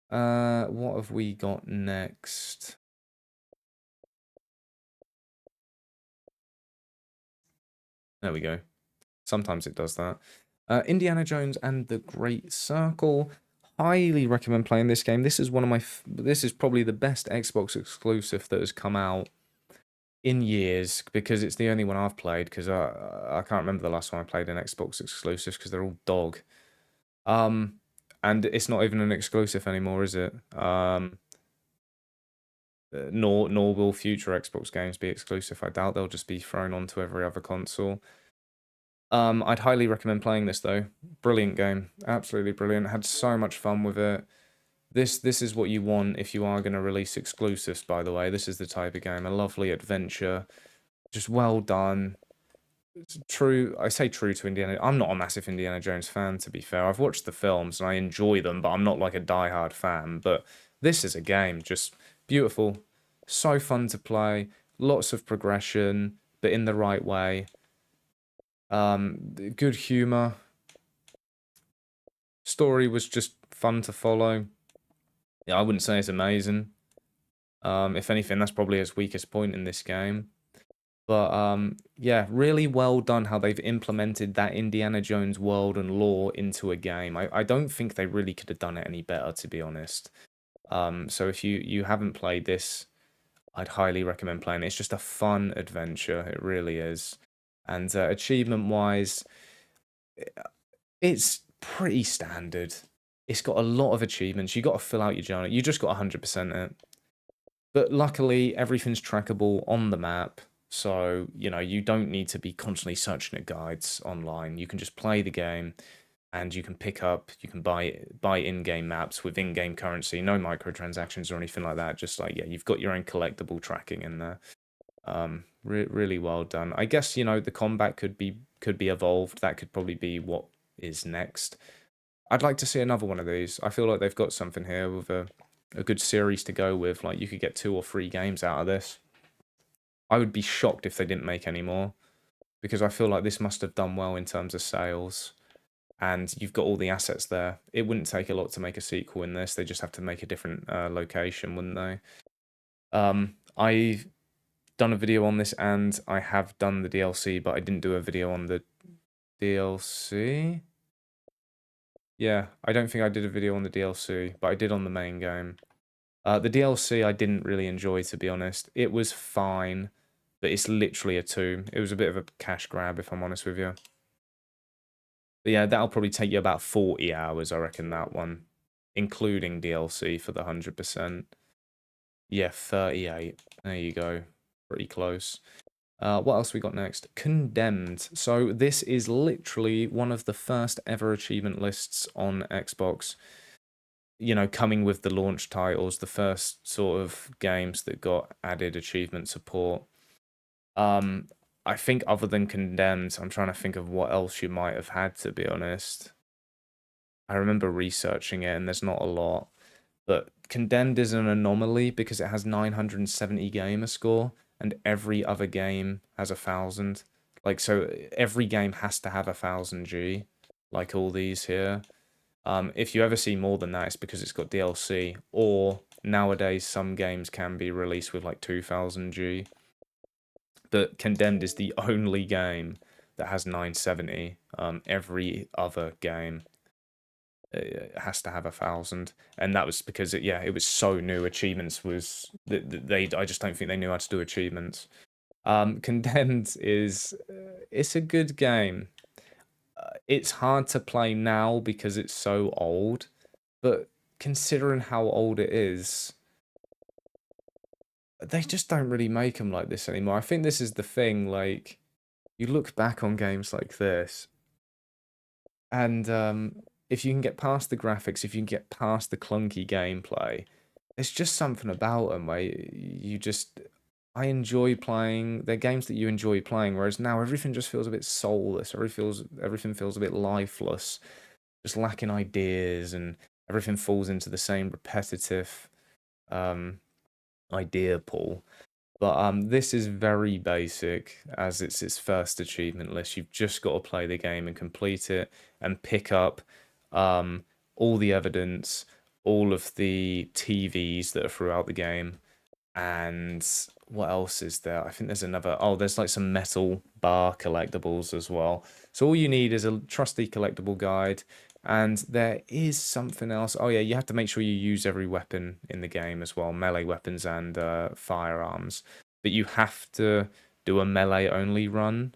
What have we got next? There we go. Sometimes it does that. Indiana Jones and the Great Circle. Highly recommend playing this game. This is this is probably the best Xbox exclusive that has come out in years, because it's the only one I've played, because I can't remember the last time I played an Xbox exclusive, because they're all dog. And it's not even an exclusive anymore, is it? Nor will future Xbox games be exclusive. I doubt they'll just be thrown onto every other console. I'd highly recommend playing this, though. Brilliant game. Absolutely brilliant. Had so much fun with it. This is what you want if you are going to release exclusives, by the way. This is the type of game. A lovely adventure. Just well done. It's true. I say true to Indiana. I'm not a massive Indiana Jones fan, to be fair. I've watched the films and I enjoy them, but I'm not like a die-hard fan. But this is a game. Just beautiful. So fun to play. Lots of progression, but in the right way. Good humor. Story was just fun to follow. Yeah, I wouldn't say it's amazing. If anything, that's probably its weakest point in this game. But yeah, really well done how they've implemented that Indiana Jones world and lore into a game. I don't think they really could have done it any better, to be honest. So if you haven't played this, I'd highly recommend playing it. It's just a fun adventure. It really is. And achievement-wise, it's pretty standard. It's got a lot of achievements. You got to fill out your journal. You just got 100% it. But luckily, everything's trackable on the map. So, you don't need to be constantly searching at guides online. You can just play the game, and you can buy in-game maps with in-game currency. No microtransactions or anything like that. Just like, yeah, you've got your own collectible tracking in there. Really well done. I guess, the combat could be evolved. That could probably be what is next. I'd like to see another one of these. I feel like they've got something here with a good series to go with. Like, you could get 2 or 3 games out of this. I would be shocked if they didn't make any more, because I feel like this must have done well in terms of sales, and you've got all the assets there. It wouldn't take a lot to make a sequel in this. They just have to make a different location, wouldn't they? I've done a video on this, and I have done the DLC, but I didn't do a video on the DLC. Yeah, I don't think I did a video on the DLC, but I did on the main game. The DLC I didn't really enjoy, to be honest. It was fine, but it's literally a tomb. It was a bit of a cash grab, if I'm honest with you. But yeah, that'll probably take you about 40 hours, I reckon, that one. Including DLC for the 100%. Yeah, 38. There you go. Pretty close. What else we got next? Condemned. So this is literally one of the first ever achievement lists on Xbox. You know, coming with the launch titles, the first sort of games that got added achievement support. I think other than Condemned, I'm trying to think of what else you might have had, to be honest. I remember researching it, and there's not a lot. But Condemned is an anomaly because it has 970 gamer score, and every other game has 1,000. Like, so every game has to have 1,000 G, like all these here. If you ever see more than that, it's because it's got DLC, or nowadays some games can be released with like 2,000 G. But Condemned is the only game that has 970. Every other game it has to have 1,000, and that was because it was so new. Achievements was I just don't think they knew how to do achievements. Condemned is it's a good game. It's hard to play now because it's so old, but considering how old it is, they just don't really make them like this anymore. I think this is the thing. Like, you look back on games like this, and if you can get past the graphics, if you can get past the clunky gameplay, there's just something about them where you just. I enjoy playing. They're games that you enjoy playing, whereas now everything just feels a bit soulless. Everything feels a bit lifeless, just lacking ideas, and everything falls into the same repetitive um, idea pool. But this is very basic, as it's its first achievement list. You've just got to play the game and complete it, and pick up all the evidence, all of the TVs that are throughout the game, and what else is there? I think there's another. Oh, there's like some metal bar collectibles as well. So all you need is a trusty collectible guide, and there is something else. Oh yeah, you have to make sure you use every weapon in the game as well, melee weapons and firearms. But you have to do a melee only run.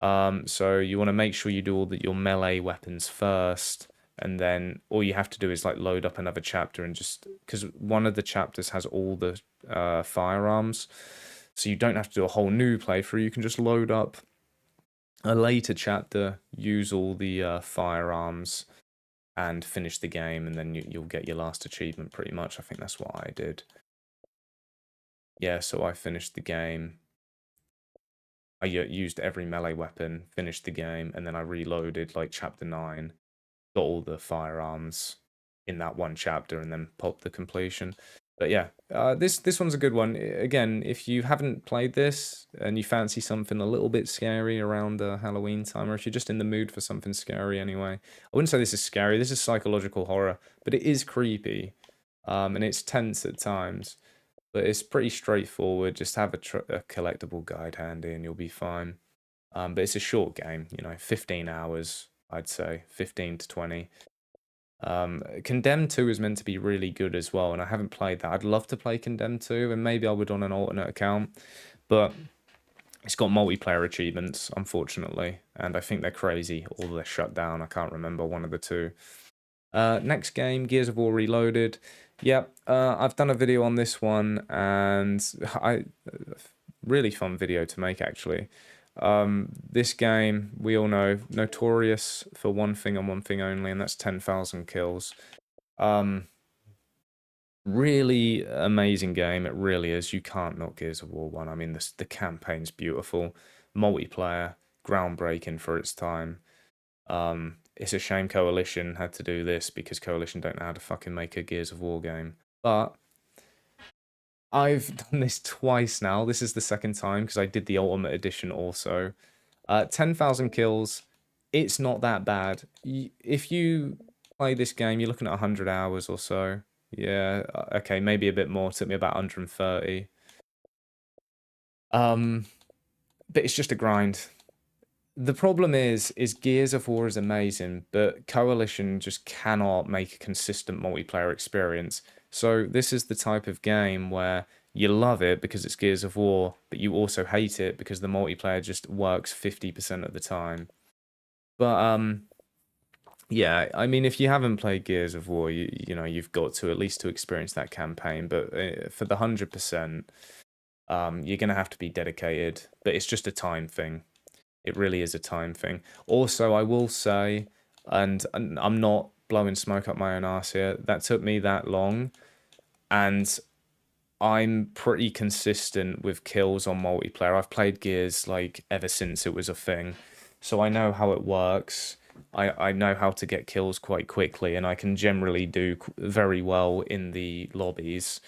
So you want to make sure you do your melee weapons first, and then all you have to do is like load up another chapter and just because one of the chapters has all the firearms, so you don't have to do a whole new playthrough. You can just load up a later chapter, use all the firearms, and finish the game, and then you'll get your last achievement pretty much. I think that's what I did. Yeah, so I finished the game. I used every melee weapon, finished the game, and then I reloaded like chapter 9, got all the firearms in that one chapter, and then popped the completion. But yeah, this one's a good one. Again, if you haven't played this and you fancy something a little bit scary around Halloween time, or if you're just in the mood for something scary anyway, I wouldn't say this is scary. This is psychological horror, but it is creepy, and it's tense at times. But it's pretty straightforward. Just have a collectible guide handy and you'll be fine. But it's a short game, 15 hours, I'd say, 15 to 20. Condemned 2 is meant to be really good as well, and I haven't played that. I'd love to play Condemned 2, and maybe I would on an alternate account, but it's got multiplayer achievements, unfortunately, and I think they're crazy, or they're shut down. I can't remember, one of the two. Next game, Gears of War Reloaded. Yep, I've done a video on this one, and really fun video to make, actually. This game, we all know, notorious for one thing and one thing only, and that's 10,000 kills. Really amazing game, it really is. You can't knock Gears of War 1. I mean, the campaign's beautiful. Multiplayer, groundbreaking for its time. It's a shame Coalition had to do this because Coalition don't know how to fucking make a Gears of War game. But I've done this twice now. This is the second time because I did the Ultimate Edition also. 10,000 kills. It's not that bad. If you play this game, you're looking at 100 hours or so. Yeah, okay, maybe a bit more. It took me about 130. But it's just a grind. The problem is Gears of War is amazing, but Coalition just cannot make a consistent multiplayer experience. So this is the type of game where you love it because it's Gears of War, but you also hate it because the multiplayer just works 50% of the time. But yeah, I mean, if you haven't played Gears of War, you know you've got to at least to experience that campaign. But for the 100%, you're gonna have to be dedicated. But it's just a time thing. It really is a time thing. Also, I will say, and I'm not blowing smoke up my own arse here. That took me that long, and I'm pretty consistent with kills on multiplayer. I've played Gears like ever since it was a thing, so I know how it works. I know how to get kills quite quickly, and I can generally do very well in the lobbies.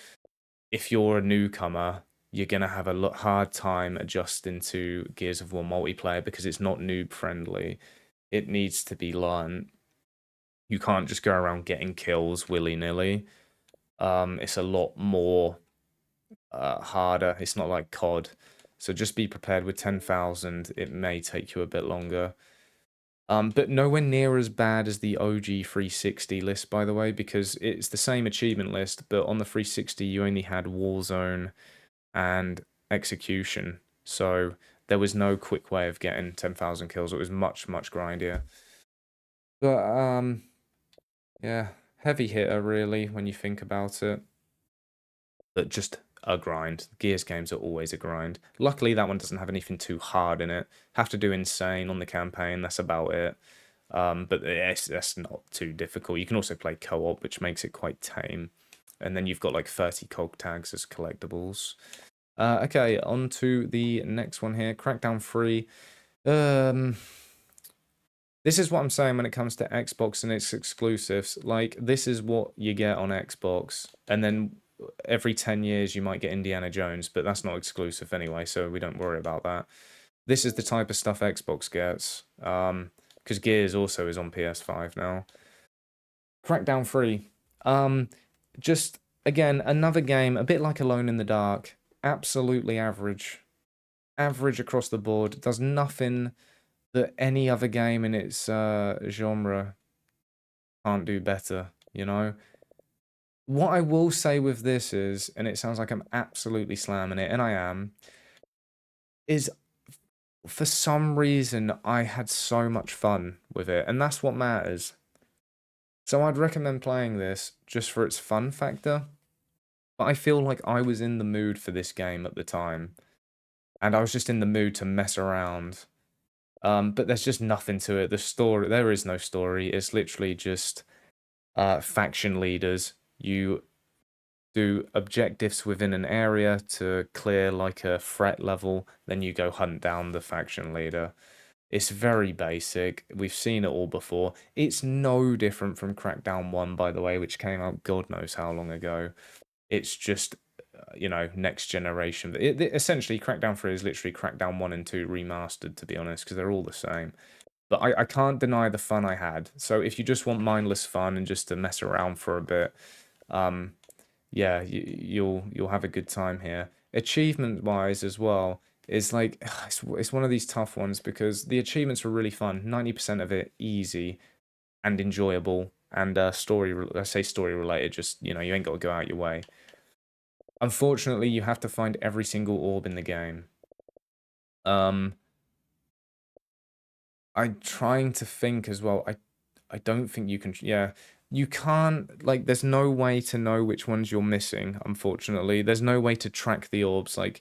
If you're a newcomer, you're gonna have a hard time adjusting to Gears of War multiplayer because it's not noob friendly. It needs to be learned. You can't just go around getting kills willy nilly. It's a lot more harder. It's not like COD. So just be prepared with 10,000. It may take you a bit longer. But nowhere near as bad as the OG 360 list, by the way, because it's the same achievement list, but on the 360 you only had Warzone and Execution. So there was no quick way of getting 10,000 kills. It was much, much grindier. But yeah, heavy hitter really when you think about it. But just a grind. Gears games are always a grind. Luckily, that one doesn't have anything too hard in it. Have to do insane on the campaign. That's about it. But that's not too difficult. You can also play co-op, which makes it quite tame. And then you've got like 30 cog tags as collectibles. Okay, on to the next one here. Crackdown 3. This is what I'm saying when it comes to Xbox and its exclusives. Like, this is what you get on Xbox. And then every 10 years you might get Indiana Jones, but that's not exclusive anyway, so we don't worry about that. This is the type of stuff Xbox gets. Because Gears also is on PS5 now. Crackdown 3. Just, again, another game, a bit like Alone in the Dark. Absolutely average. Average across the board. Does nothing that any other game in its genre can't do better, you know? What I will say with this is, and it sounds like I'm absolutely slamming it, and I am, is for some reason I had so much fun with it, and that's what matters. So I'd recommend playing this just for its fun factor, but I feel like I was in the mood for this game at the time, and I was just in the mood to mess around. But there's just nothing to it. The story, there is no story. It's literally just faction leaders. You do objectives within an area to clear like a threat level, then you go hunt down the faction leader. It's very basic. We've seen it all before. It's no different from Crackdown 1, by the way, which came out God knows how long ago. It's just, you know, next generation. Essentially, Crackdown 3 is literally Crackdown 1 and 2 remastered, to be honest, because they're all the same. But I can't deny the fun I had. So if you just want mindless fun and just to mess around for a bit, yeah, you'll have a good time here. Achievement wise as well, is like it's one of these tough ones because the achievements were really fun. 90% of it easy and enjoyable, and I say story related. Just you know, you ain't got to go out your way. Unfortunately, you have to find every single orb in the game. Um, I'm trying to think as well. I don't think you can. Yeah, you can't. Like, there's no way to know which ones you're missing. Unfortunately, there's no way to track the orbs. Like,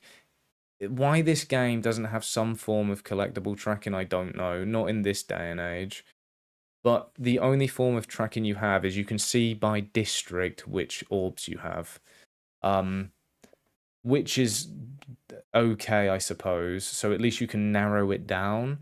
why this game doesn't have some form of collectible tracking, I don't know. Not in this day and age. But the only form of tracking you have is you can see by district which orbs you have. Which is okay, I suppose. So at least you can narrow it down.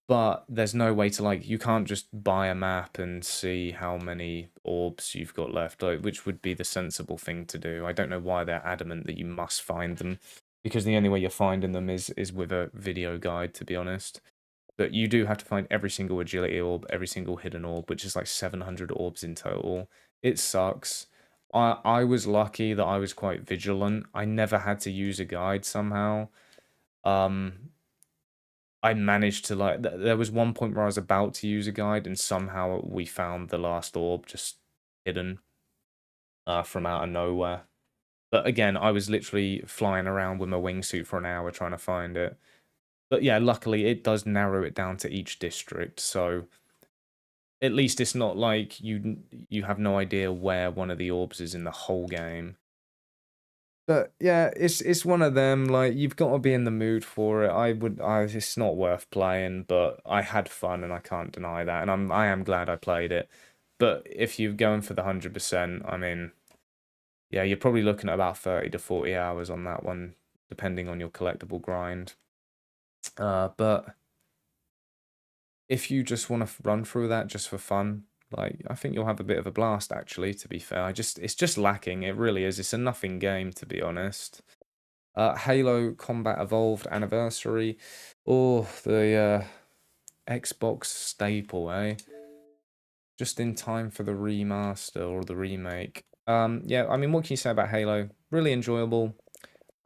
But there's no way to, like, you can't just buy a map and see how many orbs you've got left, like, which would be the sensible thing to do. I don't know why they're adamant that you must find them, because the only way you're finding them is with a video guide, to be honest. But you do have to find every single agility orb, every single hidden orb, which is like 700 orbs in total. It sucks. I was lucky that I was quite vigilant. I never had to use a guide somehow. Um, I managed to like. There was one point where I was about to use a guide, and somehow we found the last orb just hidden from out of nowhere. But again, I was literally flying around with my wingsuit for an hour trying to find it. But yeah, luckily it does narrow it down to each district, so at least it's not like you have no idea where one of the orbs is in the whole game. But yeah, it's one of them, like, you've got to be in the mood for it. It's not worth playing, but I had fun and I can't deny that, and I am glad I played it. But if you're going for the 100%, I mean, yeah, you're probably looking at about 30 to 40 hours on that one, depending on your collectible grind. But if you just want to run through that just for fun, like, I think you'll have a bit of a blast, actually, to be fair. It's just lacking. It really is. It's a nothing game, to be honest. Halo Combat Evolved Anniversary. Oh, the Xbox staple, eh? Just in time for the remaster or the remake. Yeah, I mean, what can you say about Halo? Really enjoyable.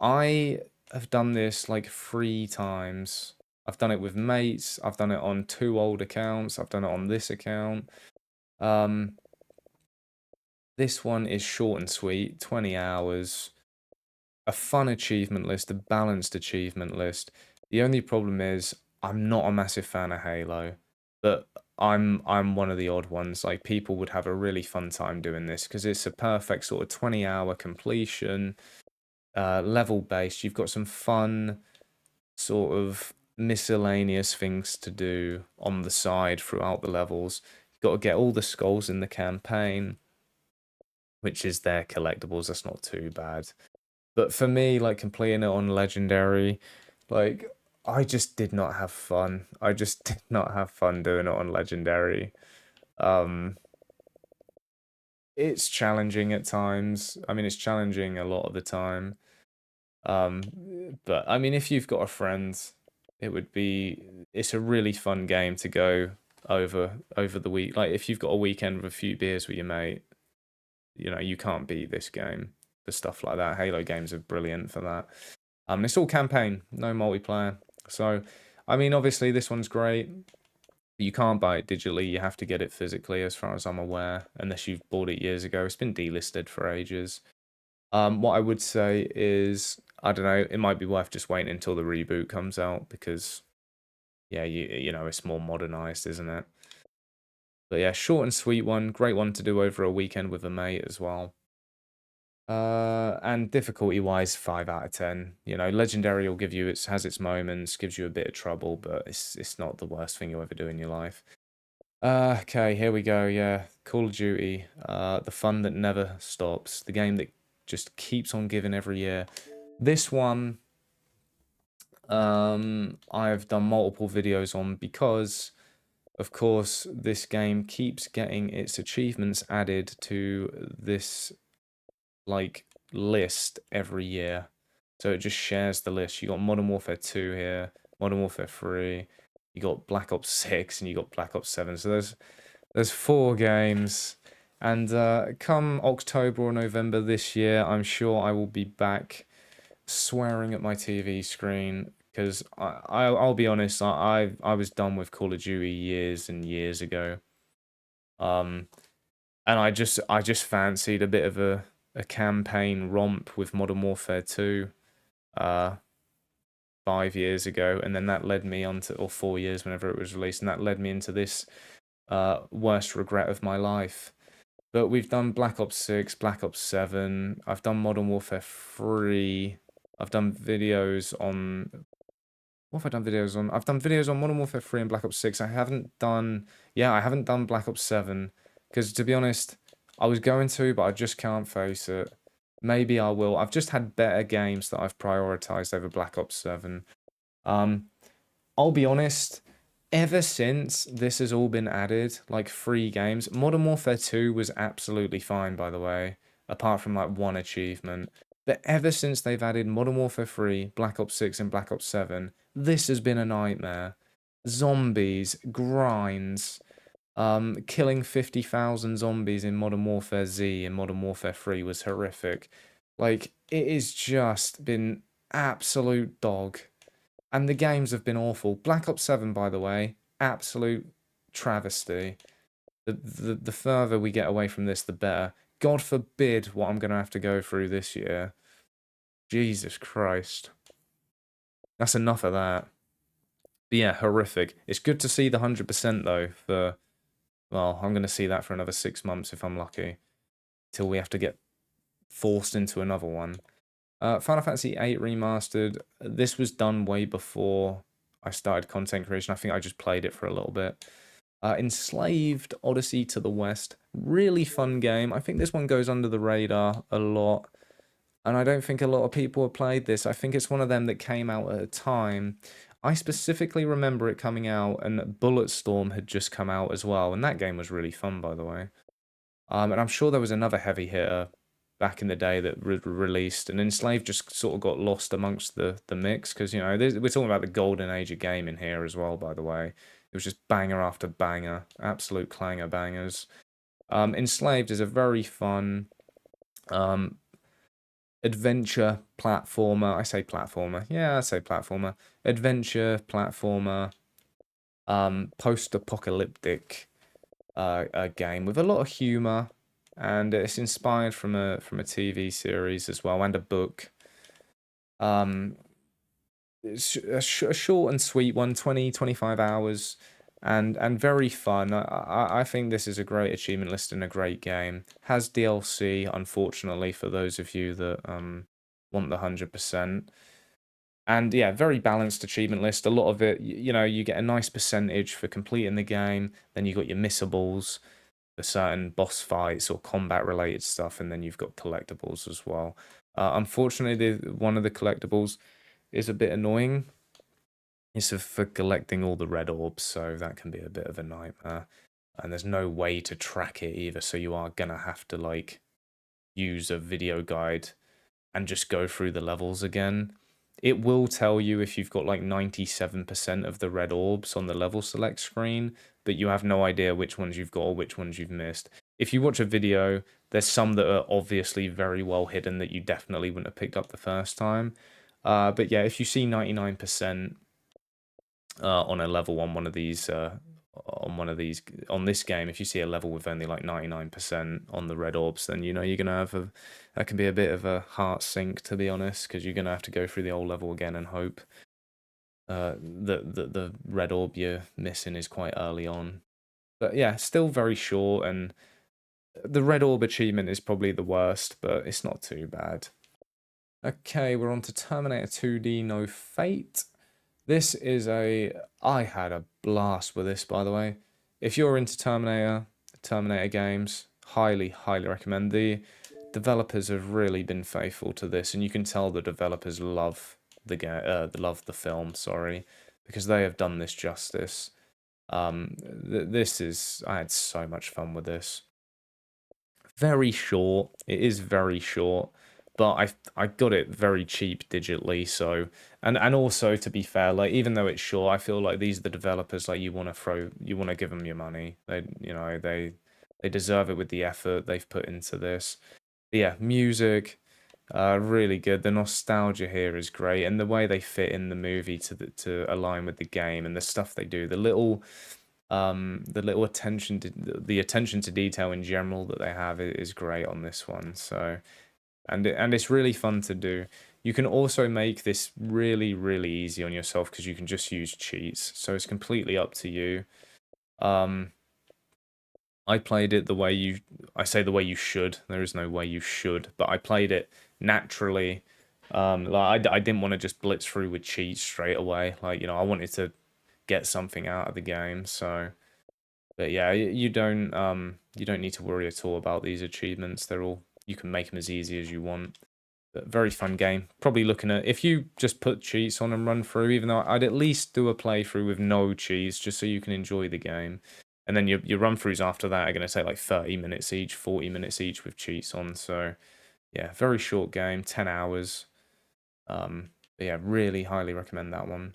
I have done this like 3 times. I've done it with mates. I've done it on 2 old accounts. I've done it on this account. This one is short and sweet, 20 hours. A fun achievement list, a balanced achievement list. The only problem is I'm not a massive fan of Halo, but I'm one of the odd ones. Like, people would have a really fun time doing this because it's a perfect sort of 20-hour completion, level based. You've got some fun sort of miscellaneous things to do on the side throughout the levels. You've got to get all the skulls in the campaign, which is their collectibles. That's not too bad. But for me, like, completing it on Legendary, like, I just did not have fun. I just did not have fun doing it on Legendary. Um, it's challenging at times. I mean, it's challenging a lot of the time. Um, but I mean, if you've got a friend, it's a really fun game to go over the week. Like, if you've got a weekend with a few beers with your mate, you can't beat this game for stuff like that. Halo games are brilliant for that. It's all campaign, no multiplayer. So, I mean, obviously this one's great. You can't buy it digitally. You have to get it physically, as far as I'm aware, unless you've bought it years ago. It's been delisted for ages. What I would say is, I don't know, it might be worth just waiting until the reboot comes out because, yeah, it's more modernized, isn't it? But yeah, short and sweet one, great one to do over a weekend with a mate as well. And difficulty-wise, 5 out of 10. Legendary will has its moments, gives you a bit of trouble, but it's not the worst thing you'll ever do in your life. Okay, here we go. Yeah, Call of Duty, the fun that never stops, the game that just keeps on giving every year. This one, I've done multiple videos on because, of course, this game keeps getting its achievements added to this, like, list every year. So it just shares the list. You got Modern Warfare 2 here, Modern Warfare 3, you got Black Ops 6, and you got Black Ops 7. So there's 4 games. And come October or November this year, I'm sure I will be back swearing at my TV screen because I'll be honest, I was done with Call of Duty years and years ago. And I just fancied a bit of a campaign romp with Modern Warfare 2 5 years ago, and then that led me on to, or 4 years whenever it was released, and that led me into this worst regret of my life. But we've done Black Ops 6, Black Ops 7, I've done Modern Warfare 3, I've done videos on... What have I done videos on? I've done videos on Modern Warfare 3 and Black Ops 6. I haven't done Black Ops 7, because, to be honest, I was going to, but I just can't face it. Maybe I will. I've just had better games that I've prioritized over Black Ops 7. I'll be honest, ever since this has all been added, like, 3 games, Modern Warfare 2 was absolutely fine, by the way, apart from, like, 1 achievement. But ever since they've added Modern Warfare 3, Black Ops 6, and Black Ops 7, this has been a nightmare. Zombies, grinds, killing 50,000 zombies in Modern Warfare Z and Modern Warfare 3 was horrific. Like, it has just been absolute dog. And the games have been awful. Black Ops 7, by the way, absolute travesty. The further we get away from this, the better. God forbid what I'm going to have to go through this year. Jesus Christ. That's enough of that. But yeah, horrific. It's good to see the 100% though for, well, I'm going to see that for another 6 months if I'm lucky. Till we have to get forced into another one. Final Fantasy VIII Remastered. This was done way before I started content creation. I think I just played it for a little bit. Enslaved Odyssey to the West. Really fun game. I think this one goes under the radar a lot. And I don't think a lot of people have played this. I think it's one of them that came out at a time. I specifically remember it coming out, and Bulletstorm had just come out as well. And that game was really fun, by the way. And I'm sure there was another heavy hitter back in the day that released, and Enslaved just sort of got lost amongst the mix, because, you know, we're talking about the golden age of gaming here as well, by the way. It was just banger after banger, absolute clanger bangers. Enslaved is a very fun adventure platformer. I say platformer. Yeah, I say platformer. Adventure platformer, post-apocalyptic a game with a lot of humor, and it's inspired from a TV series as well, and a book. It's a short and sweet one, 25 hours, and very fun. I think this is a great achievement list and a great game. Has DLC, unfortunately, for those of you that want the 100%. And yeah, very balanced achievement list. A lot of it, you know, you get a nice percentage for completing the game. Then you got your missables for certain boss fights or combat related stuff, and then you've got collectibles as well. Unfortunately, one of the collectibles is a bit annoying. It's for collecting all the red orbs, so that can be a bit of a nightmare. And there's no way to track it either, so you are gonna have to like use a video guide and just go through the levels again. It will tell you if you've got like 97% of the red orbs on the level select screen, but you have no idea which ones you've got or which ones you've missed. If you watch a video, there's some that are obviously very well hidden that you definitely wouldn't have picked up the first time. But yeah, if you see 99% on a level on one of these on this game, if you see a level with only like 99% on the red orbs, then you know you're gonna have that can be a bit of a heart sink, to be honest, because you're gonna have to go through the old level again and hope that the red orb you're missing is quite early on. But yeah, still very short, and the red orb achievement is probably the worst, but it's not too bad. Okay, we're on to Terminator 2D No Fate. This is I had a blast with this, by the way. If you're into Terminator games, highly, highly recommend. The developers have really been faithful to this, and you can tell the developers love the game, love the film, sorry, because they have done this justice. This is, I had so much fun with this. Very short. It is very short, but I got it very cheap digitally. So and also, to be fair, like, even though it's short, I feel like these are the developers, like, you want to give them your money. They deserve it with the effort they've put into this. But yeah, music, really good. The nostalgia here is great, and the way they fit in the movie to align with the game, and the stuff they do, the little attention to the attention to detail in general that they have is great on this one. So, and it's really fun to do. You can also make this really, really easy on yourself because you can just use cheats. So it's completely up to you. I played it I say the way you should. There is no way you should, but I played it naturally. Like, I didn't want to just blitz through with cheats straight away. Like, you know, I wanted to get something out of the game. So, but yeah, you don't need to worry at all about these achievements. You can make them as easy as you want. But very fun game. Probably looking at, if you just put cheats on and run through, even though I'd at least do a playthrough with no cheats, just so you can enjoy the game. And then your run throughs after that are going to take like 30 minutes each, 40 minutes each with cheats on. So yeah, very short game, 10 hours. But yeah, really highly recommend that one.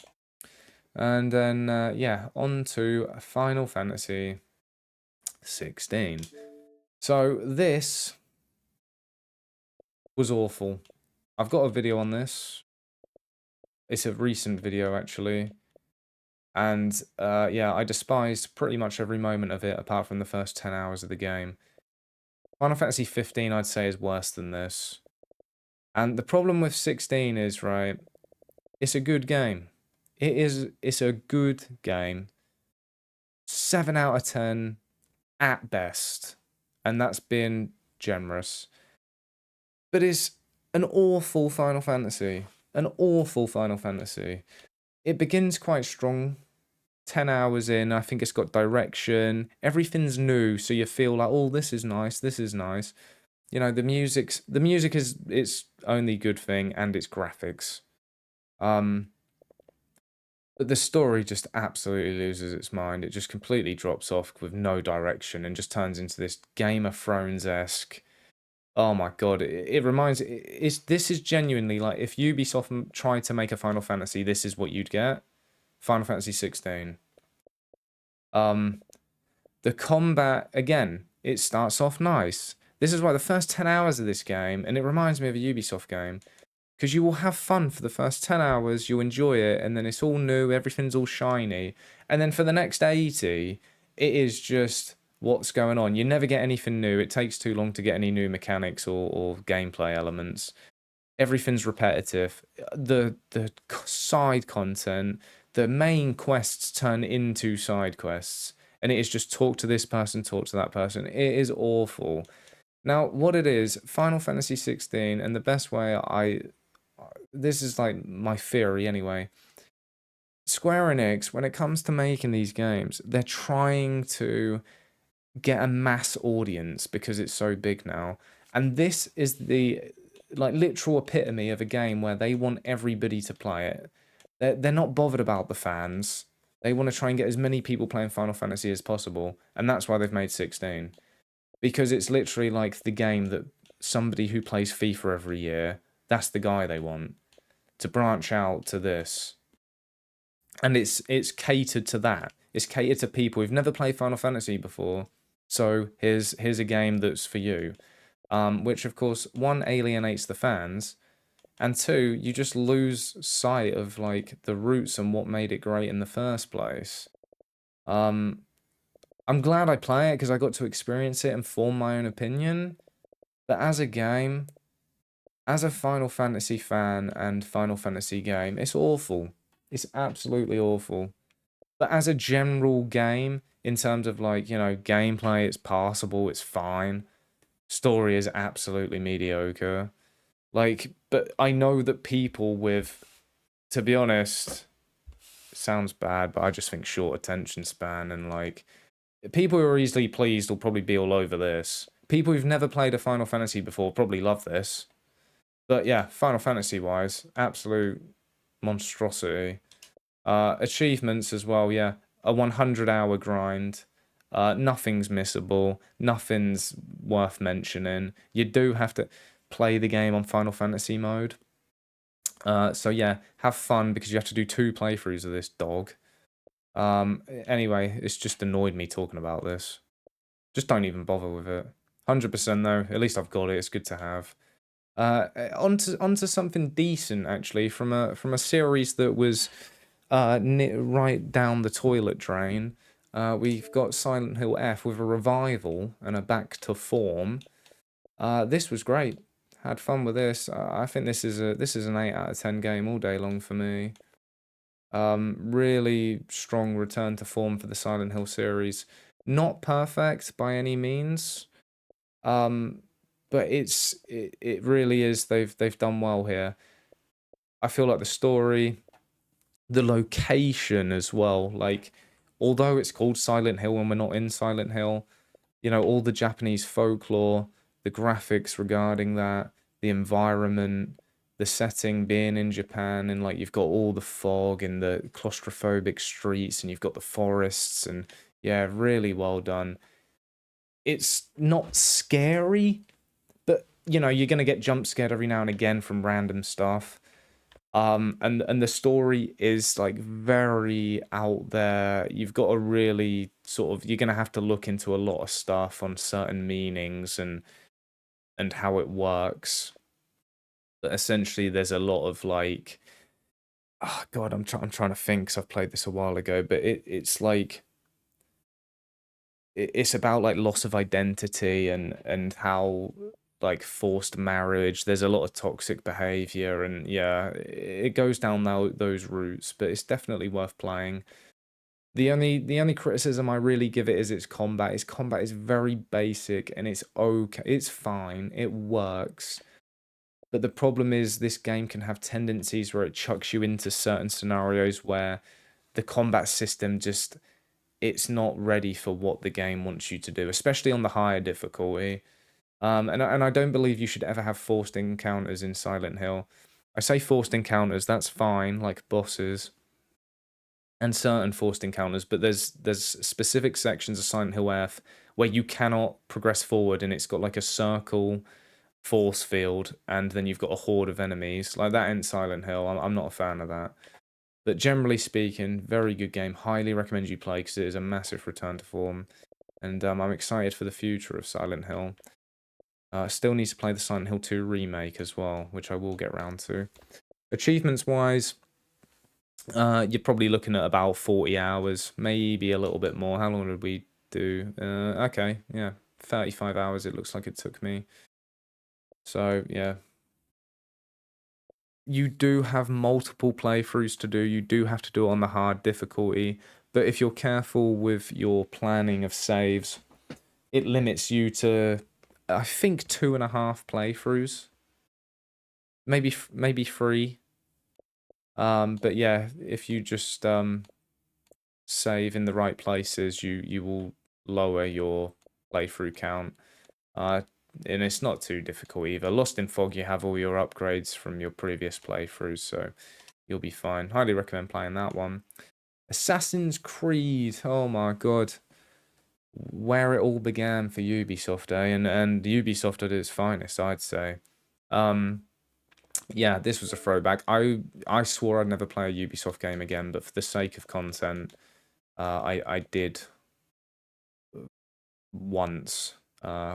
And then yeah, on to Final Fantasy 16. So this was awful. I've got a video on this. It's a recent video actually, and yeah, I despised pretty much every moment of it apart from the first 10 hours of the game. Final Fantasy 15, I'd say, is worse than this. And the problem with 16 is, right, it's a good game. It's a good game. 7 out of 10 at best. And that's been generous. But it's an awful Final Fantasy. An awful Final Fantasy. It begins quite strong. 10 hours in, I think it's got direction. Everything's new, so you feel like, oh, this is nice, this is nice. You know, the music is its only good thing, and its graphics. But the story just absolutely loses its mind. It just completely drops off with no direction and just turns into this Game of Thrones-esque. Oh my god! It reminds. This is genuinely like if Ubisoft tried to make a Final Fantasy, this is what you'd get. Final Fantasy 16. The combat again. It starts off nice. This is why the first 10 hours of this game, and it reminds me of a Ubisoft game, because you will have fun for the first 10 hours, you'll enjoy it, and then it's all new, everything's all shiny. And then for the next 80, it is just what's going on. You never get anything new. It takes too long to get any new mechanics or gameplay elements. Everything's repetitive. The side content, the main quests turn into side quests. And it is just talk to this person, talk to that person. It is awful. Now, what it is, Final Fantasy 16, and the best way this is like my theory anyway. Square Enix, when it comes to making these games, they're trying to get a mass audience because it's so big now. And this is the like literal epitome of a game where they want everybody to play it. They're not bothered about the fans. They want to try and get as many people playing Final Fantasy as possible, and that's why they've made 16. Because it's literally like the game that somebody who plays FIFA every year, that's the guy they want to branch out to this. And it's catered to that. It's catered to people who've never played Final Fantasy before. So here's a game that's for you. Which of course, one, alienates the fans, and two, you just lose sight of like the roots and what made it great in the first place. I'm glad I play it because I got to experience it and form my own opinion. But as a game, as a Final Fantasy fan and Final Fantasy game, it's awful. It's absolutely awful. But as a general game, in terms of like, you know, gameplay, it's passable, it's fine. Story is absolutely mediocre. Like, but I know that people with, to be honest, it sounds bad, but I just think short attention span and like, people who are easily pleased will probably be all over this. People who've never played a Final Fantasy before probably love this. But yeah, Final Fantasy wise, absolute monstrosity. Achievements as well, yeah. A 100-hour grind. Nothing's missable. Nothing's worth mentioning. You do have to play the game on Final Fantasy mode. So yeah, have fun because you have to do 2 playthroughs of this dog. Anyway, it's just annoyed me talking about this. Just don't even bother with it. 100% though, at least I've got it, it's good to have. Onto something decent actually from a series that was right down the toilet drain. We've got Silent Hill F with a revival and a back to form. This was great. Had fun with this. I think this is an 8 out of 10 game all day long for me. Really strong return to form for the Silent Hill series. Not perfect by any means. But it really is. They've done well here. I feel like the story, the location as well. Like, although it's called Silent Hill and we're not in Silent Hill, you know, all the Japanese folklore, the graphics regarding that, the environment, the setting being in Japan, and like you've got all the fog and the claustrophobic streets, and you've got the forests, and yeah, really well done. It's not scary, but you know, you're gonna get jump scared every now and again from random stuff. And the story is like very out there. You've got to really sort of, you're gonna have to look into a lot of stuff on certain meanings and how it works. But essentially, there's a lot of like Oh God, I'm trying to think 'cause I've played this a while ago, but it's like it's about like loss of identity and how like forced marriage. There's a lot of toxic behavior, and yeah, it goes down those routes. But it's definitely worth playing. The only criticism I really give it is its combat. Its combat is very basic and it's okay. It's fine. It works. But the problem is this game can have tendencies where it chucks you into certain scenarios where the combat system just it's not ready for what the game wants you to do, especially on the higher difficulty. And I don't believe you should ever have forced encounters in Silent Hill. I say forced encounters, that's fine, like bosses and certain forced encounters, but there's specific sections of Silent Hill Earth where you cannot progress forward, and it's got like a circle force field, and then you've got a horde of enemies like that in Silent Hill. I'm not a fan of that. But generally speaking, very good game. Highly recommend you play because it is a massive return to form. And I'm excited for the future of Silent Hill. Still need to play the Silent Hill 2 remake as well, which I will get round to. Achievements wise, you're probably looking at about 40 hours, maybe a little bit more. How long did we do? Okay, yeah, 35 hours it looks like it took me. So, yeah. You do have multiple playthroughs to do. You do have to do it on the hard difficulty. But if you're careful with your planning of saves, it limits you to, I think, 2.5 playthroughs. Maybe 3. But yeah, if you just save in the right places, you will lower your playthrough count. Uh, and it's not too difficult either. Lost in Fog, you have all your upgrades from your previous playthroughs, so you'll be fine. Highly recommend playing that one. Assassin's Creed, oh my god. Where it all began for Ubisoft, eh? And Ubisoft at its finest, I'd say. Um, yeah, this was a throwback. I swore I'd never play a Ubisoft game again, but for the sake of content, I did once,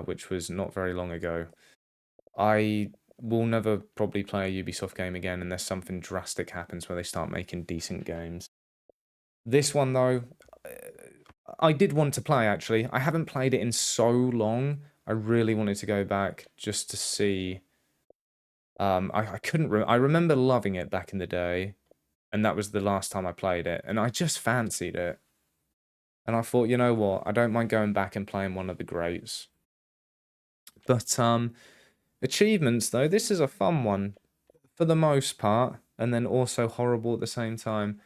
which was not very long ago. I will never probably play a Ubisoft game again unless something drastic happens where they start making decent games. This one though, I did want to play actually. I haven't played it in so long. I really wanted to go back just to see. I couldn't. I remember loving it back in the day, and that was the last time I played it, and I just fancied it. And I thought, you know what? I don't mind going back and playing one of the greats. But achievements though, this is a fun one for the most part, and then also horrible at the same time.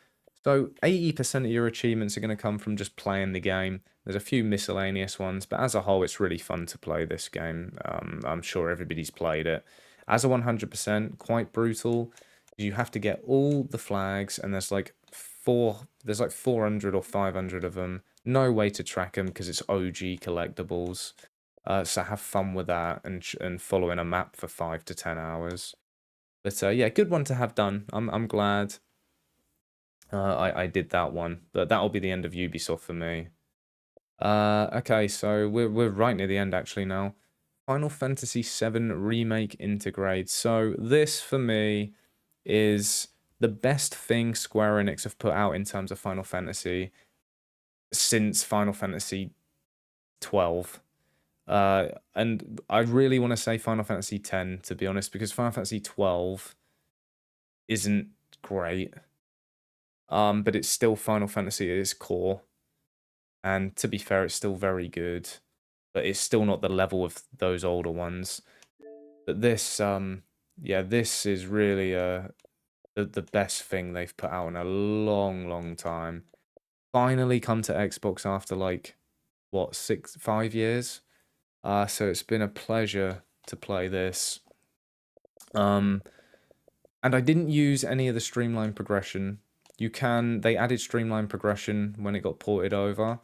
So 80% of your achievements are going to come from just playing the game. There's a few miscellaneous ones, but as a whole, it's really fun to play this game. I'm sure everybody's played it. As a 100%, quite brutal. You have to get all the flags, and there's like 400 or 500 of them. No way to track them because it's OG collectibles. So have fun with that and following a map for 5 to 10 hours. But yeah, good one to have done. I'm glad I did that one. But that'll be the end of Ubisoft for me. Okay, so we're right near the end actually now. Final Fantasy VII Remake Intergrade. So this for me is the best thing Square Enix have put out in terms of Final Fantasy since Final Fantasy 12. And I really want to say Final Fantasy 10 to be honest, because Final Fantasy 12 isn't great. But it's still Final Fantasy at its core. And to be fair, it's still very good. But it's still not the level of those older ones. But this, yeah, this is really the best thing they've put out in a long, long time. Finally come to Xbox after like, what, 5 years? So it's been a pleasure to play this. And I didn't use any of the streamline progression. They added streamline progression when it got ported over.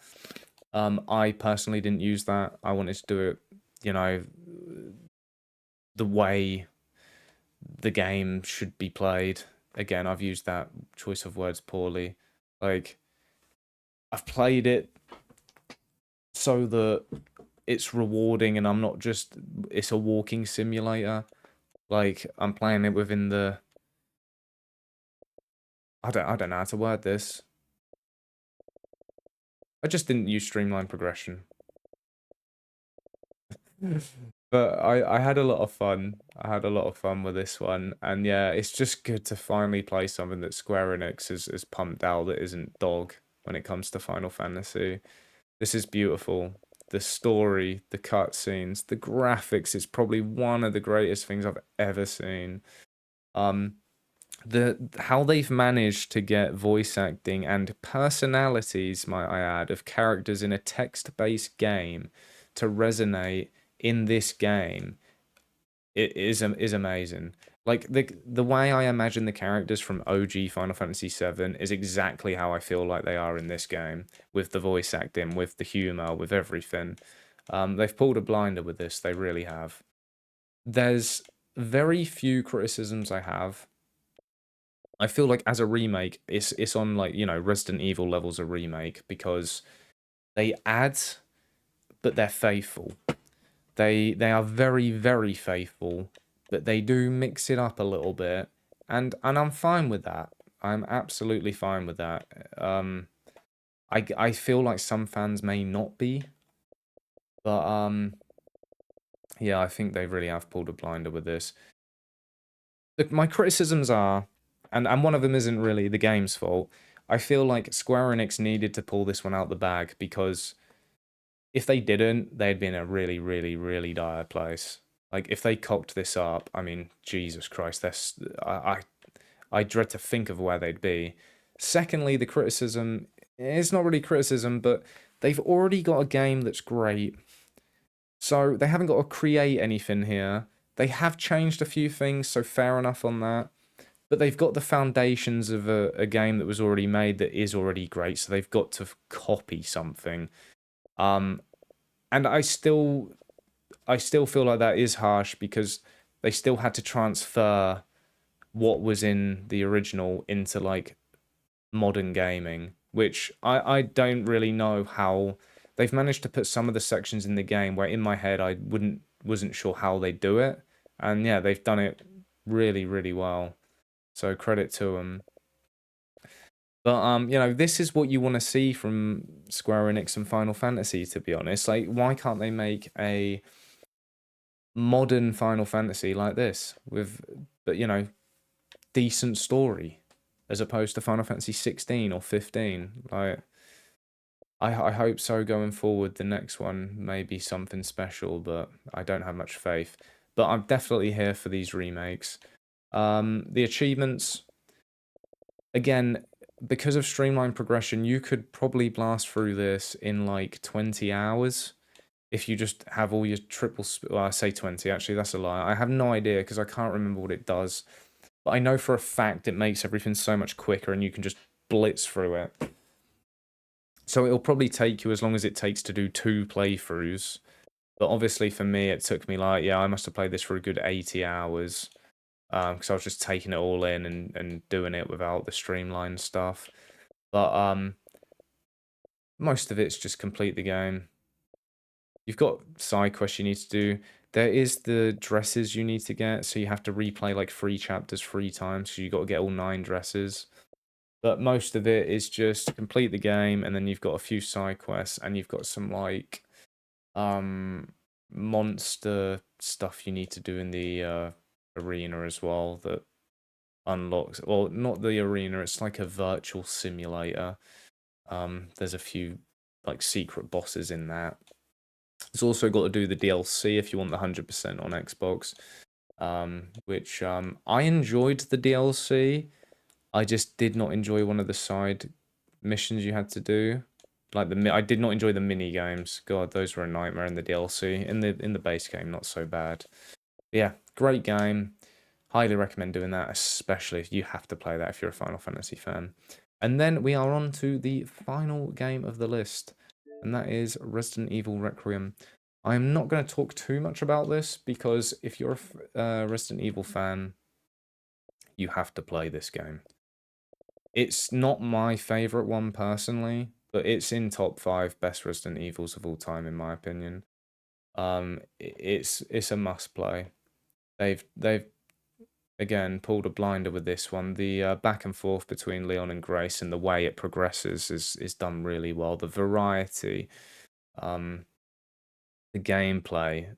I personally didn't use that. I wanted to do it, you know, the way the game should be played. Again, I've used that choice of words poorly. Like, I've played it so that it's rewarding and I'm not just, it's a walking simulator. Like, I'm playing it within I don't know how to word this. I just didn't use streamline progression. But I had a lot of fun. I had a lot of fun with this one, and yeah, it's just good to finally play something that Square Enix has pumped out that isn't dog when it comes to Final Fantasy. This is beautiful. The story, the cutscenes, the graphics is probably one of the greatest things I've ever seen. Um, the how they've managed to get voice acting and personalities, might I add, of characters in a text-based game to resonate in this game, it is amazing. Like the way I imagine the characters from OG Final Fantasy VII is exactly how I feel like they are in this game, with the voice acting, with the humor, with everything. They've pulled a blinder with this, they really have. There's very few criticisms I have. I feel like as a remake, it's on, like, Resident Evil levels of remake, because they add, but they're faithful. They are very, very faithful, but they do mix it up a little bit, and I'm fine with that. I'm absolutely fine with that. I feel like some fans may not be, but yeah, I think they really have pulled a blinder with this. My criticisms are, and one of them isn't really the game's fault. I feel like Square Enix needed to pull this one out the bag, because if they didn't, they'd be in a really, really, really dire place. Like, if they cocked this up, I mean, Jesus Christ, I dread to think of where they'd be. Secondly, the criticism, it's not really criticism, but they've already got a game that's great. So they haven't got to create anything here. They have changed a few things, so fair enough on that. But they've got the foundations of a game that was already made that is already great, so they've got to copy something. And I still feel like that is harsh, because they still had to transfer what was in the original into, like, modern gaming, which I don't really know how they've managed to put some of the sections in the game where in my head I wasn't sure how they do it. And yeah, they've done it really, really well. So credit to them. But this is what you want to see from Square Enix and Final Fantasy, to be honest. Like, why can't they make a modern Final Fantasy like this with, but decent story, as opposed to Final Fantasy 16 or 15? Like, I hope so going forward. The next one may be something special, but I don't have much faith. But I'm definitely here for these remakes. The achievements, again, because of streamlined progression, you could probably blast through this in like 20 hours if you just have all your well, I say 20, actually, that's a lie. I have no idea, because I can't remember what it does. But I know for a fact it makes everything so much quicker, and you can just blitz through it. So it'll probably take you as long as it takes to do 2 playthroughs. But obviously for me, it took me, like, yeah, I must have played this for a good 80 hours. Because I was just taking it all in and doing it without the streamlined stuff. But most of it's just complete the game. You've got side quests you need to do. There is the dresses you need to get, so you have to replay like 3 chapters 3 times, so you got to get all 9 dresses. But most of it is just complete the game, and then you've got a few side quests, and you've got some, like, monster stuff you need to do in the arena as well that unlocks, well, not the arena, it's like a virtual simulator. There's a few, like, secret bosses in that. It's also got to do the DLC if you want the 100% on Xbox, which I enjoyed the DLC. I just did not enjoy one of the side missions you had to do. Like, I did not enjoy the mini games. God, those were a nightmare in the DLC. In the base game, not so bad. But yeah, great game. Highly recommend doing that, especially if you have to play that if you're a Final Fantasy fan. And then we are on to the final game of the list, and that is Resident Evil Requiem. I'm not going to talk too much about this, because if you're a Resident Evil fan, you have to play this game. It's not my favorite one personally, but it's in top 5 best Resident Evils of all time, in my opinion. It's a must play. They've again, pulled a blinder with this one. The back and forth between Leon and Grace and the way it progresses is done really well. The variety, um, the gameplay,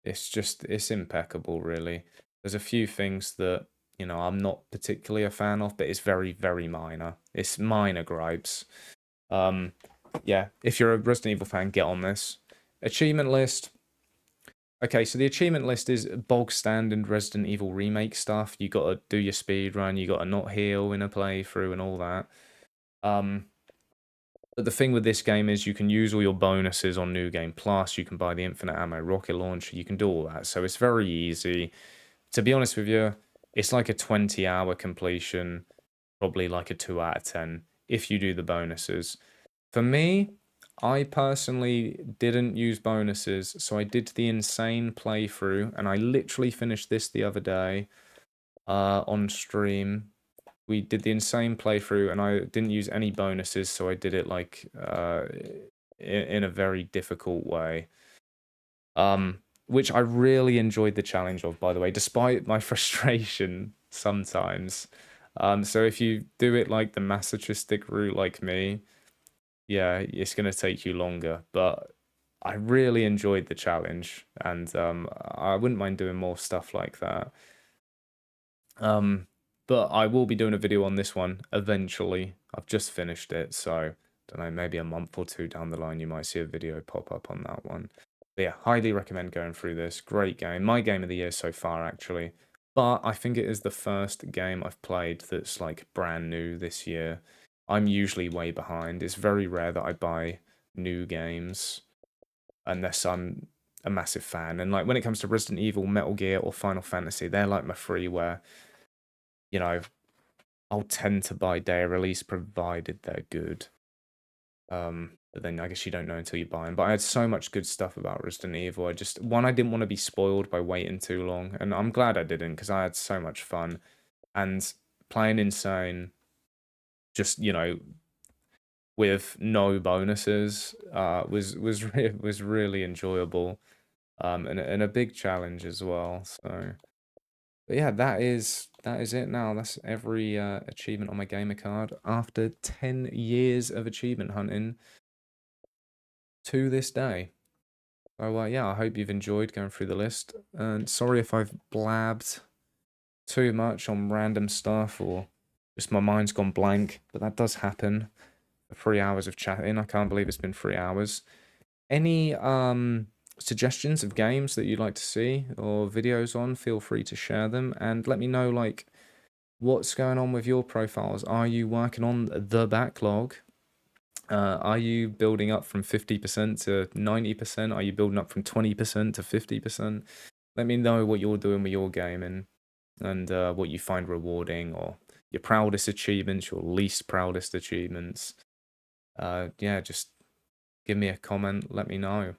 it's impeccable, really. There's a few things that, I'm not particularly a fan of, but it's very, very minor. It's minor gripes. Yeah, if you're a Resident Evil fan, get on this. Achievement list. Okay, so the achievement list is bog standard Resident Evil remake stuff. You gotta do your speed run, you gotta not heal in a playthrough and all that. But the thing with this game is you can use all your bonuses on New Game Plus, you can buy the infinite ammo rocket launcher, you can do all that. So it's very easy. To be honest with you, it's like a 20-hour completion, probably like a 2 out of 10 if you do the bonuses. For me, I personally didn't use bonuses, so I did the insane playthrough, and I literally finished this the other day on stream. We did the insane playthrough, and I didn't use any bonuses, so I did it like in a very difficult way. Which I really enjoyed the challenge of, by the way, despite my frustration sometimes. So if you do it like the masochistic route like me, yeah, it's going to take you longer, but I really enjoyed the challenge, and I wouldn't mind doing more stuff like that. But I will be doing a video on this one eventually. I've just finished it, so don't know, maybe a month or two down the line, you might see a video pop up on that one. But yeah, highly recommend going through this. Great game. My game of the year so far, actually. But I think it is the first game I've played that's like brand new this year. I'm usually way behind. It's very rare that I buy new games unless I'm a massive fan. And like when it comes to Resident Evil, Metal Gear, or Final Fantasy, they're like my free where, I'll tend to buy day of release provided they're good. But then I guess you don't know until you buy them. But I had so much good stuff about Resident Evil. I didn't want to be spoiled by waiting too long. And I'm glad I didn't, because I had so much fun. And playing Insane, just, with no bonuses, was really enjoyable. And a big challenge as well. So, but yeah, that is it now. That's every achievement on my gamer card after 10 years of achievement hunting to this day. So yeah, I hope you've enjoyed going through the list. And sorry if I've blabbed too much on random stuff or just my mind's gone blank, but that does happen. 3 hours of chatting. I can't believe it's been 3 hours. Any suggestions of games that you'd like to see or videos on, feel free to share them and let me know like what's going on with your profiles. Are you working on the backlog? Are you building up from 50% to 90%? Are you building up from 20% to 50%? Let me know what you're doing with your game and what you find rewarding, or your proudest achievements, your least proudest achievements. Yeah, just give me a comment, let me know.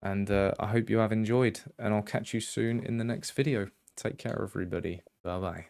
And I hope you have enjoyed, and I'll catch you soon in the next video. Take care, everybody. Bye-bye.